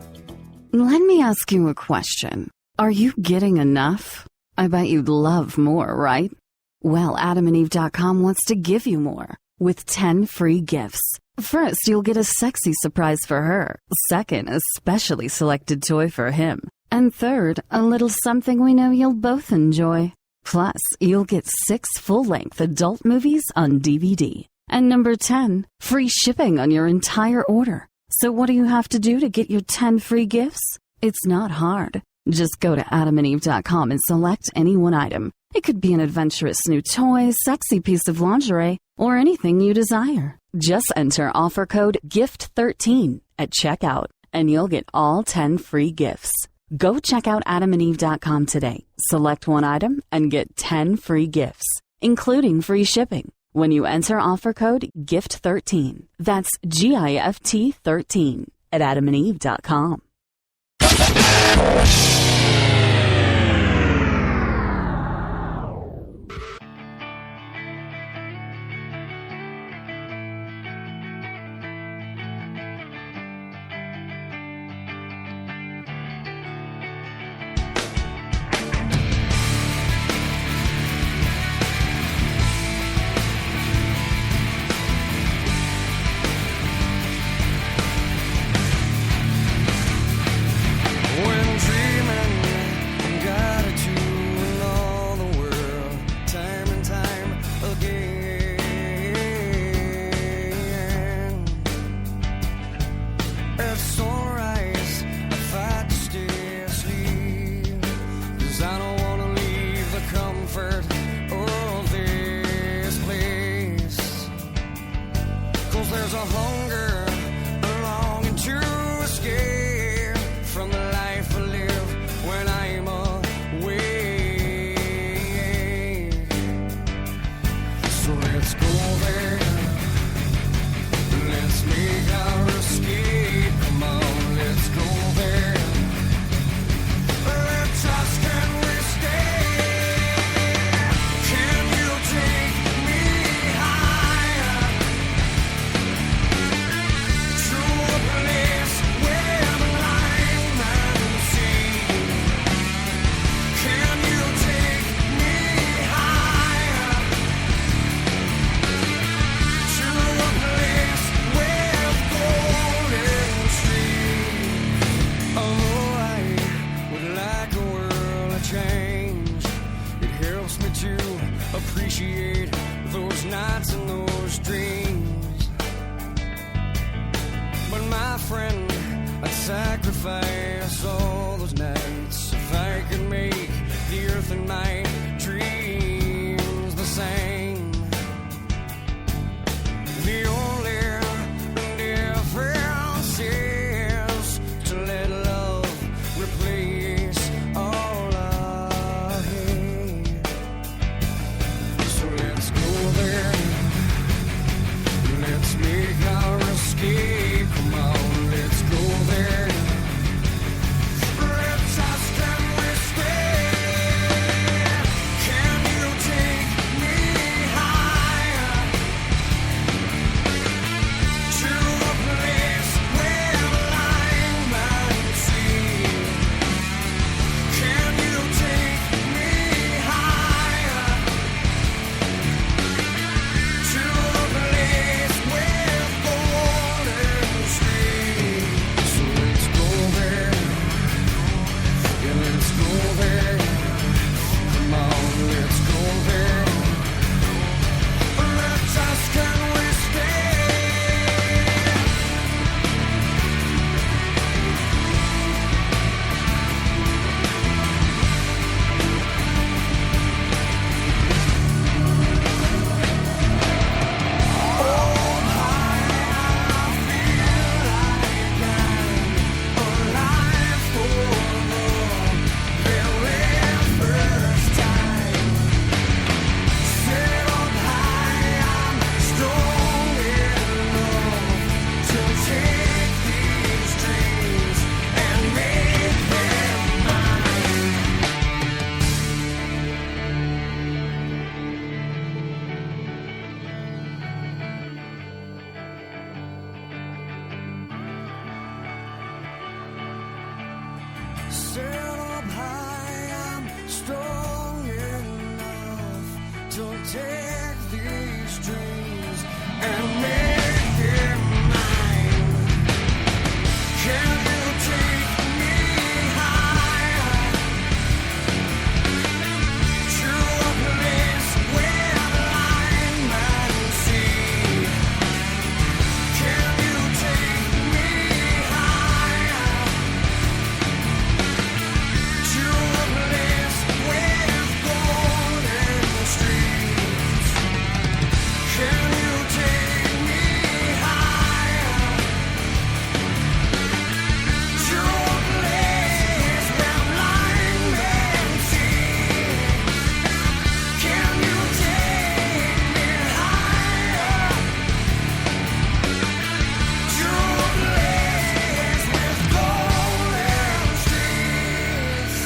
Let me ask you a question. Are you getting enough? I bet you'd love more, right? Well, AdamandEve.com wants to give you more with 10 free gifts. First, you'll get a sexy surprise for her. Second, a specially selected toy for him. And third, a little something we know you'll both enjoy. Plus, you'll get 6 full-length adult movies on DVD. And number 10, free shipping on your entire order. So what do you have to do to get your 10 free gifts? It's not hard. Just go to AdamandEve.com and select any one item. It could be an adventurous new toy, sexy piece of lingerie, or anything you desire. Just enter offer code GIFT13 at checkout, and you'll get all 10 free gifts. Go check out AdamandEve.com today. Select one item and get 10 free gifts, including free shipping, when you enter offer code GIFT13. That's GIFT 13 at AdamandEve.com. When dreaming appreciate those nights and those dreams. But my friend, I'd sacrifice all those nights if I could make the earth and my dreams the same. The only difference is to let love replace all I hate. So let's go there. Let's make our escape. Come on, let's go there. Let's ask, can we stay? Can you take me higher to a place where line might see? Can you take me higher to a place with golden streams? So let's go there. Yeah, let's go there. Come on, let's go there. Let's ask, can we stay? Set up high, I'm strong enough to take these dreams and make them mine. Can you take me higher to a place where line might see? Can you take me higher to a place with golden streams? Can you take me higher to a place where blind men see? Can you take me higher to a place with golden streams?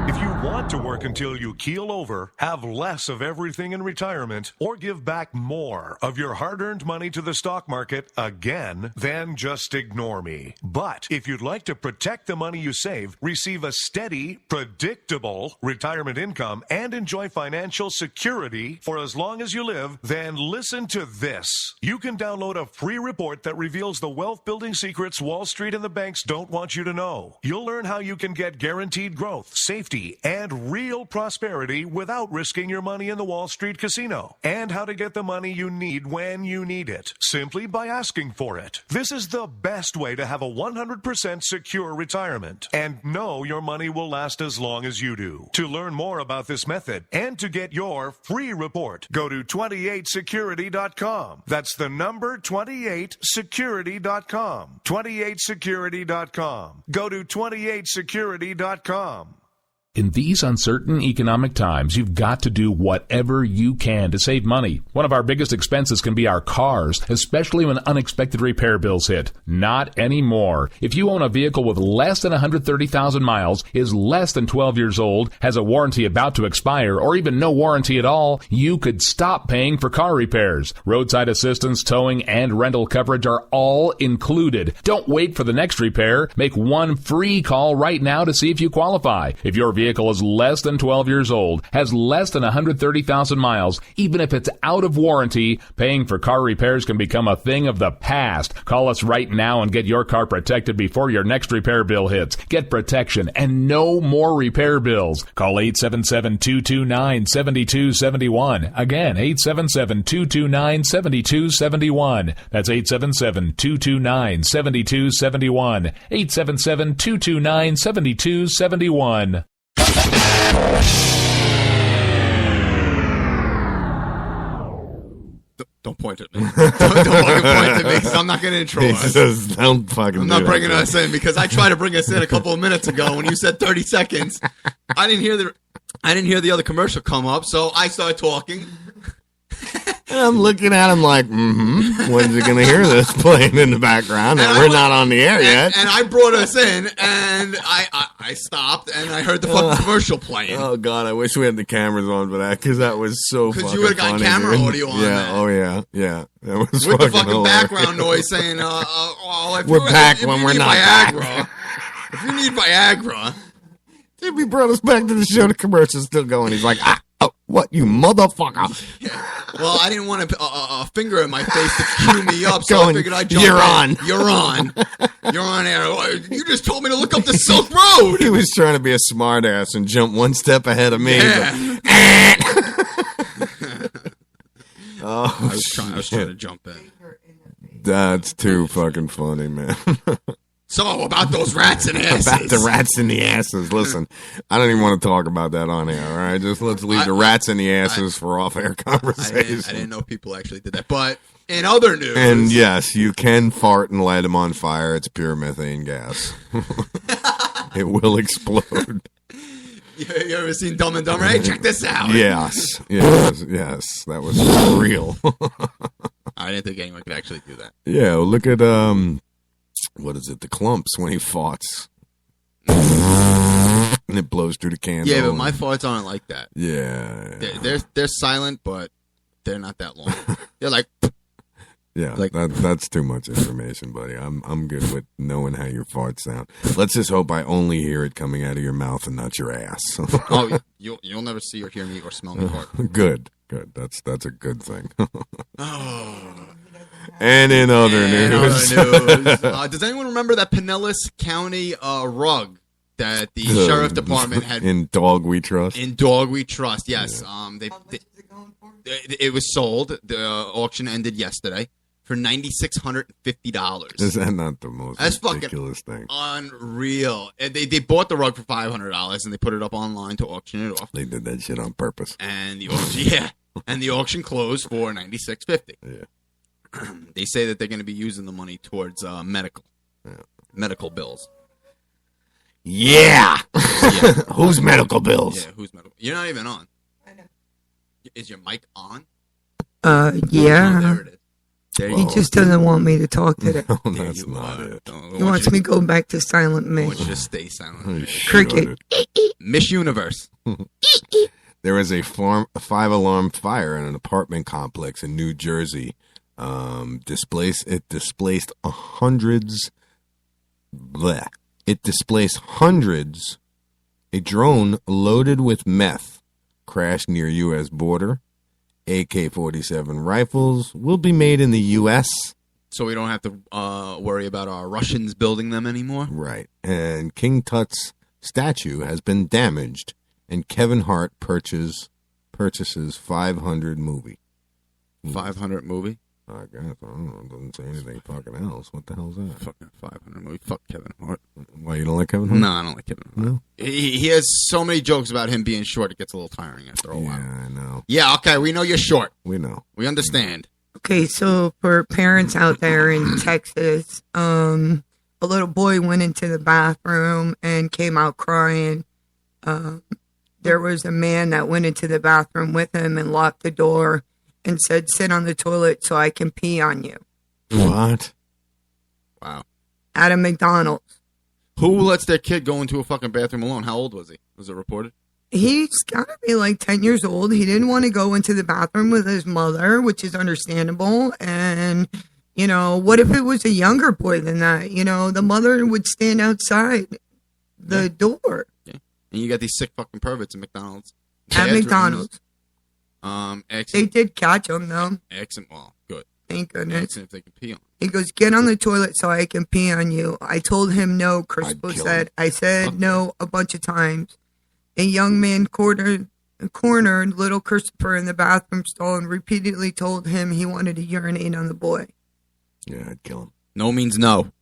If you want to work until you keel over, have less of everything in retirement, or give back more of your hard-earned money to the stock market again, then just ignore me. But if you'd like to protect the money you save, receive a steady, predictable retirement income, and enjoy financial security for as long as you live, then listen to this. You can download a free report that reveals the wealth-building secrets Wall Street and the banks don't want you to know. You'll learn how you can get guaranteed growth, safety, and real prosperity without risking your money in the Wall Street casino, and how to get the money you need when you need it, simply by asking for it. This is the best way to have a 100% secure retirement and know your money will last as long as you do. To learn more about this method and to get your free report, go to 28security.com. That's the number 28security.com. 28security.com. Go to 28security.com. In these uncertain economic times, you've got to do whatever you can to save money. One of our biggest expenses can be our cars, especially when unexpected repair bills hit. Not anymore. If you own a vehicle with less than 130,000 miles, is less than 12 years old, has a warranty about to expire, or even no warranty at all, you could stop paying for car repairs. Roadside assistance, towing, and rental coverage are all included. Don't wait for the next repair. Make one free call right now to see if you qualify. If your vehicle is less than 12 years old, has less than 130,000 miles, even if it's out of warranty, paying for car repairs can become a thing of the past. Call us right now and get your car protected before your next repair bill hits. Get protection and no more repair bills. Call 877-229-7271. Again, 877-229-7271. That's 877-229-7271. 877-229-7271. Don't point at me. Don't fucking point at me, because I'm not going to intro us. Don't fucking. I'm not bringing us in, because I tried to bring us in a couple of minutes ago when you said 30 seconds. I didn't hear the other commercial come up, so I started talking. And I'm looking at him like, when's he going to hear this playing in the background? And we're not on the air yet. And I brought us in, and I stopped, and I heard the fucking commercial playing. Oh, God, I wish we had the cameras on for that, because that was so fucking funny. Because you would have got camera audio on that. Oh, yeah, yeah. That was with the fucking hilarious. Background noise saying, we're back when we're not Viagra, back. If you need Viagra. Jimmy brought us back to the show. The commercial's still going. He's like, what, you motherfucker? Yeah. Well, I didn't want a finger in my face to cue me up, so I figured I'd jump You're in. on. You're on. You're on air. You just told me to look up the Silk Road. He was trying to be a smart ass and jump one step ahead of me. Yeah. I was trying to jump in. That's too fucking funny, man. So, about those rats and asses. About the rats and the asses. Listen, I don't even want to talk about that on air, all right? Just let's leave the rats and the asses for off-air conversation. I didn't know people actually did that. But in other news... And yes, you can fart and light them on fire. It's pure methane gas. It will explode. You ever seen Dumb and Dumber? Hey, check this out. Yes. That was real. I didn't think anyone could actually do that. Yeah, well, look at... what is it? The clumps when he farts. And it blows through the candle. Yeah, but my farts aren't like that. Yeah. They're silent, but they're not that long. They're like... Yeah, that's too much information, buddy. I'm good with knowing how your farts sound. Let's just hope I only hear it coming out of your mouth and not your ass. Oh, you'll never see or hear me or smell me fart. Good. That's a good thing. And in other news. Does anyone remember that Pinellas County rug that the sheriff department had in Dog We Trust? In Dog We Trust, yes. Yeah. It was sold. The auction ended yesterday for $9,650. Is that not the most ridiculous thing? Unreal. They bought the rug for $500 and they put it up online to auction it off. They did that shit on purpose. And the auction, and the auction closed for $9,650. Yeah. They say that they're going to be using the money towards medical bills. Yeah. Whose medical bills? Yeah, who's medical? You're not even on. I know. Is your mic on? Yeah. Oh, there it is. He just doesn't want me to talk today. No, that's not it. He wants me to go back to silent I Miss. want you to stay silent. Cricket. Miss Universe. There was a 5-alarm fire in an apartment complex in New Jersey. It displaced hundreds. It displaced hundreds. A drone loaded with meth crashed near U.S. border. AK-47 rifles will be made in the U.S. So we don't have to worry about our Russians building them anymore? Right. And King Tut's statue has been damaged, and Kevin Hart purchases 500 movie. 500 movie? I guess. I don't know. It doesn't say anything fucking else. What the hell's that? Fucking 500 movie. Fuck Kevin Hart. Why, you don't like Kevin Hart? No, I don't like Kevin Hart. No? He has so many jokes about him being short, it gets a little tiring after a while. Yeah, I know. Yeah, okay, we know you're short. We know. We understand. Okay, so for parents out there in Texas, a little boy went into the bathroom and came out crying there was a man that went into the bathroom with him and locked the door and said, "Sit on the toilet so I can pee on you." What? Wow. At a McDonald's. Who lets their kid go into a fucking bathroom alone? How old was he? Was it reported? He's got to be like 10 years old. He didn't want to go into the bathroom with his mother, which is understandable. And, you know, what if it was a younger boy than that? You know, the mother would stand outside the door. Yeah. And you got these sick fucking perverts at McDonald's. At McDonald's. Excellent. They did catch him, though. Excellent. Well, good. Thank goodness. Excellent if they can pee on. He goes, "Get on the toilet so I can pee on you." I told him no, Crispo said. I said no a bunch of times. A young man cornered little Christopher in the bathroom stall and repeatedly told him he wanted to urinate on the boy. Yeah, I'd kill him. No means no.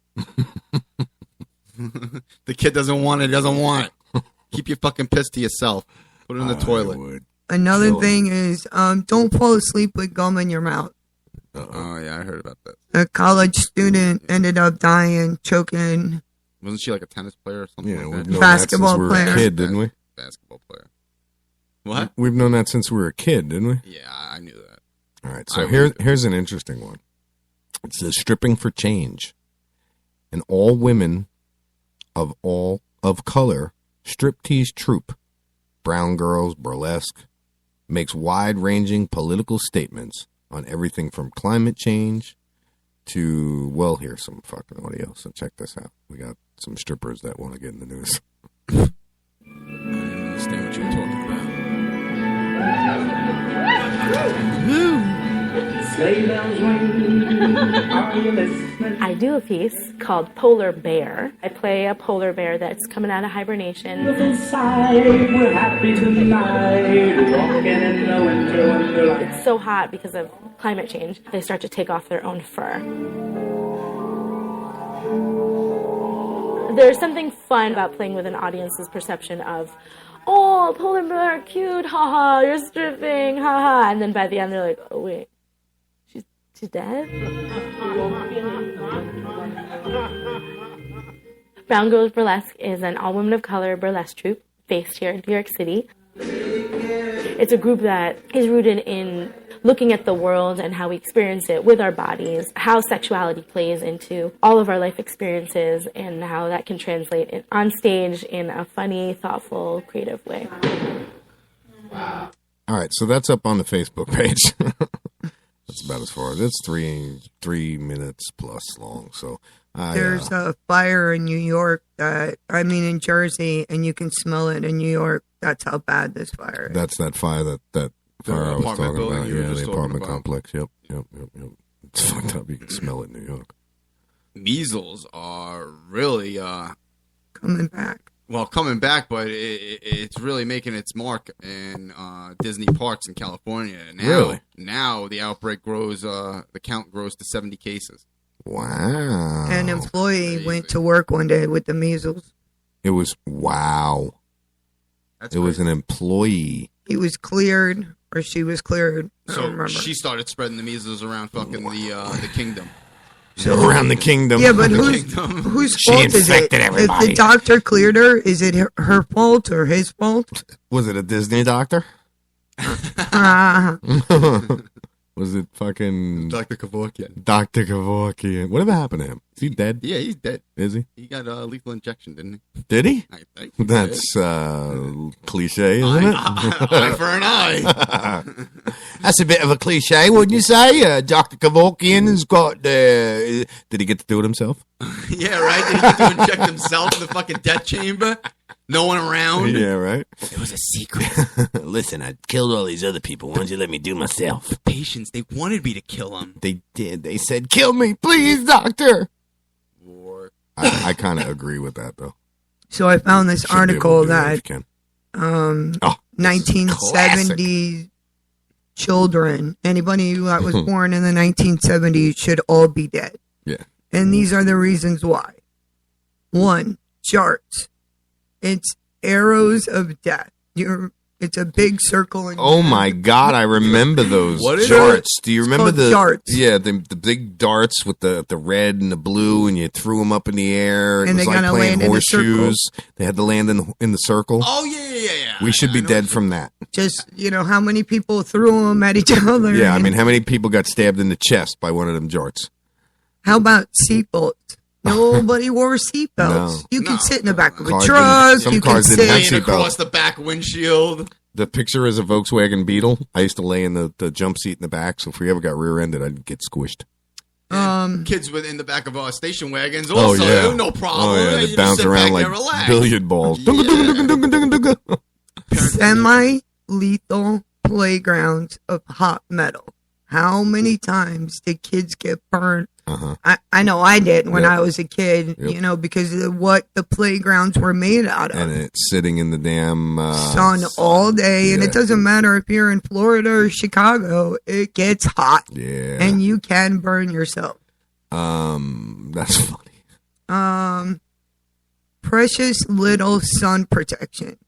The kid doesn't want it, doesn't want it. Keep your fucking piss to yourself. Put it in the toilet. Another thing is, don't fall asleep with gum in your mouth. Oh, yeah, I heard about that. A college student ended up dying, choking. Wasn't she like a tennis player or something? Yeah, like we've that? known Basketball that since we were player. a kid, didn't we? Basketball player. What? We've known that since we were a kid, didn't we? Yeah, I knew that. All right, so here's an interesting one. It says stripping for change. An all women of color striptease troupe, brown girls, burlesque, makes wide-ranging political statements on everything from climate change to, well, here's some fucking audio, so check this out. We got some strippers that want to get in the news. I didn't understand what you were talking about. I do a piece called Polar Bear. I play a polar bear that's coming out of hibernation. We're happy tonight, walking in the winter wonderland. It's so hot because of climate change. They start to take off their own fur. There's something fun about playing with an audience's perception of, "Oh, polar bear, cute, haha, you're stripping, haha." And then by the end, they're like, "Oh, wait, she's dead?" Brown Girls Burlesque is an all-women of color burlesque troupe based here in New York City. It's a group that is rooted in looking at the world and how we experience it with our bodies, how sexuality plays into all of our life experiences, and how that can translate on stage in a funny, thoughtful, creative way. All right, so that's up on the Facebook page. That's about as far as it's 3 minutes plus long. So there's a fire in New York in Jersey, and you can smell it in New York. That's how bad this fire is. That's that fire that fire I was talking about. Yeah, the apartment complex. Yep. It's fucked up. You can smell it in New York. Measles are really coming back. Well, coming back, but it's really making its mark in Disney parks in California. Now the outbreak grows. The count grows to 70 cases. Wow. An employee went to work one day with the measles. It was wow. It was an employee. He was cleared, or she was cleared. I don't So remember. she started spreading the measles around fucking the kingdom. So around the kingdom. Yeah, but whose fault is it? Everybody. If the doctor cleared her, is it her fault or his fault? Was it a Disney doctor? Was it fucking Dr. Kevorkian? Dr. Kevorkian. Whatever happened to him? Is he dead? Yeah, he's dead. Is he? He got a lethal injection, didn't he? Did he? I think he That's cliche, isn't it? Eye for an eye. That's a bit of a cliche, wouldn't you say? Dr. Kevorkian has got... did he get to do it himself? Yeah, right? Did he get to inject himself in the fucking death chamber? No one around? Yeah, right? It was a secret. Listen, I killed all these other people. Why don't you let me do myself? The patients, they wanted me to kill them. They did. They said, kill me, please, doctor. I kind of agree with that, though. So I found this Should be able article to do that if that you can. 1970s children, anybody that was born in the 1970s should all be dead. Yeah. And these are the reasons why. 1, charts. It's arrows of death. You're It's a big circle. Oh my God, I remember those darts. Do you remember the darts? Yeah, the big darts with the red and the blue, and you threw them up in the air. It And was they like gotta playing land in a horseshoes. They had to land in the circle. Oh yeah. We should be dead from that. Just, how many people threw them at each other? Yeah, I and mean, how many people got stabbed in the chest by one of them darts? How about seatbelts? Nobody wore seatbelts. No. You could sit in the back of a Cars truck. didn't- some You cars could didn't have sit seatbelts. Across the back windshield. The picture is a Volkswagen Beetle. I used to lay in the jump seat in the back, so if we ever got rear-ended, I'd get squished. Kids in the back of station wagons Oh, also, yeah. no problem. Oh, yeah, You they just bounce sit around back like there, relax. billiard balls. Semi-lethal playgrounds of hot metal. How many times did kids get burned? I know I did when I was a kid, because of what the playgrounds were made out of. And it's sitting in the damn Sun all day, and it doesn't matter if you're in Florida or Chicago, it gets hot. Yeah. And you can burn yourself. That's funny. Precious little sun protection.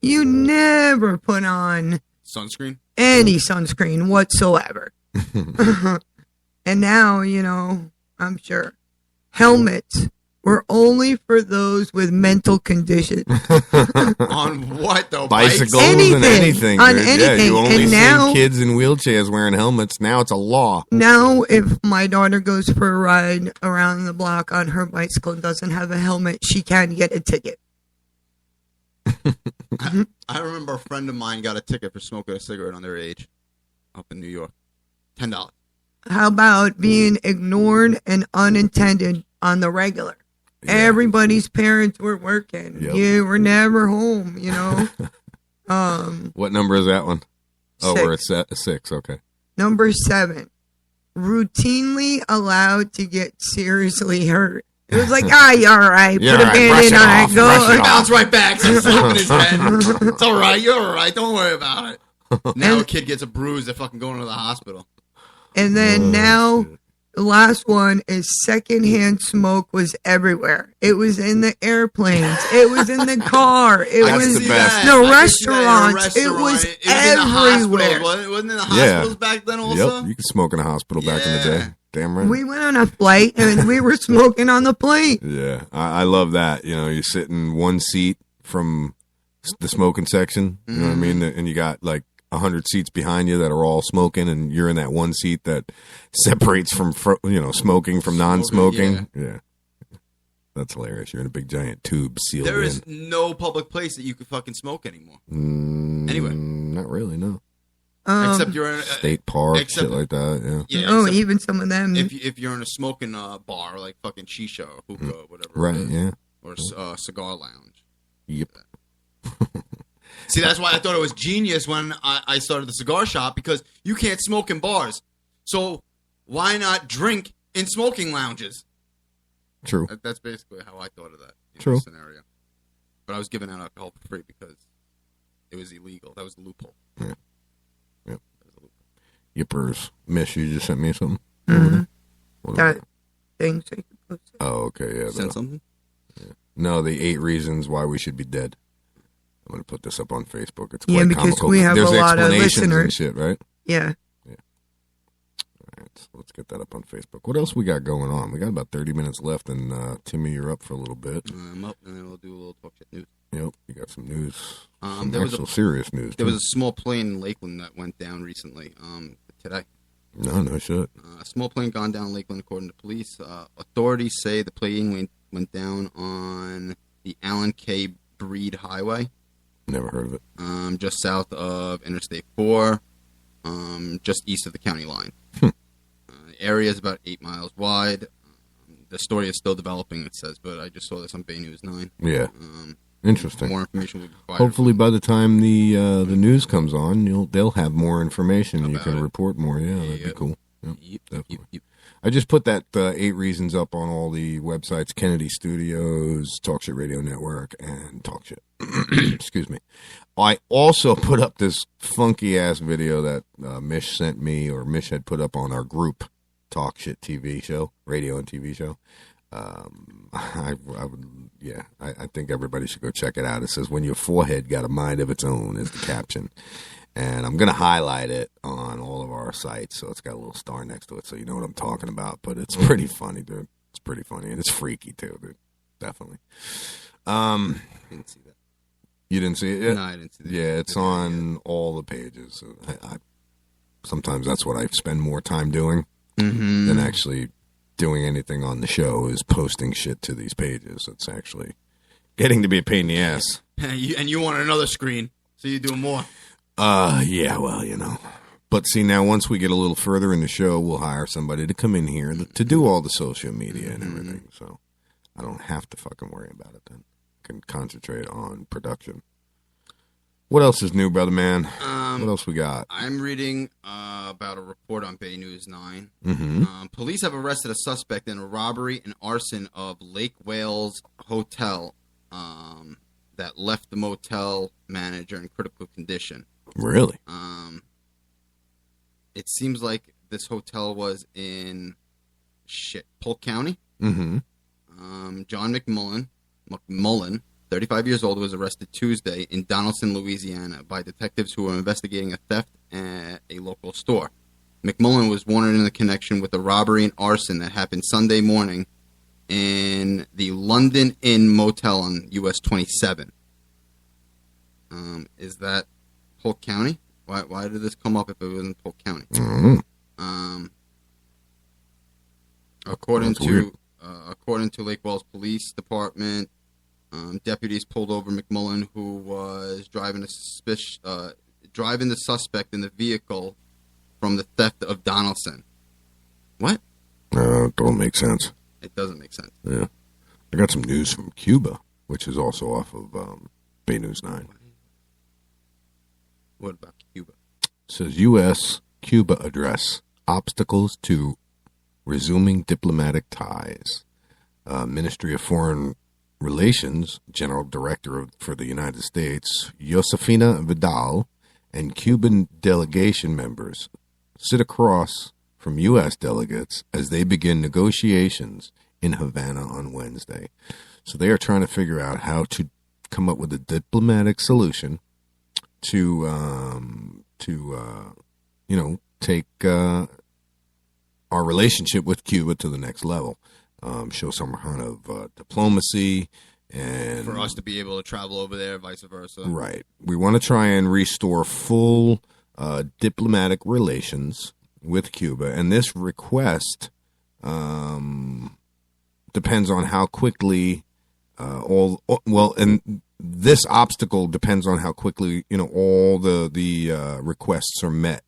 You never put on Sunscreen? any sunscreen whatsoever. And now, I'm sure helmets were only for those with mental conditions. On what though? Bicycles Anything. and anything. On dude. Yeah, anything. you only And see now- kids in wheelchairs wearing helmets. Now it's a law. Now, if my daughter goes for a ride around the block on her bicycle and doesn't have a helmet, she can get a ticket. I remember a friend of mine got a ticket for smoking a cigarette underage up in New York. $10. How about being ignored and unintended on the regular? Everybody's parents were working. Yep. You were never home, What number is that one? Oh, Six. we're at 6. Okay. Number 7, routinely allowed to get seriously hurt. It was like, you're all right. You're Put a all right. band-aid Brush it on off. it. Brush it Go. off. Bounce right back. So slap in his head. It's all right. You're all right. Don't worry about it. Now a kid gets a bruise. They're fucking going to the hospital. And then now, the last one is secondhand smoke was everywhere. It was in the airplanes. It was in the car. It That's was the best. the I could see that in a restaurants. It restaurant. was It was in the hospitals. everywhere. Wasn't it in the Yeah. hospitals back then also? Yep. You could smoke in a hospital back in the day. Damn right. We went on a flight and we were smoking on the plane. Yeah, I love that. You sit in one seat from the smoking section. You know what I mean? And you got like 100 seats behind you that are all smoking, and you're in that one seat that separates from smoking from non-smoking. Yeah. That's hilarious. You're in a big giant tube sealed There in. is no public place that you could fucking smoke anymore. Anyway. Not really, no. Except you're in a State park, shit like that. Yeah. Oh, even some of them. If you're in a smoking bar like fucking shisha or hookah or whatever, Right, it is, yeah. or cigar lounge. Yep. See, that's why I thought it was genius when I started the cigar shop, because you can't smoke in bars. So why not drink in smoking lounges? True. That's basically how I thought of that True. scenario. But I was giving out alcohol for free because it was illegal. That was the loophole. Yeah. Yep. Yippers. Miss, you just sent me something? That thing. So you can post it. Oh, okay, yeah. Send something? Yeah. No, the 8 reasons why we should be dead. I'm going to put this up on Facebook. It's Yeah, quite because comical. we have There's a lot of explanations and listeners. shit, right? Yeah. All right, so let's get that up on Facebook. What else we got going on? We got about 30 minutes left, and Timmy, you're up for a little bit. I'm up, and then we'll do a little talk shit news. Yep, you got some news. Some There was actual serious news. There too. was a small plane in Lakeland that went down recently. Today. No shit. A small plane gone down in Lakeland, according to police. Authorities say the plane went down on the Allen K. Breed Highway. Never heard of it. Just south of Interstate 4, just east of the county line. The area is about 8 miles wide. The story is still developing, it says, but I just saw this on Bay News 9. Yeah. Interesting. More information will be provided. Hopefully, by the time the news comes on, they'll have more information. You can report more. Yeah, that'd be cool. Yep, definitely. I just put that 8 reasons up on all the websites: Kennedy Studios, Talk Shit Radio Network, and Talk Shit. Excuse me. I also put up this funky ass video that Mish sent me, or Mish had put up on our group, Talk Shit TV show, radio and TV show. I would, yeah, I think everybody should go check it out. It says, "When your forehead got a mind of its own," is the caption. And I'm going to highlight it on all of our sites, so it's got a little star next to it, so you know what I'm talking about. But it's pretty funny, dude. It's pretty funny, and it's freaky, too, dude. Definitely. Didn't see that. You didn't see it yet? No, I didn't see that. Yeah, it's on all the pages. Sometimes that's what I spend more time doing than actually doing anything on the show, is posting shit to these pages. It's actually getting to be a pain in the ass. And you want another screen, so you do more. Yeah, well, you know. But see, now once we get a little further in the show, we'll hire somebody to come in here to do all the social media and everything. So I don't have to fucking worry about it then. I can concentrate on production. What else is new, brother man? What else we got? I'm reading about a report on Bay News 9. Mm-hmm. Police have arrested a suspect in a robbery and arson of Lake Wales Hotel that left the motel manager in critical condition. Really? It seems like this hotel was in Polk County. Mm-hmm. John McMullen, 35 years old, was arrested Tuesday in Donaldson, Louisiana, by detectives who were investigating a theft at a local store. McMullen was wanted in the connection with a robbery and arson that happened Sunday morning in the London Inn Motel on US 27. Is that Polk County? Why did this come up if it was in Polk County? Mm-hmm. According to Lake Wales Police Department, deputies pulled over McMullen, who was driving the suspect in the vehicle from the theft of Donaldson. What? Don't make sense. It doesn't make sense. Yeah. I got some news from Cuba, which is also off of Bay News 9. What about Cuba? It says U.S.-Cuba address obstacles to resuming diplomatic ties. Ministry of Foreign Relations General Director for the United States, Josefina Vidal, and Cuban delegation members sit across from U.S. delegates as they begin negotiations in Havana on Wednesday. So they are trying to figure out how to come up with a diplomatic solution to take our relationship with Cuba to the next level. Show some kind of diplomacy, and for us to be able to travel over there, vice versa. Right. We want to try and restore full diplomatic relations with Cuba, and this request depends on how quickly and this obstacle depends on how quickly all the requests are met.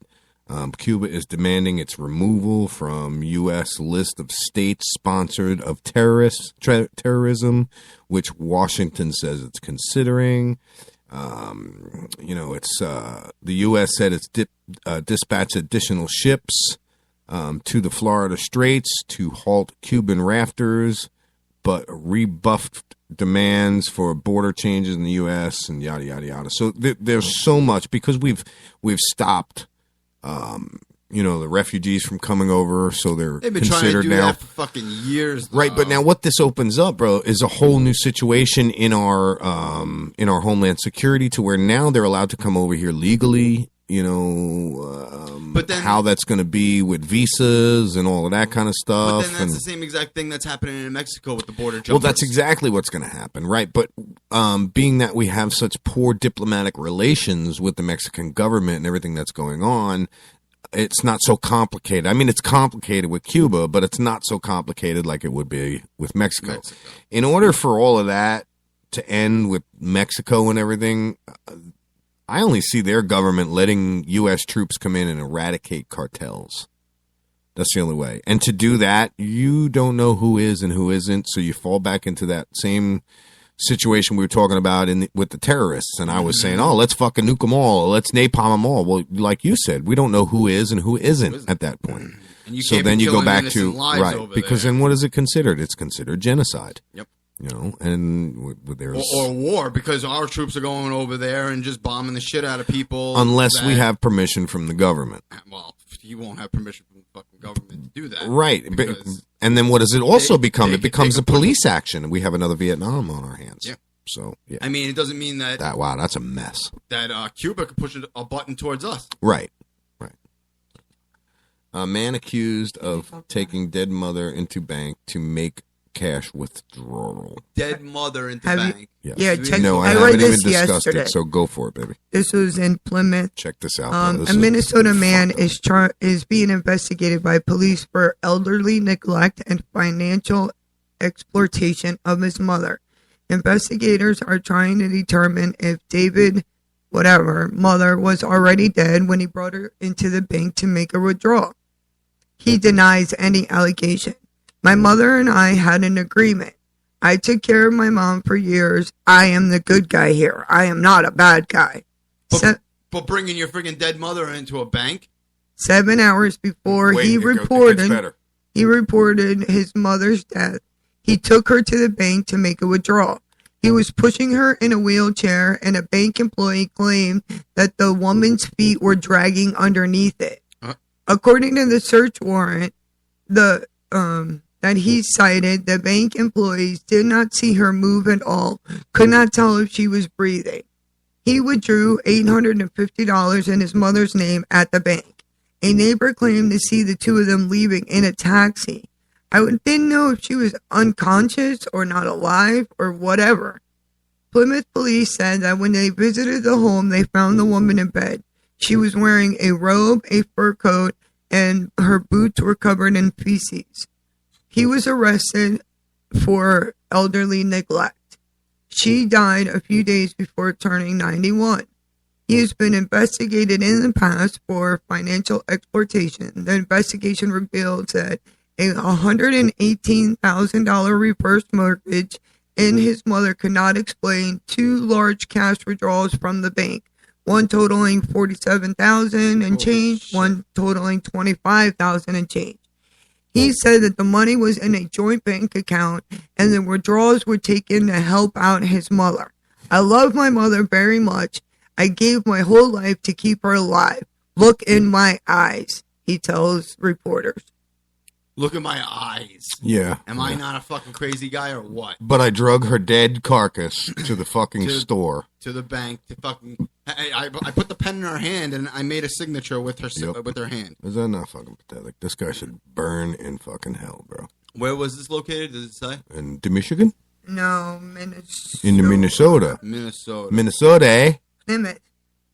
Cuba is demanding its removal from U.S. list of states sponsored of terrorism, which Washington says it's considering. It's the U.S. said it's dispatched additional ships to the Florida Straits to halt Cuban rafters, but rebuffed demands for border changes in the U.S. and yada yada yada. So there's so much because we've stopped. The refugees from coming over, so they've been considered trying to do now that for fucking years. Right, but now what this opens up, bro, is a whole new situation in our homeland security, to where now they're allowed to come over here legally. But then, how that's going to be with visas and all of that kind of stuff. But then that's the same exact thing that's happening in Mexico with the border jumpers. Well, that's exactly what's going to happen, right? But being that we have such poor diplomatic relations with the Mexican government and everything that's going on, it's not so complicated. I mean, it's complicated with Cuba, but it's not so complicated like it would be with Mexico. In order for all of that to end with Mexico and everything, I only see their government letting U.S. troops come in and eradicate cartels. That's the only way. And to do that, you don't know who is and who isn't, so you fall back into that same situation we were talking about with the terrorists. And I was saying, let's fucking nuke them all. Let's napalm them all. Well, like you said, we don't know who is and who isn't at that point. And so then you go back to, right, because then what is it considered? It's considered genocide. Yep. And there's or war, because our troops are going over there and just bombing the shit out of people. Unless we have permission from the government. Well, you won't have permission from the fucking government to do that. Right. And then what does it also become? It becomes a police action, and we have another Vietnam on our hands. Yeah. So, yeah. I mean, it doesn't mean that... Wow, that's a mess. That Cuba could push a button towards us. Right. A man accused of taking dead mother into bank to make cash withdrawal. Dead mother into bank. Yes. Yeah, check. No, I read haven't even this discussed yesterday. it, so go for it, baby. This was in Plymouth. Check this out. A Minnesota man is being investigated by police for elderly neglect and financial exploitation of his mother. Investigators are trying to determine if David, mother was already dead when he brought her into the bank to make a withdrawal. He denies any allegation. My mother and I had an agreement. I took care of my mom for years. I am the good guy here. I am not a bad guy. But bringing your freaking dead mother into a bank? 7 hours before he reported his mother's death, he took her to the bank to make a withdrawal. He was pushing her in a wheelchair, and a bank employee claimed that the woman's feet were dragging underneath it. According to the search warrant, that he cited, the bank employees did not see her move at all, could not tell if she was breathing. He withdrew $850 in his mother's name at the bank. A neighbor claimed to see the two of them leaving in a taxi. I didn't know if she was unconscious or not alive or whatever. Plymouth police said that when they visited the home, they found the woman in bed. She was wearing a robe, a fur coat, and her boots were covered in feces. He was arrested for elderly neglect. She died a few days before turning 91. He has been investigated in the past for financial exploitation. The investigation revealed that a $118,000 reverse mortgage and his mother could not explain two large cash withdrawals from the bank, one totaling $47,000 and change, one totaling $25,000 and change. He said that the money was in a joint bank account and the withdrawals were taken to help out his mother. I love my mother very much. I gave my whole life to keep her alive. Look in my eyes, he tells reporters. Look at my eyes. Yeah. Am I not a fucking crazy guy or what? But I drug her dead carcass to the fucking store. To the bank. To fucking. I put the pen in her hand and I made a signature with her with her hand. Is that not fucking pathetic? This guy should burn in fucking hell, bro. Where was this located? Does it say? In Michigan? No, Minnesota. In Minnesota. Minnesota, eh? Plymouth.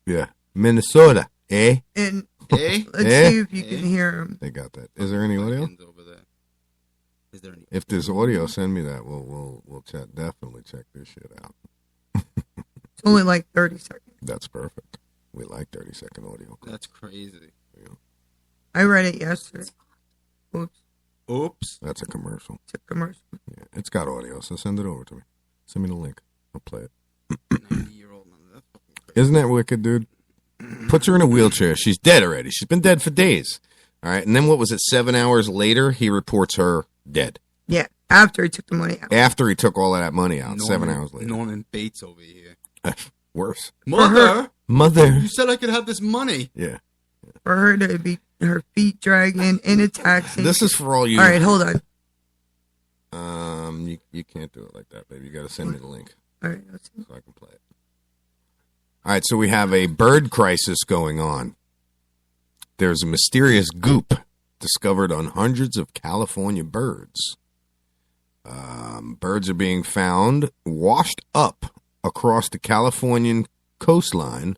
Yeah. Minnesota, eh? And let's see if you can hear him. They got that. Is there any audio? Is there any? If there's audio, send me that. We'll definitely check this shit out. It's only like 30 seconds. That's perfect. We like 30-second audio. That's crazy. Yeah. I read it yesterday. Oops. That's a commercial. It's a commercial. Yeah, it's got audio, so send it over to me. Send me the link. I'll play it. 90-year-old man. That's fucking crazy. Isn't that wicked, dude? Puts her in a wheelchair. She's dead already. She's been dead for days. All right. And then what was it? 7 hours later, he reports her dead. Yeah. After he took the money out. After he took all of that money out. 7 hours later. Norman Bates over here. Worse. Mother. You said I could have this money. Yeah. For her to be her feet dragging in a taxi. This is for all you. All right, hold on. You can't do it like that, baby. You got to send me the link. All right, let's see. So I can play it. All right, so we have a bird crisis going on. There's a mysterious goop discovered on hundreds of California birds. Birds are being found washed up across the Californian coastline,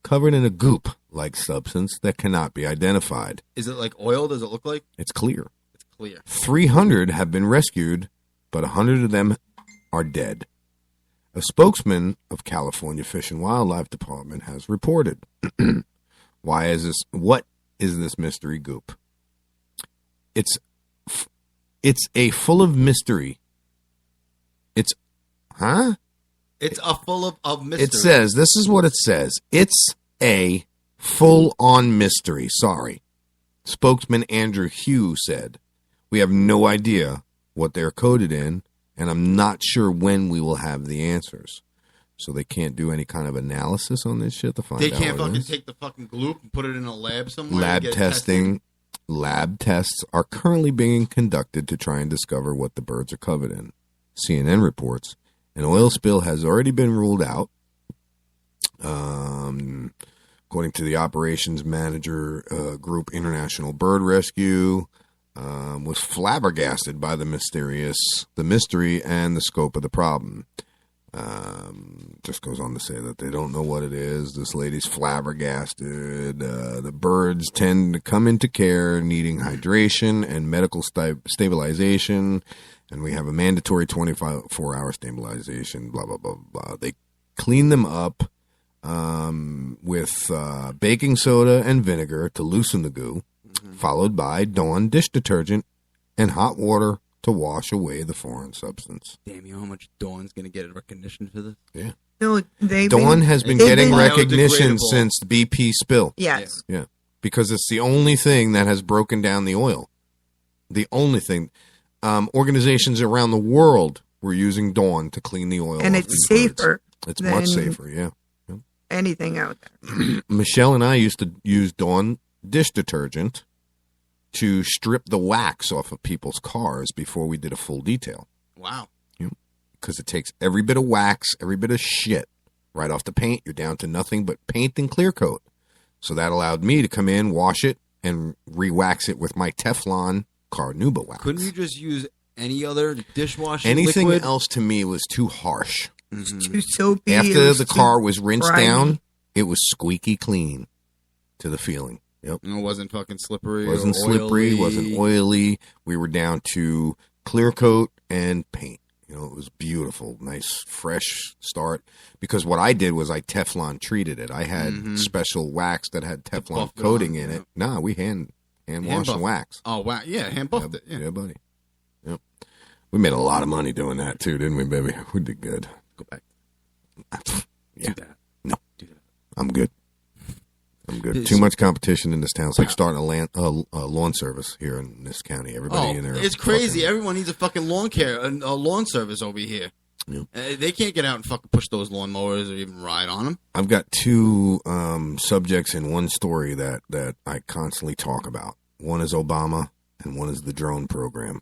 covered in a goop-like substance that cannot be identified. Is it like oil? Does it look like? It's clear. It's clear. 300 have been rescued, but 100 of them are dead. A spokesman of California Fish and Wildlife Department has reported. What is this mystery goop? It's a full of mystery. It's a full of mystery. It says, this is what it says. It's a full-on mystery. Sorry. Spokesman Andrew Hugh said, we have no idea what they're coded in, and I'm not sure when we will have the answers. so they can't do any kind of analysis on this shit to find They out can't what it fucking is. take the fucking gloop and put it in a lab somewhere. Lab and get it testing. Lab tests are currently being conducted to try and discover what the birds are covered in. CNN reports an oil spill has already been ruled out. According to the operations manager group, International Bird Rescue was flabbergasted by the mystery and the scope of the problem. Just goes on to say that they don't know what it is. This lady's flabbergasted. The birds tend to come into care needing hydration and medical stabilization, and we have a mandatory 24-hour stabilization, blah, blah, blah, blah. They clean them up with baking soda and vinegar to loosen the goo, followed by Dawn dish detergent and hot water to wash away the foreign substance. Damn, you know how much Dawn's going to get recognition for this? Yeah. No, Dawn has been getting recognition since the BP spill. Yes. Yeah. Because it's the only thing that has broken down the oil. The only thing. Organizations around the world were using Dawn to clean the oil. And off it's these birds. safer. It's much safer, yeah. Anything out there. Michelle and I used to use Dawn dish detergent to strip the wax off of people's cars before we did a full detail. Wow. Because it takes every bit of wax, every bit of shit right off the paint. You're down to nothing but paint and clear coat. So that allowed me to come in, wash it, and re-wax it with my Teflon Carnauba wax. Couldn't you just use any other dishwashing Anything liquid? else to me was too harsh. Too soapy. After the car was rinsed grimy. down, it was squeaky clean to the feeling. Yep. And it wasn't fucking slippery. Wasn't slippery, wasn't oily. We were down to clear coat and paint. You know, it was beautiful, nice, fresh start. Because what I did was I Teflon treated it. I had special wax that had Teflon coating in it. Nah, we hand wash and wax. Oh, wow. Yeah, hand buffed it. Yeah, buddy. Yep. We made a lot of money doing that, too, didn't we, baby? We did good. Go back. Yeah. No. I'm good. I'm good. Too much competition in this town. It's like starting a lawn service here in this county. Everybody in there. It's crazy. Everyone needs a fucking lawn care, a lawn service over here. Yep. They can't get out and fucking push those lawnmowers or even ride on them. I've got two subjects in one story that I constantly talk about. One is Obama, and one is the drone program.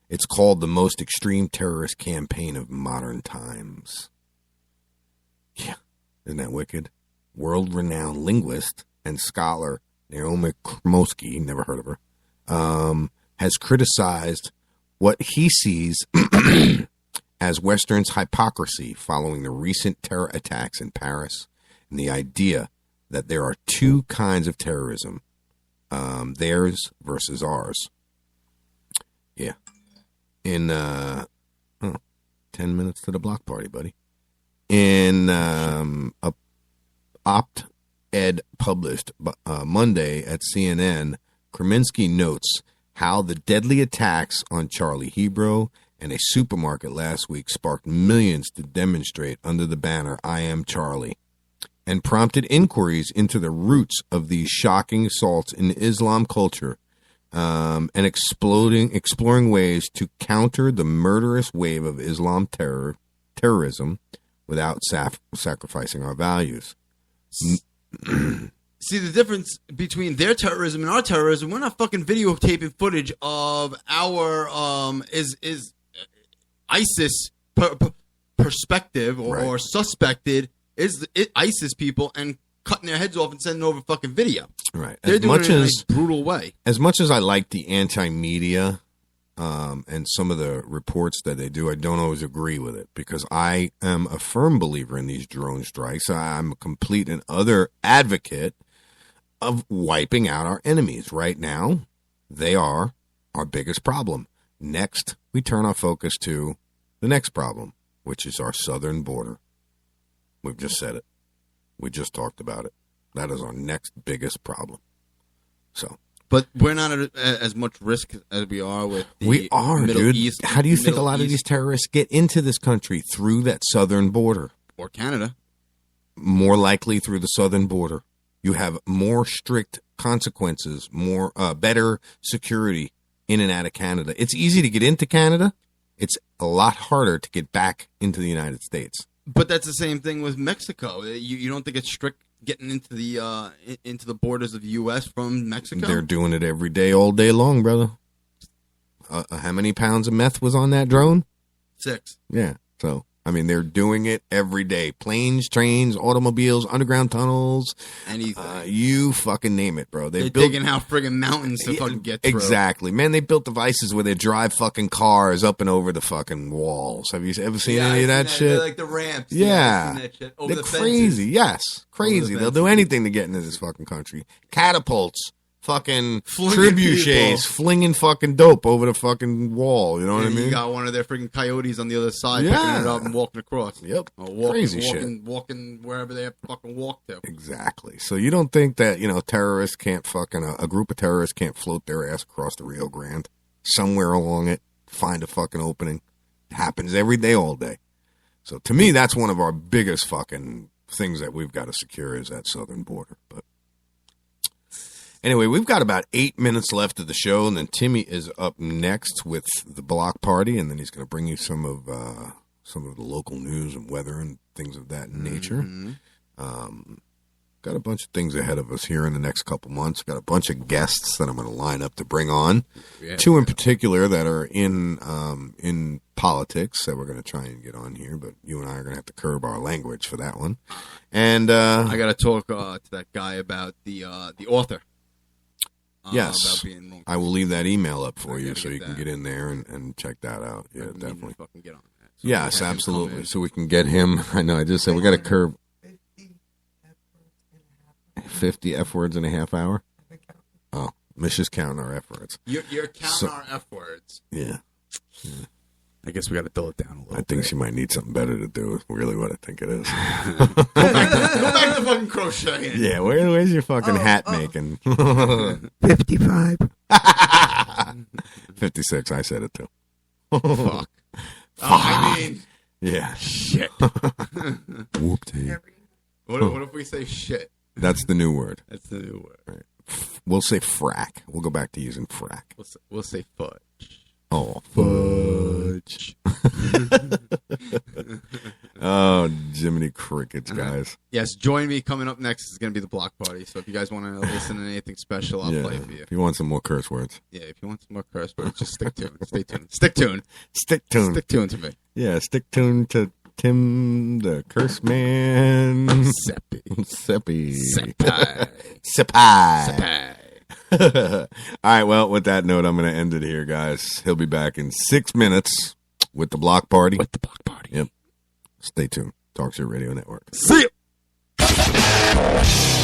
It's called the most extreme terrorist campaign of modern times. Yeah. Isn't that wicked? World-renowned linguist and scholar Naomi Kromowski, never heard of her, has criticized what he sees as Western's hypocrisy following the recent terror attacks in Paris and the idea that there are two kinds of terrorism, theirs versus ours. Yeah. In 10 minutes to the block party, buddy. In a op-ed published Monday at CNN, Krasinski notes how the deadly attacks on Charlie Hebdo and a supermarket last week sparked millions to demonstrate under the banner "I am Charlie," and prompted inquiries into the roots of these shocking assaults in Islam culture, and exploring ways to counter the murderous wave of Islam terrorism without sacrificing our values. See, the difference between their terrorism and our terrorism, we're not fucking videotaping footage of our is ISIS perspective or suspected ISIS people and cutting their heads off and sending over fucking video. Right. They're doing it in a brutal way. As much as I like the anti-media and some of the reports that they do, I don't always agree with it because I am a firm believer in these drone strikes. I'm a complete and utter advocate of wiping out our enemies. Right now, they are our biggest problem. Next, we turn our focus to the next problem, which is our southern border. We've just said it. We just talked about it. That is our next biggest problem. So, but we're not at as much risk as we are with the Middle dude. East. How do you think a lot of these terrorists get into this country? Through that southern border. Or Canada. More likely through the southern border. You have more strict consequences, more better security in and out of Canada. It's easy to get into Canada. It's a lot harder to get back into the United States. But that's the same thing with Mexico. You don't think it's strict getting into the borders of the U.S. from Mexico? They're doing it every day, all day long, brother. How many pounds of meth was on that drone? 6. Yeah. So, I mean, they're doing it every day. Planes, trains, automobiles, underground tunnels. Anything. You fucking name it, bro. They're digging out friggin' mountains to fucking get through. Exactly. Man, they built devices where they drive fucking cars up and over the fucking walls. Have you ever seen any of that shit? They're like the ramps. Yeah. I've seen that shit. Over They're the crazy. fences. Yes. Crazy. They'll do anything to get into this fucking country. Catapults. Fucking trebuchets flinging fucking dope over the fucking wall. You know what I mean? You got one of their freaking coyotes on the other side picking it up and walking across. Yep. Crazy shit. Walking wherever they have to fucking walk to. Exactly. So you don't think that, terrorists can't fucking, a group of terrorists can't float their ass across the Rio Grande, somewhere along it, find a fucking opening. It happens every day, all day. So to me, that's one of our biggest fucking things that we've got to secure is that southern border. But anyway, we've got about 8 minutes left of the show, and then Timmy is up next with the block party, and then he's going to bring you some of the local news and weather and things of that nature. Got a bunch of things ahead of us here in the next couple months. Got a bunch of guests that I'm going to line up to bring on. Yeah. 2 in particular that are in politics that we're going to try and get on here, but you and I are going to have to curb our language for that one. And I got to talk to that guy about the author. Yes, I will leave that email up for you so you can that. get in there and check that out. Yeah, definitely. Fucking get on that. So yes, absolutely. So we can get him. I know. I just said we got to curb 50 F words in a half hour. Oh, Misha's counting our F words. You're counting our F words. Yeah. I guess we got to dull it down a little. I think she might need something better to do. Is really what I think it is. Go back to fucking crocheting. Yeah, where's your fucking hat making? 55. 56. I said it too. Fuck. I mean, yeah. Shit. Whoop-de. What if we say shit? That's the new word. That's the new word. Right. We'll say frack. We'll go back to using frack. We'll say fudge. Oh, fudge. Oh, Jiminy Crickets, guys. Yes, join me. Coming up next is going to be the block party. So if you guys want to listen to anything special, I'll play for you. If you want some more curse words. Yeah, if you want some more curse words, just stick tuned. Stay tuned. Stick tuned. Stick tuned. Stick tuned to me. Yeah, stick tuned to Tim the Curse Man. Seppi. Seppi. All right, well, with that note, I'm going to end it here, guys. He'll be back in 6 minutes with the block party. Yep. Stay tuned. Talk Shit Radio Network. See ya.